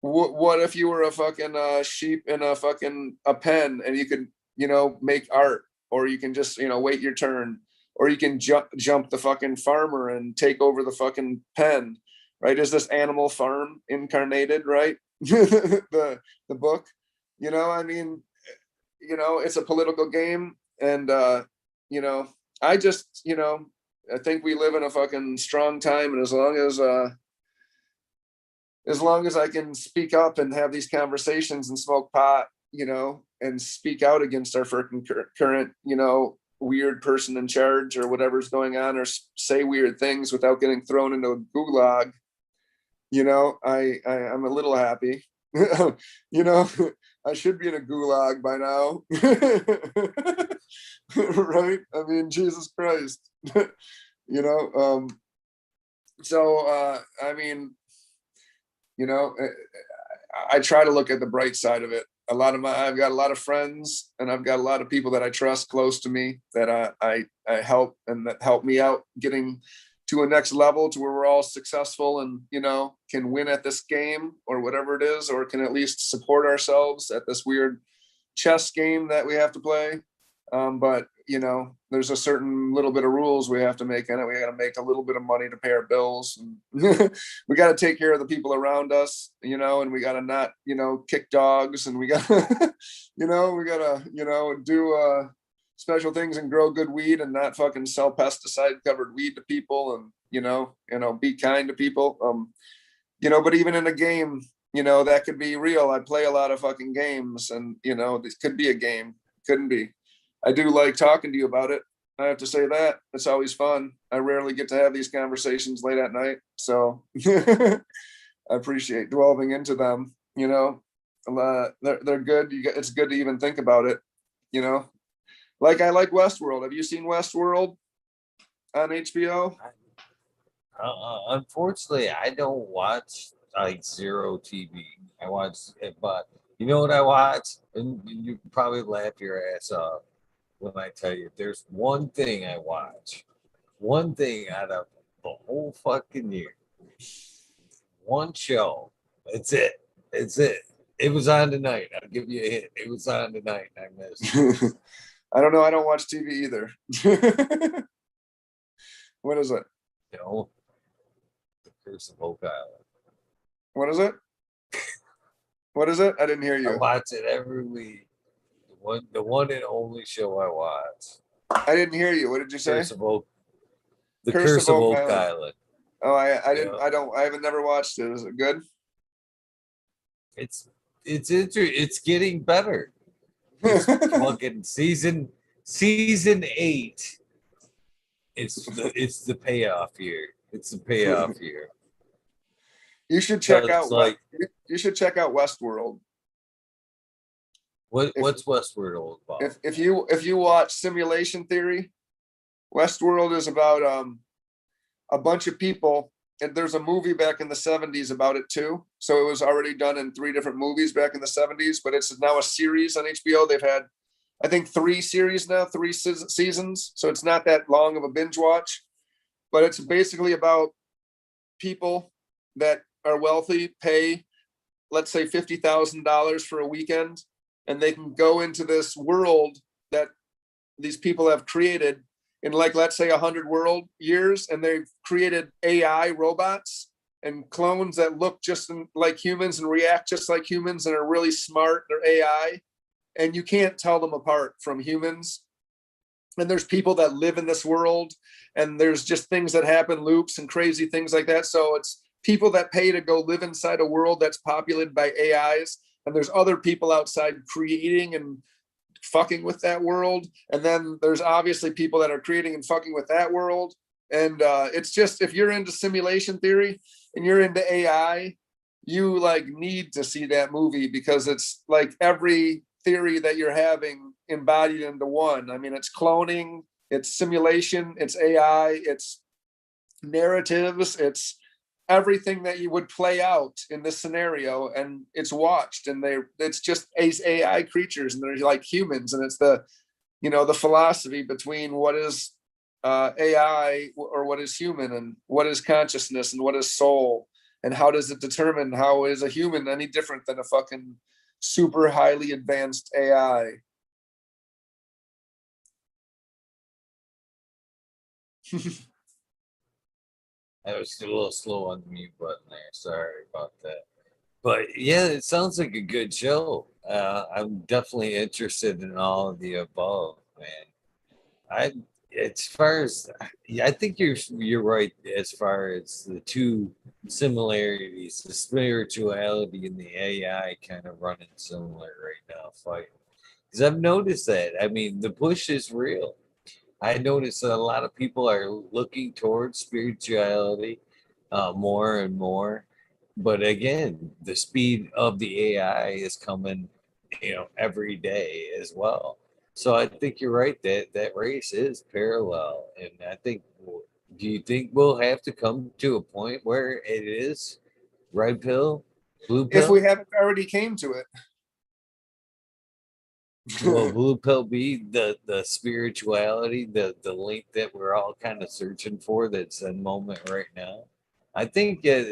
What if you were a fucking sheep in a fucking a pen, and you could, you know, make art, or you can just, you know, wait your turn, or you can jump the fucking farmer and take over the fucking pen, right? Is this Animal Farm incarnated, right? The book, you know, I mean, you know, it's a political game, and you know, I just, you know, I think we live in a fucking strong time, and as long as as long as I can speak up and have these conversations and smoke pot, you know, and speak out against our freaking current, you know, weird person in charge or whatever's going on, or say weird things without getting thrown into a gulag, you know, I'm a little happy. You know, I should be in a gulag by now. Right? I mean, Jesus Christ. You know, I mean, you know, I try to look at the bright side of it. I've got a lot of friends, and I've got a lot of people that I trust close to me that I help, and that help me out getting to a next level, to where we're all successful and, you know, can win at this game or whatever it is, or can at least support ourselves at this weird chess game that we have to play. But, you know, there's a certain little bit of rules we have to make in it. We got to make a little bit of money to pay our bills. And we got to take care of the people around us, you know, and we got to not, you know, kick dogs, and we got, you know, we got to, you know, do special things and grow good weed, and not fucking sell pesticide covered weed to people, and, you know, be kind to people. You know, but even in a game, you know, that could be real. I play a lot of fucking games, and, you know, this could be a game. Couldn't be. I do like talking to you about it. I have to say that. It's always fun. I rarely get to have these conversations late at night. So I appreciate delving into them, you know. They're good. It's good to even think about it, you know. Like, I like Westworld. Have you seen Westworld on HBO? Unfortunately, I don't watch like zero TV. I watch it, but you know what I watch? And you probably laugh your ass off when I tell you there's one thing I watch. One thing out of the whole fucking year. One show. It's it. It's it. It was on tonight. I'll give you a hint. It was on tonight. I missed. I don't know. I don't watch TV either. What is it? You know, The Curse of Oak Island. What is it? What is it? I didn't hear I you. watch it every week. The one and only show I watch. I didn't hear you. What did you say? The Curse of Oak Island. Island. Oh, I didn't. Yeah. I haven't never watched it. Is it good? It's It's getting better. It's fucking season 8. It's the payoff here. It's the payoff here. You should check out you should check out Westworld. What's Westworld about? If you watch Simulation Theory, Westworld is about a bunch of people, and there's a movie back in the 70s about it too. So it was already done in 3 different movies back in the 70s, but it's now a series on HBO. They've had, I think, 3 series now, 3 seasons. So it's not that long of a binge watch, but it's basically about people that are wealthy pay, let's say, $50,000 for a weekend, and they can go into this world that these people have created in, like, let's say 100 world years, and they've created AI robots and clones that look just like humans and react just like humans and are really smart. They're AI, and you can't tell them apart from humans. And there's people that live in this world, and there's just things that happen, loops and crazy things like that. So it's people that pay to go live inside a world that's populated by AIs, and there's other people outside creating and fucking with that world. And then there's obviously people that are creating and fucking with that world. And it's just, if you're into simulation theory and you're into AI, you like need to see that movie, because it's like every theory that you're having embodied into one. I mean, it's cloning, it's simulation, it's AI, it's narratives, it's everything that you would play out in this scenario, and it's watched, and it's just AI creatures, and they're like humans, and it's the, you know, the philosophy between what is AI or what is human, and what is consciousness, and what is soul, and how does it determine how is a human any different than a fucking super highly advanced AI. I was a little slow on the mute button there. Sorry about that. But yeah, it sounds like a good show. I'm definitely interested in all of the above, man. as far as yeah, I think you're right as far as the two similarities, the spirituality and the AI kind of running similar right now, fighting. Because I've noticed that. I mean, the push is real. I notice that a lot of people are looking towards spirituality more and more. But again, the speed of the AI is coming, every day as well. So I think you're right that that race is parallel, and I think. Do you think we'll have to come to a point where it is red pill, blue If we pill? haven't already came to Will it. blue pill be the spirituality, the link that we're all kind of searching for that's in moment right now? I think Well,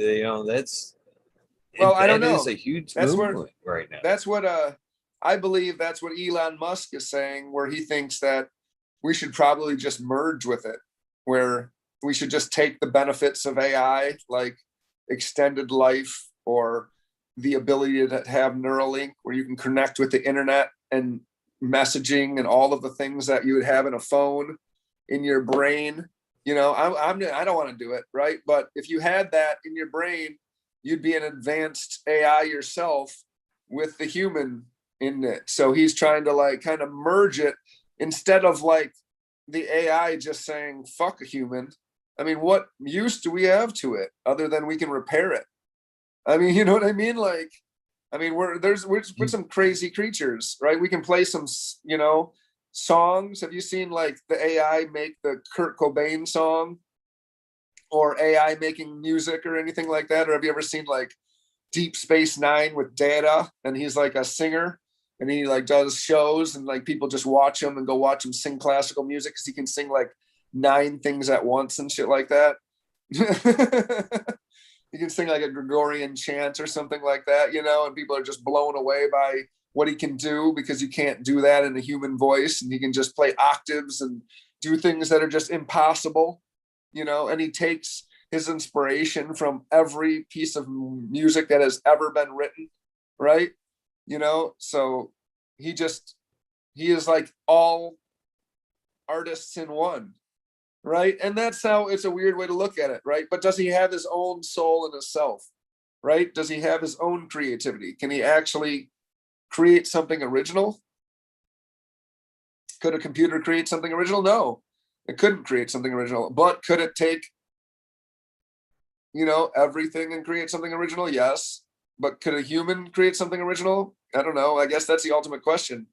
I don't that is know. a huge That's where movement right now. that's what I believe that's what Elon Musk is saying, where he thinks that we should probably just merge with it, where we should just take the benefits of AI, like extended life or the ability to have Neuralink, where you can connect with the internet and messaging and all of the things that you would have in a phone in your brain. I don't want to do it, right? But if you had that in your brain, you'd be an advanced AI yourself with the human in it. So he's trying to like kind of merge it instead of like the AI just saying fuck a human. I mean, what use do we have to it other than we can repair it? I mean, you know what I mean? Like, I mean, we're some crazy creatures, right? We can play some, songs. Have you seen like the AI make the Kurt Cobain song or AI making music or anything like that? Or have you ever seen like Deep Space Nine with Data, and he's like a singer, and he like does shows, and like people just watch him and go watch him sing classical music because he can sing like 9 things at once and shit like that. He can sing like a Gregorian chant or something like that, and people are just blown away by what he can do because you can't do that in a human voice, and he can just play octaves and do things that are just impossible, and he takes his inspiration from every piece of music that has ever been written, right? So he just he is like all artists in one, right? And that's how it's a weird way to look at it, right? But does he have his own soul in himself, right? Does he have his own creativity? Can he actually create something original? Could a computer create something original? No, it couldn't create something original. But could it take everything and create something original? Yes. But could a human create something original? I don't know. I guess that's the ultimate question.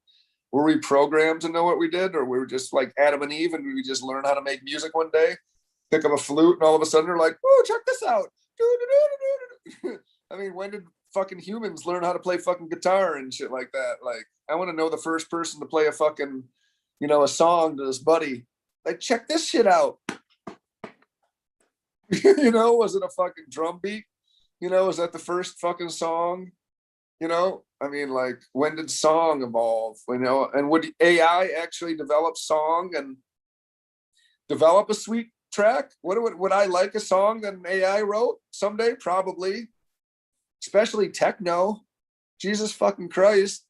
Were we programmed to know what we did, or we were just like Adam and Eve and we just learn how to make music one day, pick up a flute, and all of a sudden they're like, oh, check this out. I mean, when did fucking humans learn how to play fucking guitar and shit like that? Like, I want to know the first person to play a fucking, a song to this buddy. Like, check this shit out. Was it a fucking drum beat? Was that the first fucking song? I mean, like, when did song evolve? And would AI actually develop song and develop a sweet track? Would I like a song that an AI wrote someday? Probably, especially techno. Jesus fucking Christ.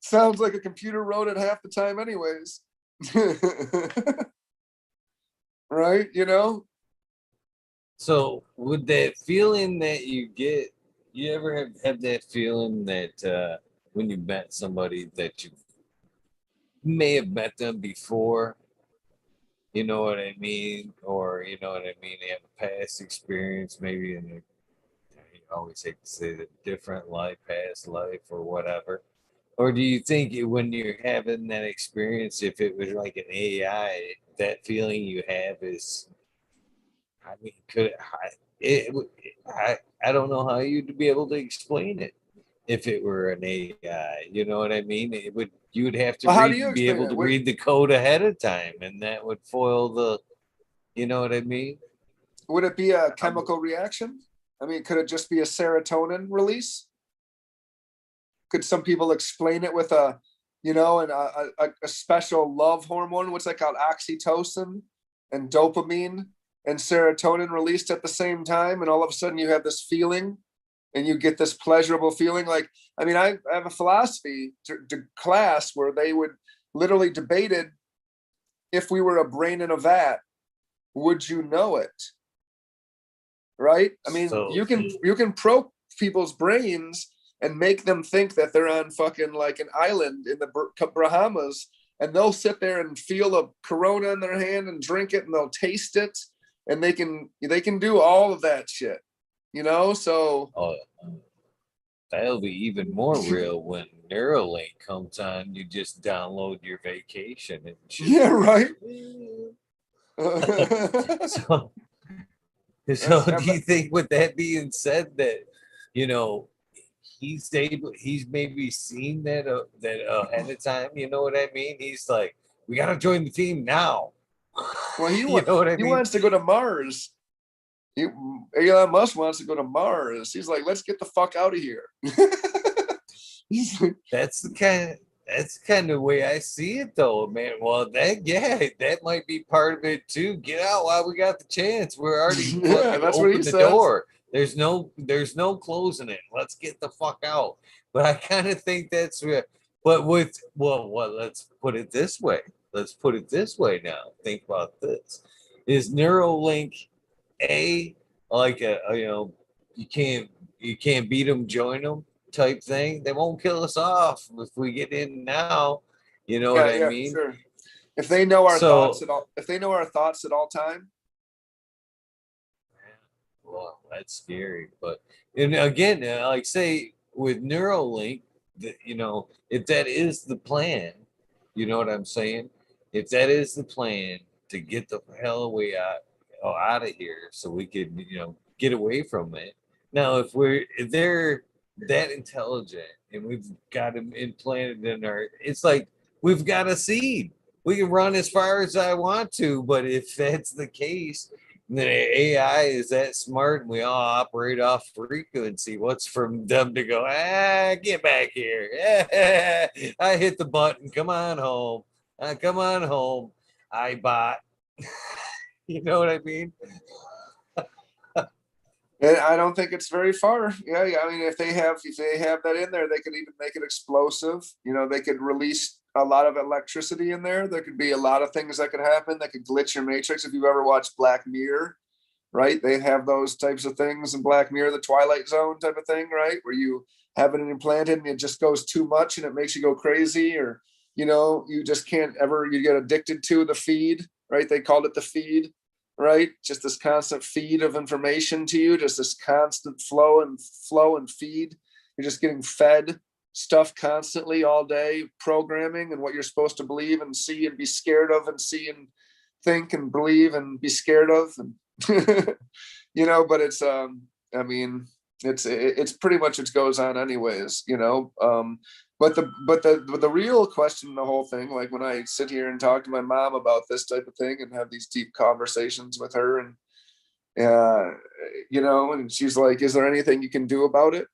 Sounds like a computer wrote it half the time anyways. Right? So with that feeling that you get, you ever have that feeling that when you met somebody that you may have met them before, you know what I mean? Or you know what I mean? They have a past experience, maybe in a, you always hate to say the different life, past life, or whatever. Or do you think when you're having that experience, if it was like an AI, that feeling you have is, I mean, it, I don't know how you'd be able to explain it if it were an AI. You know what I mean? It would you would have to Well, how do you be explain able it? to read the code ahead of time, and that would foil the. You know what I mean? Would it be a Um, chemical reaction? I mean, could it just be a serotonin release? Could some people explain it with a special love hormone? What's that called? Oxytocin and dopamine and serotonin released at the same time, and all of a sudden you have this feeling, and you get this pleasurable feeling. Like, I mean, I have a philosophy class where they would literally debated if we were a brain in a vat, would you know it? Right? I mean, So you can probe people's brains and make them think that they're on fucking like an island in the Bahamas, and they'll sit there and feel a Corona in their hand and drink it, and they'll taste it, and they can do all of that shit, you know. So that'll be even more real when Neuralink comes on. You just download your vacation and shit. Yeah, right. So do you think, with that being said, that, you know, he's maybe seen that ahead of time? You know what I mean? He's like, we got to join the team now. Well, you know what I mean? He wants to go to Mars. Elon Musk wants to go to Mars. He's like, let's get the fuck out of here. That's the kind of way I see it, though, man. Well, that might be part of it too. Get out while we got the chance. We're already yeah, that's what he the says. door. There's no closing it. Let's get the fuck out. But I kind of think that's where. But let's put it this way. Let's put it this way now. Think about this. Is Neuralink like a you can't beat them, join them type thing? They won't kill us off if we get in now. You know what I mean? Sure. If they know our thoughts at all time. Well, that's scary. But and again, like say with Neuralink, if that is the plan, you know what I'm saying? If that is the plan to get the hell away out of here, so we could get away from it. Now, if they're that intelligent and we've got them implanted in it's like we've got a seed. We can run as far as I want to, but if that's the case, then AI is that smart and we all operate off frequency. What's from them to go, get back here. I hit the button. Come on home. Come on home. I bought. You know what I mean? And I don't think it's very far. Yeah, I mean, if they have that in there, they could even make it explosive. They could release a lot of electricity in there. There could be a lot of things that could happen that could glitch your matrix. If you've ever watched Black Mirror, right? They have those types of things in Black Mirror, the Twilight Zone type of thing, right? Where you have it implanted and it just goes too much and it makes you go crazy, or you just can't ever. You get addicted to the feed, right? They called it the feed. Right? Just this constant feed of information to you, just this constant flow and feed. You're just getting fed stuff constantly all day, programming and what you're supposed to believe and see and be scared of, and see and think and believe and be scared of. And but it's I mean, it's pretty much what goes on anyways, But the real question in the whole thing, like when I sit here and talk to my mom about this type of thing and have these deep conversations with her, and and she's like, "Is there anything you can do about it?"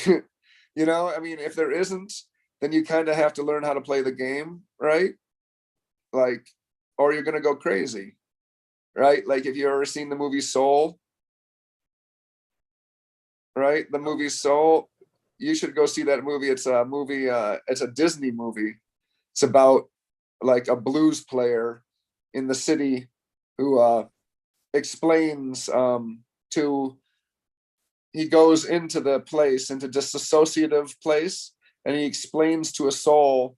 I mean, if there isn't, then you kind of have to learn how to play the game, right? Like, or you're gonna go crazy, right? Like, if you ever seen the movie Soul. Right, the movie Soul, you should go see that movie. It's a movie, it's a Disney movie. It's about like a blues player in the city who explains he goes into the place, into dissociative place, and he explains to a soul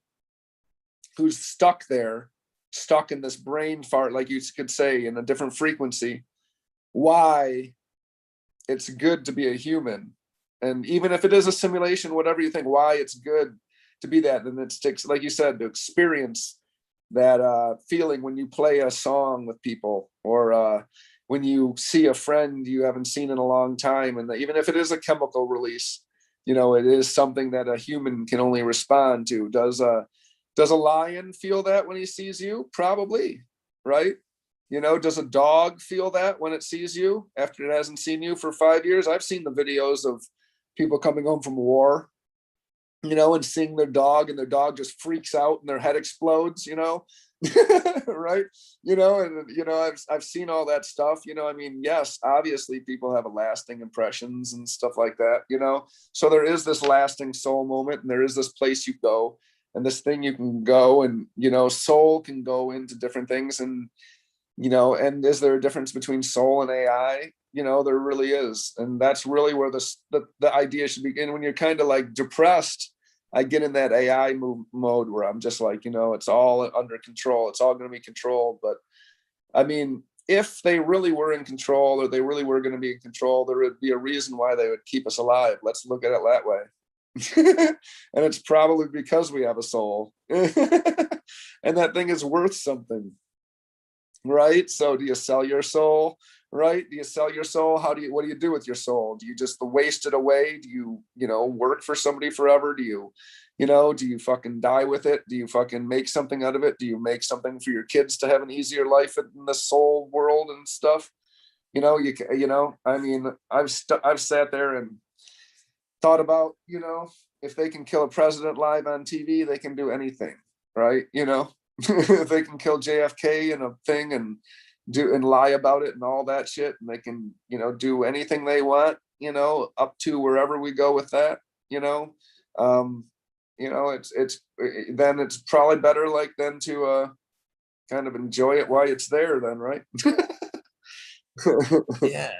who's stuck there, stuck in this brain fart, like you could say, in a different frequency, why it's good to be a human. And even if it is a simulation, whatever you think, why it's good to be that. And it sticks, like you said, to experience that feeling when you play a song with people, or when you see a friend you haven't seen in a long time. And even if it is a chemical release, it is something that a human can only respond to. Does a lion feel that when he sees you? Probably, right? Does a dog feel that when it sees you after it hasn't seen you for 5 years? I've seen the videos of people coming home from war, and seeing their dog, and their dog just freaks out and their head explodes, Right? You know, and you know, I've seen all that stuff, you know. I mean, yes, obviously people have a lasting impressions and stuff like that, you know. So there is this lasting soul moment, and there is this place you go, and this thing you can go, and you know, soul can go into different things. And you know, and is there a difference between soul and AI? You know, there really is. And that's really where the idea should begin. When you're kind of like depressed, I get in that AI mode where I'm just like, you know, it's all under control. It's all going to be controlled. But I mean, if they really were in control, or they really were going to be in control, there would be a reason why they would keep us alive. Let's look at it that way. And it's probably because we have a soul. And that thing is worth something. Right? So do you sell your soul? Right? Do you sell your soul? What do you do with your soul? Do you just waste it away? Do you, you know, work for somebody forever? Do you, you know, do you fucking die with it? Do you fucking make something out of it? Do you make something for your kids to have an easier life in the soul world and stuff? You know, you know, I mean, I've sat there and thought about, you know, if they can kill a president live on TV, they can do anything, right? You know, if they can kill JFK in a thing and lie about it and all that shit, and they can, you know, do anything they want, you know, up to wherever we go with that, you know. You know, then it's probably better like then to kind of enjoy it while it's there then, right? Yeah,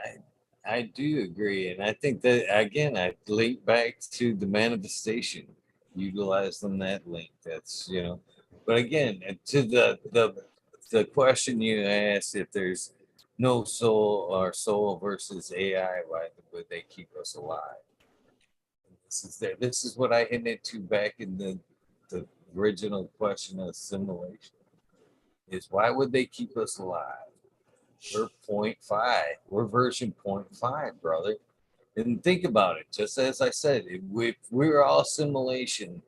I do agree. And I think that, again, I link back to the manifestation, utilize them that link. That's, you know, but again, to the question you asked, if there's no soul or soul versus AI, why would they keep us alive? This is what I hinted to back in the original question of simulation, is why would they keep us alive? We're 0.5. We're version 0.5, brother. And think about it. Just as I said, if we were all simulation,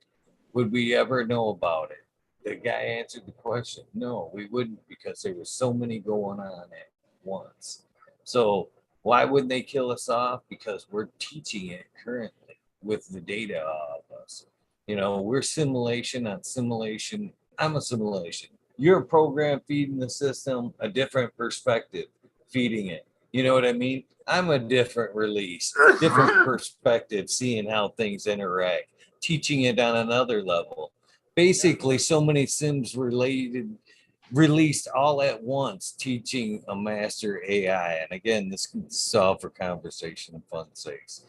would we ever know about it? The guy answered the question. No, we wouldn't, because there was so many going on at once. So why wouldn't they kill us off? Because we're teaching it currently with the data of us. You know, we're simulation on simulation. I'm a simulation. You're a program feeding the system a different perspective, feeding it. You know what I mean? I'm a different release, different perspective, seeing how things interact, teaching it on another level. Basically, so many sims released all at once, teaching a master AI. And again, this can solve for conversation and fun sakes.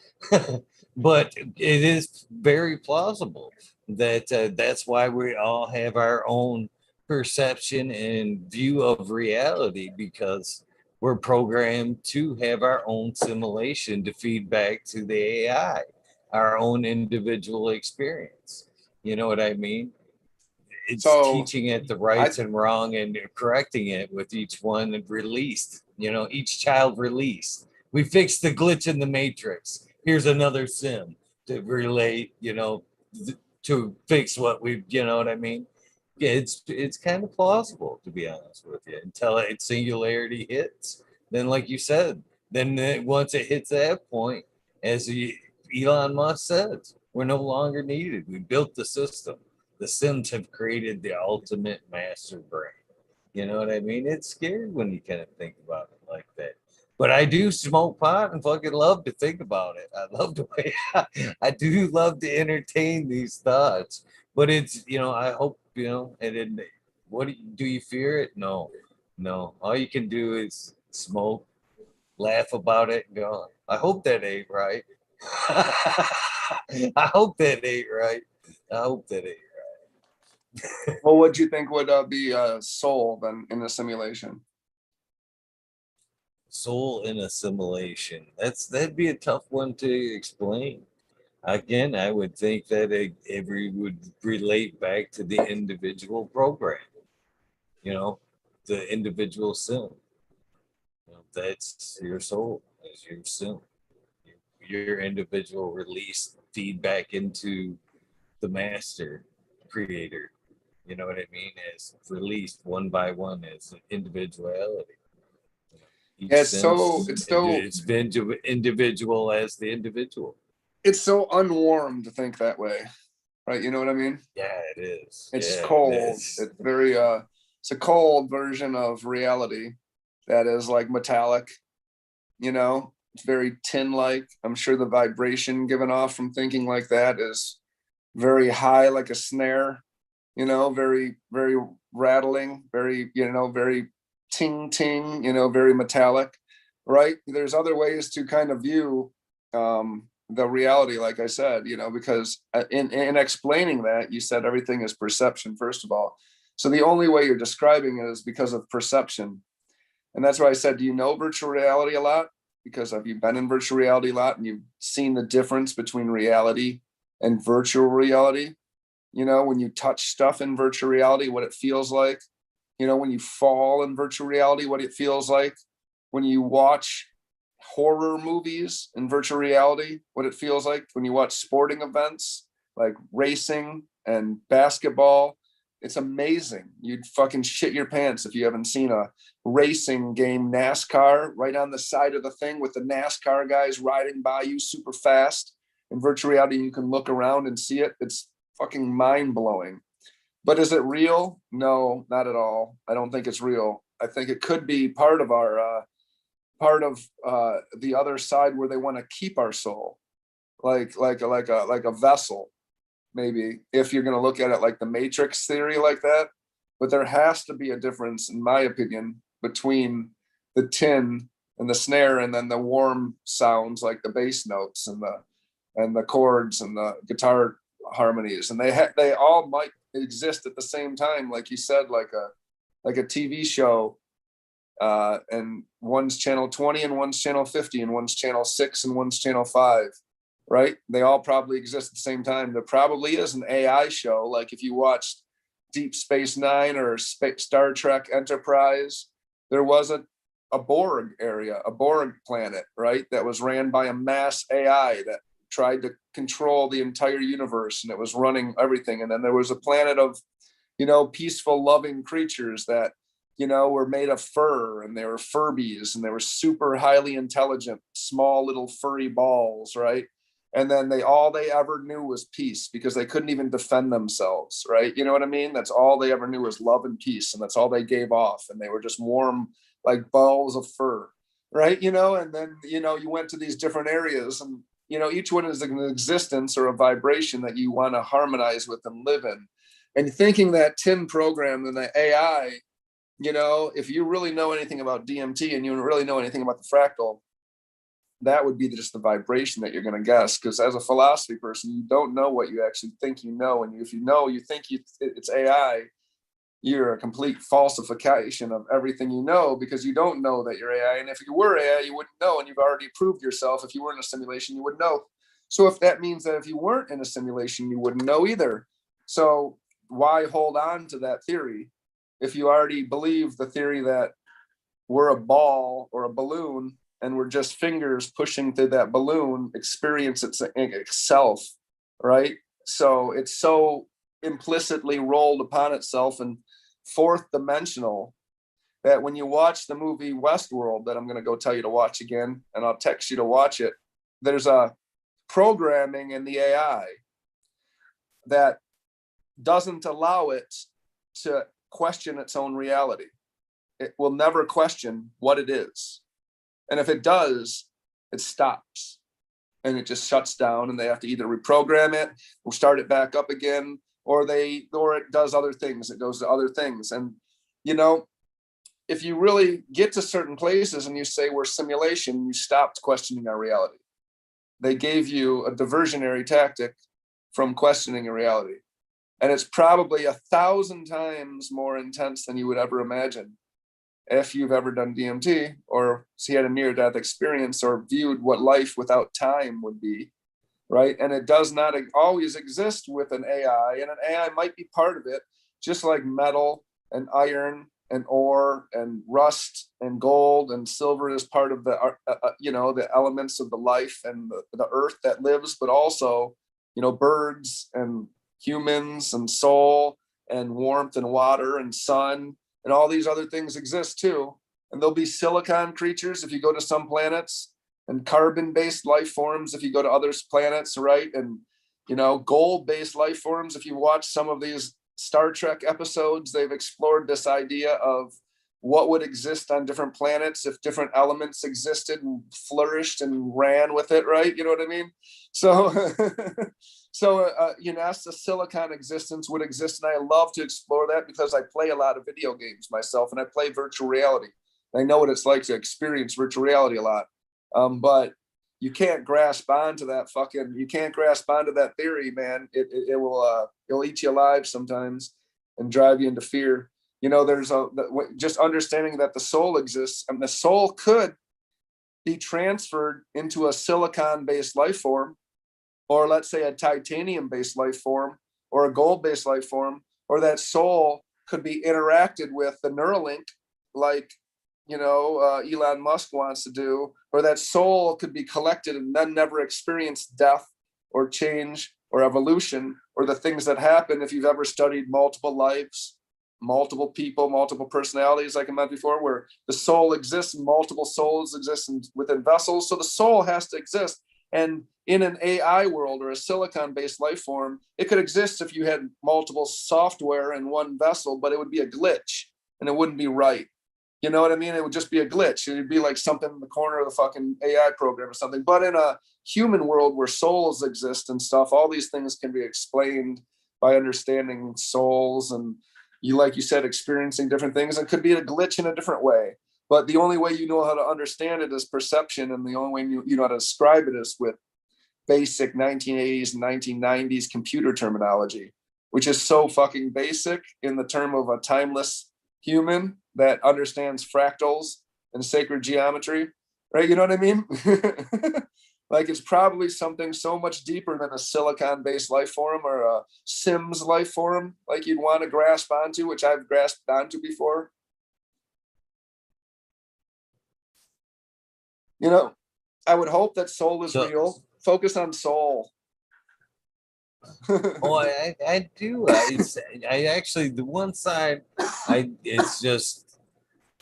But it is very plausible that that's why we all have our own perception and view of reality, because we're programmed to have our own simulation to feed back to the AI, our own individual experience. You know what I mean? It's So teaching it the I rights and wrong and correcting it with each one released, you know, each child released. We fixed the glitch in the matrix. Here's another sim to relate, you know, to fix what we've, you know what I mean? Yeah, it's kind of plausible, to be honest with you, until its singularity hits. Then, like you said, then once it hits that point, as Elon Musk says, we're no longer needed. We built the system. The Sims have created the ultimate master brain. You know what I mean? It's scary when you kind of think about it like that. But I do smoke pot and fucking love to think about it. I love the way I do love to entertain these thoughts. But it's, you know, I hope, you know, and then what do you fear it? No, no. All you can do is smoke, laugh about it, and go, I hope that ain't right. I hope that ain't right. I hope that ain't. Well, what do you think would be soul then in the simulation? Soul in assimilation. That'd be a tough one to explain. Again, I would think that it would relate back to the individual program. You know, the individual sim. You know, that's your soul, is your sim. Your individual release feedback into the master creator. You know what I mean? As released one by one as individuality. Each Yeah, sense it's it's been to individual as the individual. so unwarm to think that way, right? You know what I mean? Yeah, it is. It's Yeah, it cold. is. It's very It's a cold version of reality that is like metallic, it's very tin-like. I'm sure the vibration given off from thinking like that is very high, like a snare, very, very rattling, very, very ting ting, very metallic, right? There's other ways to kind of view the reality, like I said, because in explaining that, you said everything is perception, first of all. So the only way you're describing it is because of perception. And that's why I said, do you know virtual reality a lot? Because have you been in virtual reality a lot and you've seen the difference between reality and virtual reality? When you touch stuff in virtual reality, what it feels like, when you fall in virtual reality, what it feels like, when you watch horror movies in virtual reality, what it feels like, when you watch sporting events like racing and basketball. It's amazing. You'd fucking shit your pants if you haven't seen a racing game, NASCAR, right on the side of the thing with the NASCAR guys riding by you super fast. In virtual reality, you can look around and see it. It's fucking mind-blowing. But is it real? No, not at all. I don't think it's real. I think it could be part of our the other side where they want to keep our soul, like a vessel. Maybe if you're going to look at it like the Matrix theory like that. But there has to be a difference, in my opinion, between the tin and the snare and then the warm sounds like the bass notes and the chords and the guitar harmonies. And they all might exist at the same time, like you said, like a TV show, and one's channel 20 and one's channel 50 and one's channel 6 and one's channel 5. Right? They all probably exist at the same time. There probably is an AI show. Like if you watched Deep Space Nine or Star Trek Enterprise, there was a Borg area, a Borg planet, right? That was ran by a mass AI that tried to control the entire universe, and it was running everything. And then there was a planet of, peaceful, loving creatures that, were made of fur, and they were Furbies, and they were super highly intelligent, small little furry balls, right? And then all they ever knew was peace, because they couldn't even defend themselves, right? You know what I mean? That's all they ever knew was love and peace. And that's all they gave off. And they were just warm, like balls of fur, right? And then, you went to these different areas, and, each one is an existence or a vibration that you want to harmonize with and live in. And thinking that tin program and the AI, if you really know anything about DMT and you really know anything about the fractal, that would be just the vibration that you're going to guess. Because as a philosophy person, you don't know what you actually think you know. And if you think it's AI, you're a complete falsification of everything you know, because you don't know that you're AI. And if you were AI, you wouldn't know. And you've already proved yourself. If you were in a simulation, you wouldn't know. So if that means that if you weren't in a simulation, you wouldn't know either. So why hold on to that theory if you already believe the theory that we're a ball or a balloon, and we're just fingers pushing through that balloon, experience itself, right? So it's so implicitly rolled upon itself and fourth dimensional that when you watch the movie Westworld, that I'm going to go tell you to watch again, and I'll text you to watch it, there's a programming in the AI that doesn't allow it to question its own reality. It will never question what it is. And if it does, it stops and it just shuts down, and they have to either reprogram it or start it back up again, or it does other things. It goes to other things. And, if you really get to certain places and you say we're simulation, you stopped questioning our reality. They gave you a diversionary tactic from questioning your reality. And it's probably 1,000 times more intense than you would ever imagine. If you've ever done DMT or had a near-death experience or viewed what life without time would be, right? And it does not always exist with an AI, and an AI might be part of it, just like metal and iron and ore and rust and gold and silver is part of the, the elements of the life and the earth that lives, but also, birds and humans and soul and warmth and water and sun. And all these other things exist too. And there'll be silicon creatures if you go to some planets, and carbon-based life forms if you go to other planets, right? And, gold-based life forms if you watch some of these Star Trek episodes, they've explored this idea of what would exist on different planets if different elements existed and flourished and ran with it, right? You know what I mean? So, yes, the silicon existence would exist, and I love to explore that because I play a lot of video games myself, and I play virtual reality. I know what it's like to experience virtual reality a lot, but you can't grasp onto that theory, man. It will it'll eat you alive sometimes and drive you into fear. You know, there's just understanding that the soul exists, and the soul could be transferred into a silicon-based life form, or let's say a titanium-based life form, or a gold-based life form, or that soul could be interacted with the Neuralink, like, you know, Elon Musk wants to do, or that soul could be collected and then never experience death or change or evolution, or the things that happen if you've ever studied multiple lives, multiple people, multiple personalities, like I meant before, where the soul exists, multiple souls exist within vessels. So the soul has to exist. And in an AI world or a silicon-based life form, it could exist if you had multiple software in one vessel, but it would be a glitch and it wouldn't be right. You know what I mean? It would just be a glitch. It would be like something in the corner of the fucking AI program or something. But in a human world where souls exist and stuff, all these things can be explained by understanding souls and, you, like you said, experiencing different things. It could be a glitch in a different way. But the only way you know how to understand it is perception, and the only way you know how to describe it is with basic 1980s and 1990s computer terminology, which is so fucking basic in the term of a timeless human that understands fractals and sacred geometry, right? You know what I mean? Like, it's probably something so much deeper than a silicon-based life form or a Sims life form, like you'd want to grasp onto, which I've grasped onto before. You know, I would hope that soul is real. Focus on soul. Oh, I do. I actually, the one side, it's just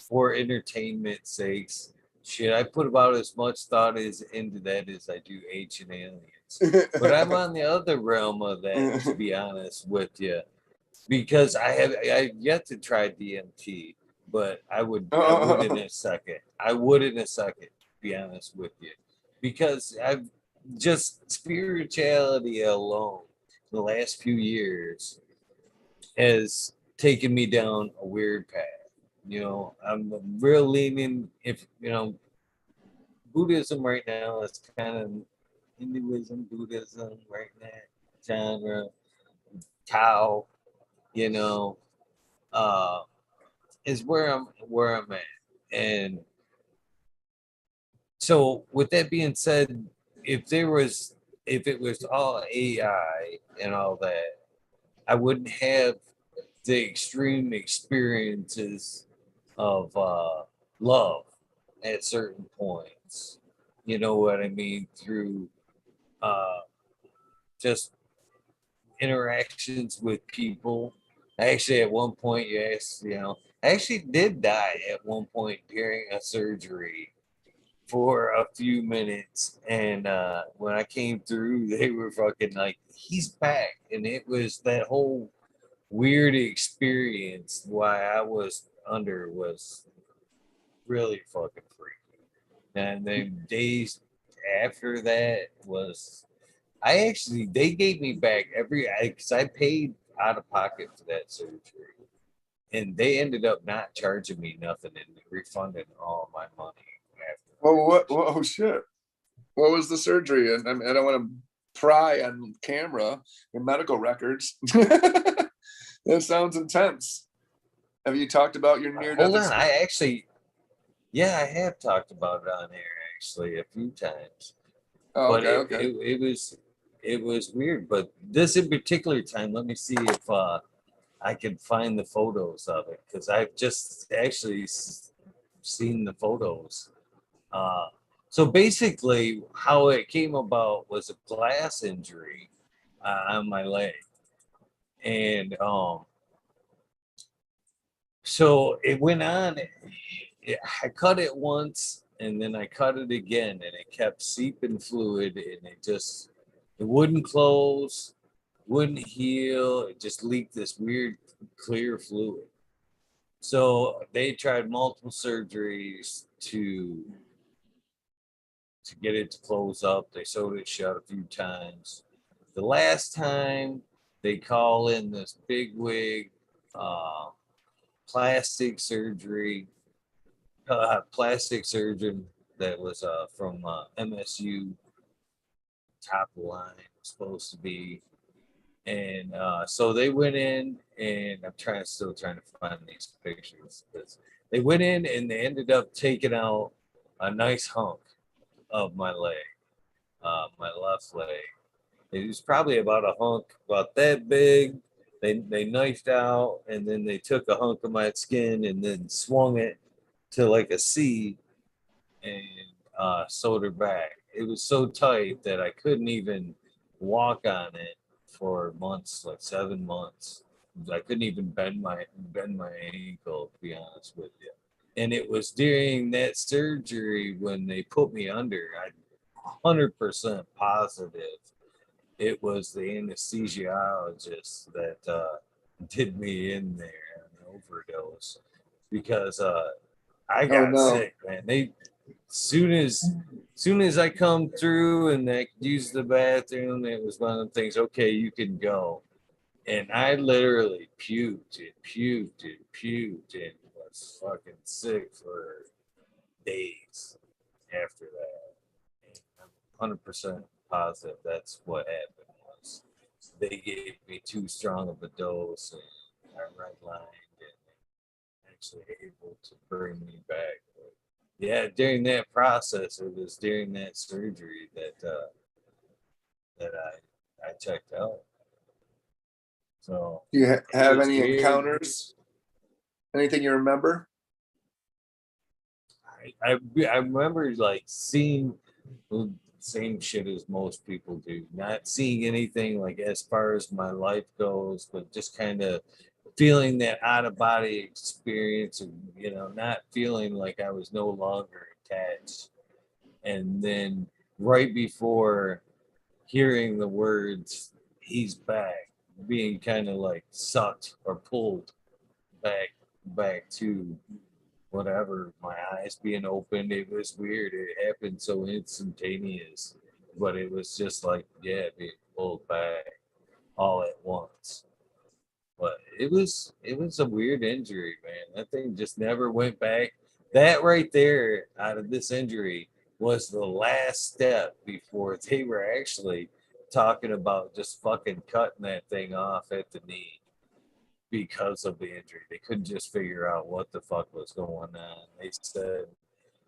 for entertainment sakes. Shit, I put about as much thought into that as I do ancient aliens. But I'm on the other realm of that, to be honest with you, because I've yet to try DMT, but I would in a second. I would in a second, to be honest with you, because I've just spirituality alone the last few years has taken me down a weird path. You know, I'm real leaning, if you know, Buddhism right now is kind of Hinduism, Buddhism right now, genre, Tao, you know, is where I'm at. And so with that being said, if it was all AI and all that, I wouldn't have the extreme experiences of love at certain points. You know what I mean? Through just interactions with people. Actually, at one point, yes, you know, I actually did die at one point during a surgery for a few minutes, and when I came through, they were fucking like, "He's back," and it was that whole weird experience. Why I was under was really fucking freaky. And then days after that was, they gave me back because I paid out of pocket for that surgery, and they ended up not charging me nothing and refunding all my money after. Well, oh shit. What was the surgery? And I don't want to pry on camera in medical records. That sounds intense. Have you talked about your near death? Hold on, I have talked about it on air actually a few times. Oh, but okay. it was weird. But this in particular time, let me see if I can find the photos of it, because I've just actually seen the photos. So basically, how it came about was a glass injury on my leg, and so it went on. I cut it once, and then I cut it again, and it kept seeping fluid, and it wouldn't close. wouldn't heal. It just leaked this weird clear fluid. So they tried multiple surgeries to get it to close up. They sewed it shut a few times. The last time they call in this big wig plastic surgery, plastic surgeon that was from MSU, top of the line, supposed to be. And so they went in, and I'm still trying to find these pictures. They went in and they ended up taking out a nice hunk of my leg, my left leg. It was probably about a hunk about that big. They knifed out, and then they took a hunk of my skin and then swung it to like a C and sewed it back. It was so tight that I couldn't even walk on it for months, like 7 months. I couldn't even bend my ankle, to be honest with you. And it was during that surgery when they put me under. I'm 100% positive it was the anesthesiologist that did me in there an overdose because I Oh got no. sick, man. They soon as I come through and I could use the bathroom, it was one of the things. Okay, you can go, and I literally puked and was fucking sick for days after that. And I'm 100% positive that's what happened. Was they gave me too strong of a dose and I redlined and actually able to bring me back. But yeah, during that process, it was during that surgery that I checked out. So Do you it have was any weird. encounters? Anything you remember? I remember like seeing the same shit as most people do, not seeing anything like as far as my life goes, but just kind of feeling that out of body experience, and not feeling like I was no longer attached. And then right before hearing the words "he's back," being kind of like sucked or pulled back to whatever, my eyes being opened. It was weird. It happened so instantaneous, but it was just like, yeah, being pulled back all at once. But it was a weird injury, man. That thing just never went back. That right there, out of this injury, was the last step before they were actually talking about just fucking cutting that thing off at the knee because of the injury. They couldn't just figure out what the fuck was going on. They said,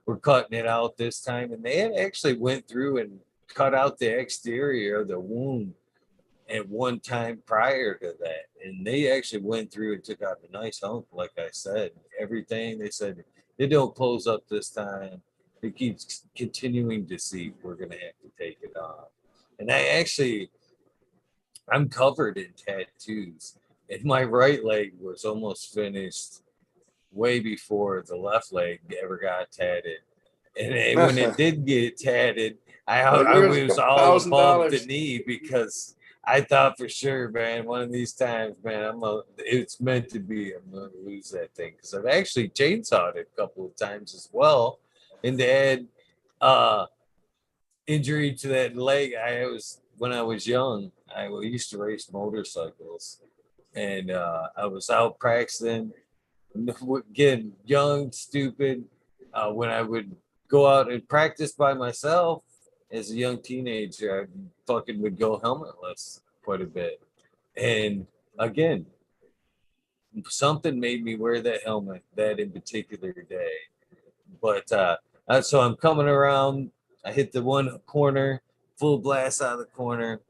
we're cutting it out this time. And they had actually went through and cut out the exterior of the wound at one time prior to that. And they actually went through and took out a nice hunk, like I said. Everything, they said, it don't close up this time. It keeps continuing to see. We're going to have to take it off. And I'm covered in tattoos. And my right leg was almost finished way before the left leg ever got tatted. And when it did get tatted, Like, I here's a was couple all thousand above the dollars. kney because I thought for sure, man, one of these times, man, it's meant to be. I'm gonna lose that thing because I've actually chainsawed it a couple of times as well, and to add uh, injury to that leg, I was when I was young. I used to race motorcycles, and I was out practicing getting young, stupid, when I would go out and practice by myself as a young teenager, I fucking would go helmetless quite a bit. And again, something made me wear that helmet that in particular day. But so I'm coming around. I hit the one corner, full blast out of the corner,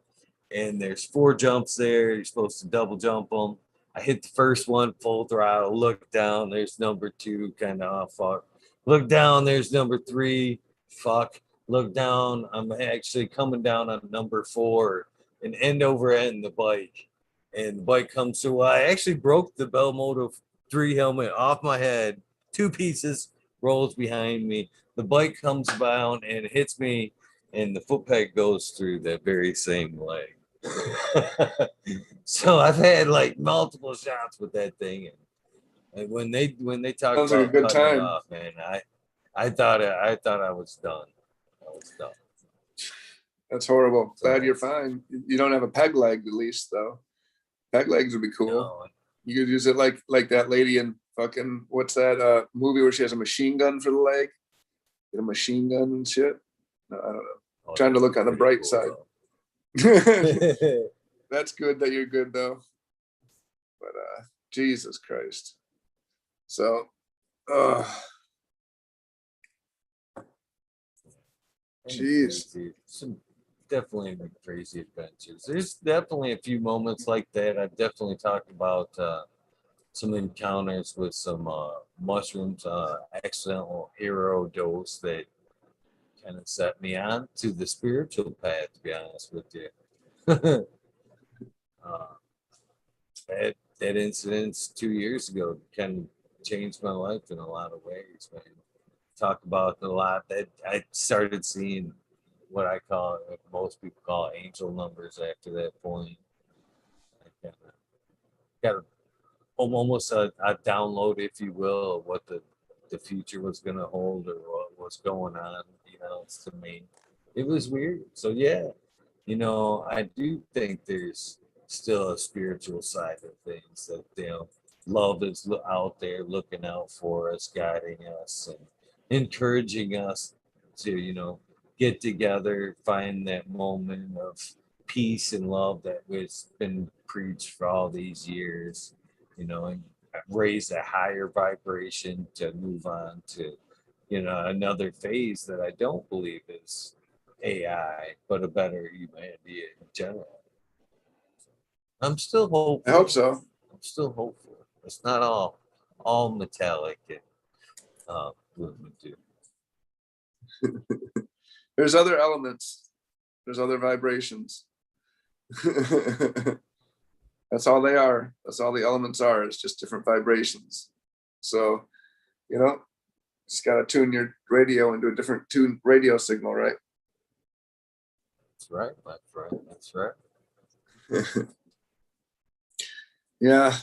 and there's 4 jumps there. You're supposed to double jump them. I hit the first one full throttle. Look down. There's number 2, kind of off. Fuck. Look down. There's number 3. Fuck. Look down. I'm actually coming down on number 4 and end over end the bike. And the bike comes through. I actually broke the Bell Moto 3 helmet off my head. 2 pieces rolls behind me. The bike comes down and hits me, and the foot peg goes through that very same leg. So I've had like multiple shots with that thing, and when they talk Sounds like a about good cutting it time. off, man, I thought I was done. I was done. That's horrible. So, Glad you're fine. You don't have a peg leg at least though. Peg legs would be cool. no, You could use it like that lady in fucking what's that movie where she has a machine gun for the leg? Get a machine gun and shit. No, I don't know. oh, Trying to that'd look be on the pretty bright cool, side. though. That's good that you're good though. But Jesus Christ. So jeez. Some definitely crazy adventures. There's definitely a few moments like that. I've definitely talked about some encounters with some mushrooms, accidental hero dose that kind of set me on to the spiritual path, to be honest with you. uh, that incident 2 years ago kind of changed my life in a lot of ways, man. Talk about a lot that I started seeing what I call, what most people call angel numbers after that point. I got almost a download, if you will, of what the future was going to hold or what was going on. You know, it's to me, it was weird. So yeah, you know, I do think there's still a spiritual side of things that love is out there looking out for us, guiding us, and encouraging us to get together, find that moment of peace and love that was been preached for all these years, and raise a higher vibration to move on to another phase that I don't believe is AI, but a better humanity in general. I'm still I hope hopeful. so. I'm still hopeful. It's not all metallic and gloom and doom. There's other elements. There's other vibrations. That's all they are. That's all the elements are. It's just different vibrations. So, just got to tune your radio into a different tune radio signal, right? That's right, my friend. That's right. Yeah.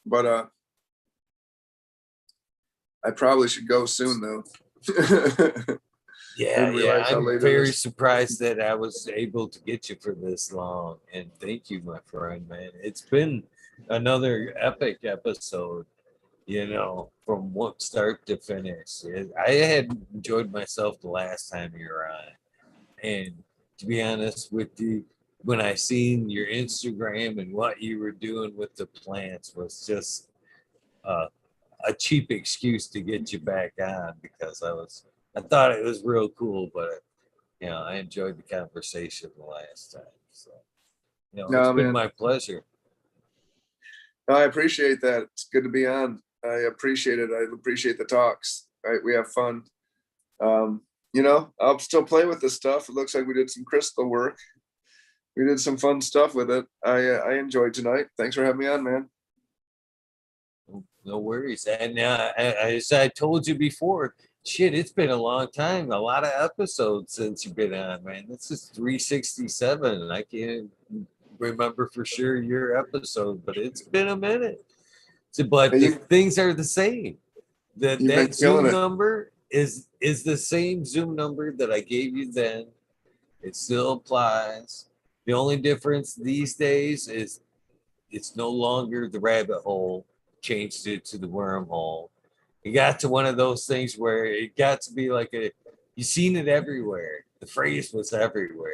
But I probably should go soon though. Yeah. I'm very surprised that I was able to get you for this long. And thank you, my friend, man. It's been another epic episode, from one start to finish. I had enjoyed myself the last time you were on. And to be honest with you, when I seen your Instagram and what you were doing with the plants was just a cheap excuse to get you back on, because I thought it was real cool, but I enjoyed the conversation the last time. So, it's No, been man. my pleasure. No, I appreciate that. It's good to be on. I appreciate it. I appreciate the talks. Right, we have fun. I'll still play with this stuff. It looks like we did some crystal work. We did some fun stuff with it. I enjoyed tonight. Thanks for having me on, man. No worries. And as I told you before, shit, it's been a long time. A lot of episodes since you've been on, man. This is 367. I can't remember for sure your episode, but it's been a minute. But the things are the same. That Zoom number is the same Zoom number that I gave you then. It still applies. The only difference these days is it's no longer the rabbit hole. Changed it to the wormhole. It got to one of those things where it got to be like you seen it everywhere. The phrase was everywhere.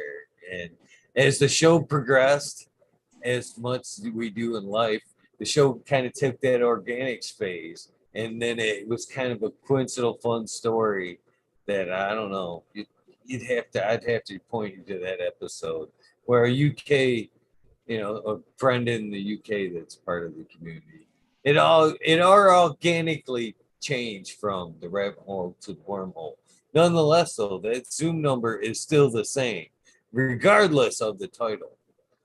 And as the show progressed, as much as we do in life, the show kind of took that organics phase. And then it was kind of a coincidental fun story that I don't know. I'd have to point you to that episode where a UK, a friend in the UK that's part of the community. It all organically changed from the rabbit hole to the wormhole. Nonetheless, though, that Zoom number is still the same, regardless of the title.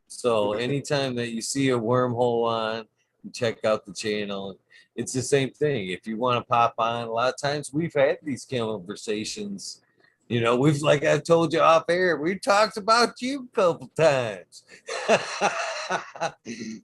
So anytime that you see a wormhole on, you check out the channel. It's the same thing. If you want to pop on, a lot of times we've had these conversations You know, we've, like I told you off air, we talked about you a couple times.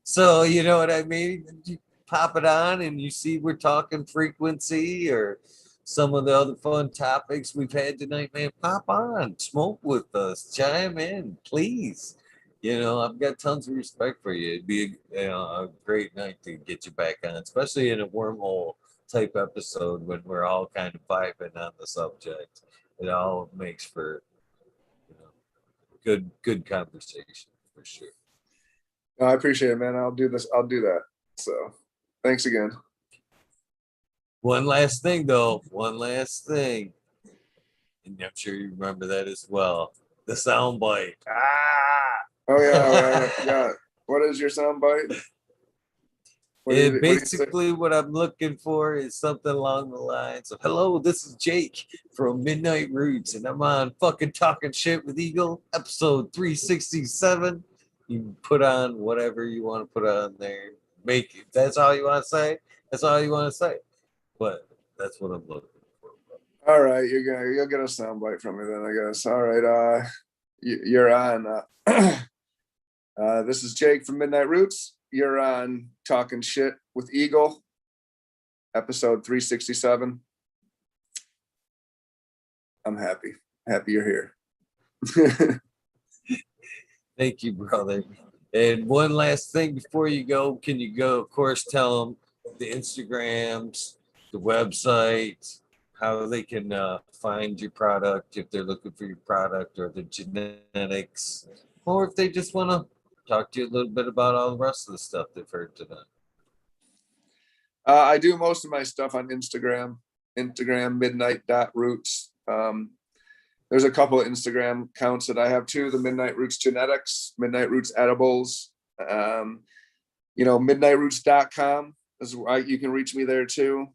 So, you know what I mean? You pop it on and you see we're talking frequency or some of the other fun topics we've had tonight, man. Pop on, smoke with us, chime in, please. You know, I've got tons of respect for you. It'd be a great night to get you back on, especially in a wormhole type episode when we're all kind of vibing on the subject. It all makes for, you know, good conversation for sure. No, I appreciate it, man. I'll do this. I'll do that. So thanks again. One last thing though, one last thing, and I'm sure you remember that as well. The sound bite. Oh yeah, yeah. What is your sound bite? What do you say? Basically, what I'm looking for is something along the lines of, "Hello, this is Jake from Midnight Roots, and I'm on fucking Talking Shit with Eagle, episode 367." You put on whatever you want to put on there. Make it. That's all you want to say. That's all you want to say. But that's what I'm looking for. All right, you'll get a sound bite from me then, I guess. All right, you're on. This is Jake from Midnight Roots. You're on Talking Shit with Eagle, episode 367. I'm happy you're here. Thank you, brother. And one last thing before you go, can you go, of course, tell them the Instagrams, the website, how they can find your product if they're looking for your product, or the genetics, or if they just want to talk to you a little bit about all the rest of the stuff they've heard tonight. I do most of my stuff on Instagram, midnight.roots. There's a couple of Instagram accounts that I have too, the Midnight Roots Genetics, Midnight Roots Edibles, midnightroots.com is you can reach me there too.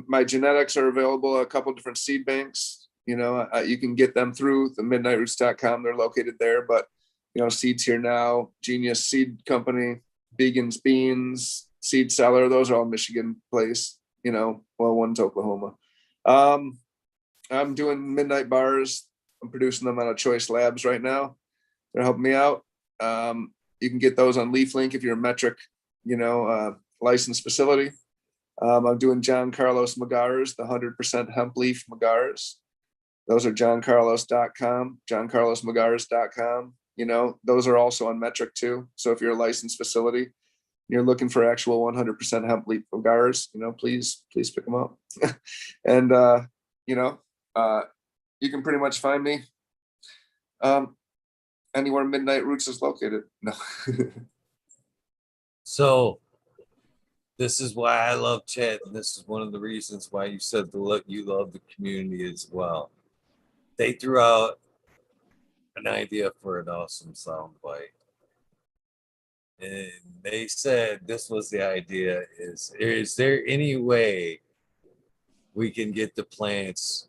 My genetics are available at a couple of different seed banks. You can get them through the midnightroots.com. They're located there, but Seeds Here Now, Genius Seed Company, Vegans Beans, Seed Cellar, those are all Michigan place, one's Oklahoma. I'm doing midnight bars. I'm producing them out of Choice Labs right now. They're helping me out. You can get those on LeafLink if you're a metric, licensed facility. I'm doing John Carlos Magars, the 100% hemp leaf Magars. Those are johncarlos.com, johncarlosmagars.com. Those are also on metric too. So if you're a licensed facility, you're looking for actual 100% hemp leaf Magars, please pick them up. And, you can pretty much find me anywhere Midnight Roots is located. No. So this is why I love chat, and this is one of the reasons why you said you love the community as well. They threw out an idea for an awesome soundbite, and they said this was the idea: is there any way we can get the plant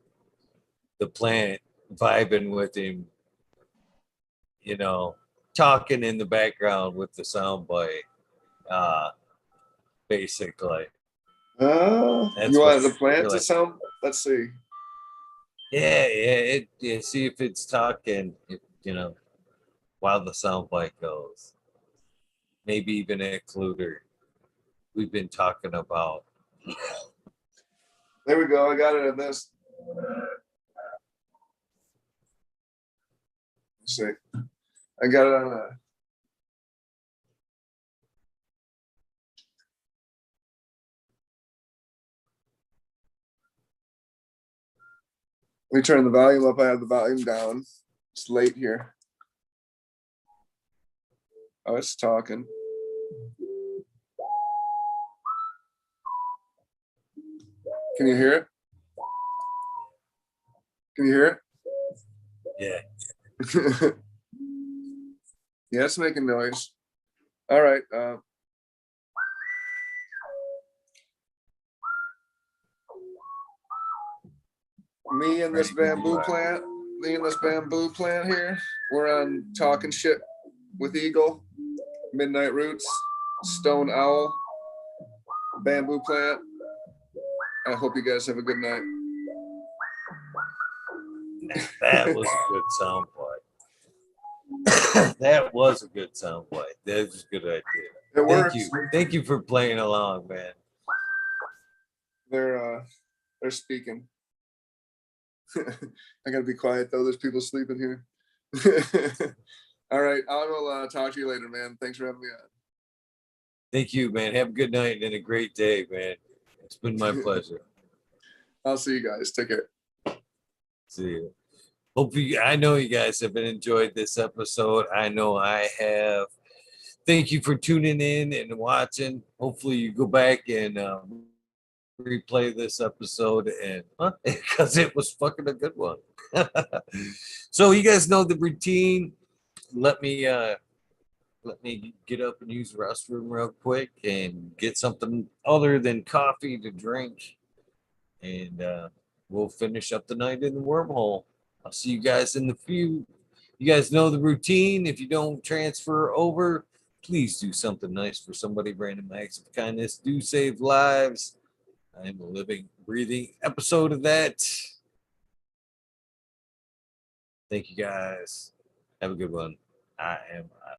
vibing with him, talking in the background with the soundbite, basically. You wanted the plant to sound? Let's see. Yeah. See if it's talking, while the soundbite goes. Maybe even a includer. We've been talking about. There we go. I got it in this. Let's see. I got it on a. Let me turn the volume up. I have the volume down. It's late here. Oh, it's talking. Can you hear it? Can you hear it? Yeah. Yeah, it's making noise. All right. Me and this bamboo plant here, we're on Talking Shit with Eagle, Midnight Roots, Stone Owl, Bamboo Plant. I hope you guys have a good night. That was a good soundbite. That was a good soundbite. That was a good idea. It works. Thank you for playing along, man. They're speaking. I gotta be quiet though. There's people sleeping here. All right, I will talk to you later, man. Thanks for having me on. Thank you, man. Have a good night and a great day, man. It's been my pleasure. I'll see you guys. Take care. See you. I know you guys have enjoyed this episode. I know I have. Thank you for tuning in and watching. Hopefully you go back and replay this episode and because it was fucking a good one. So you guys know the routine. Let me get up and use the restroom real quick and get something other than coffee to drink, and we'll finish up the night in the wormhole. I'll see you guys in the few. You guys know the routine. If you don't transfer over, please do something nice for somebody. Random acts of kindness do save lives. I am a living, breathing episode of that. Thank you guys. Have a good one. I am out.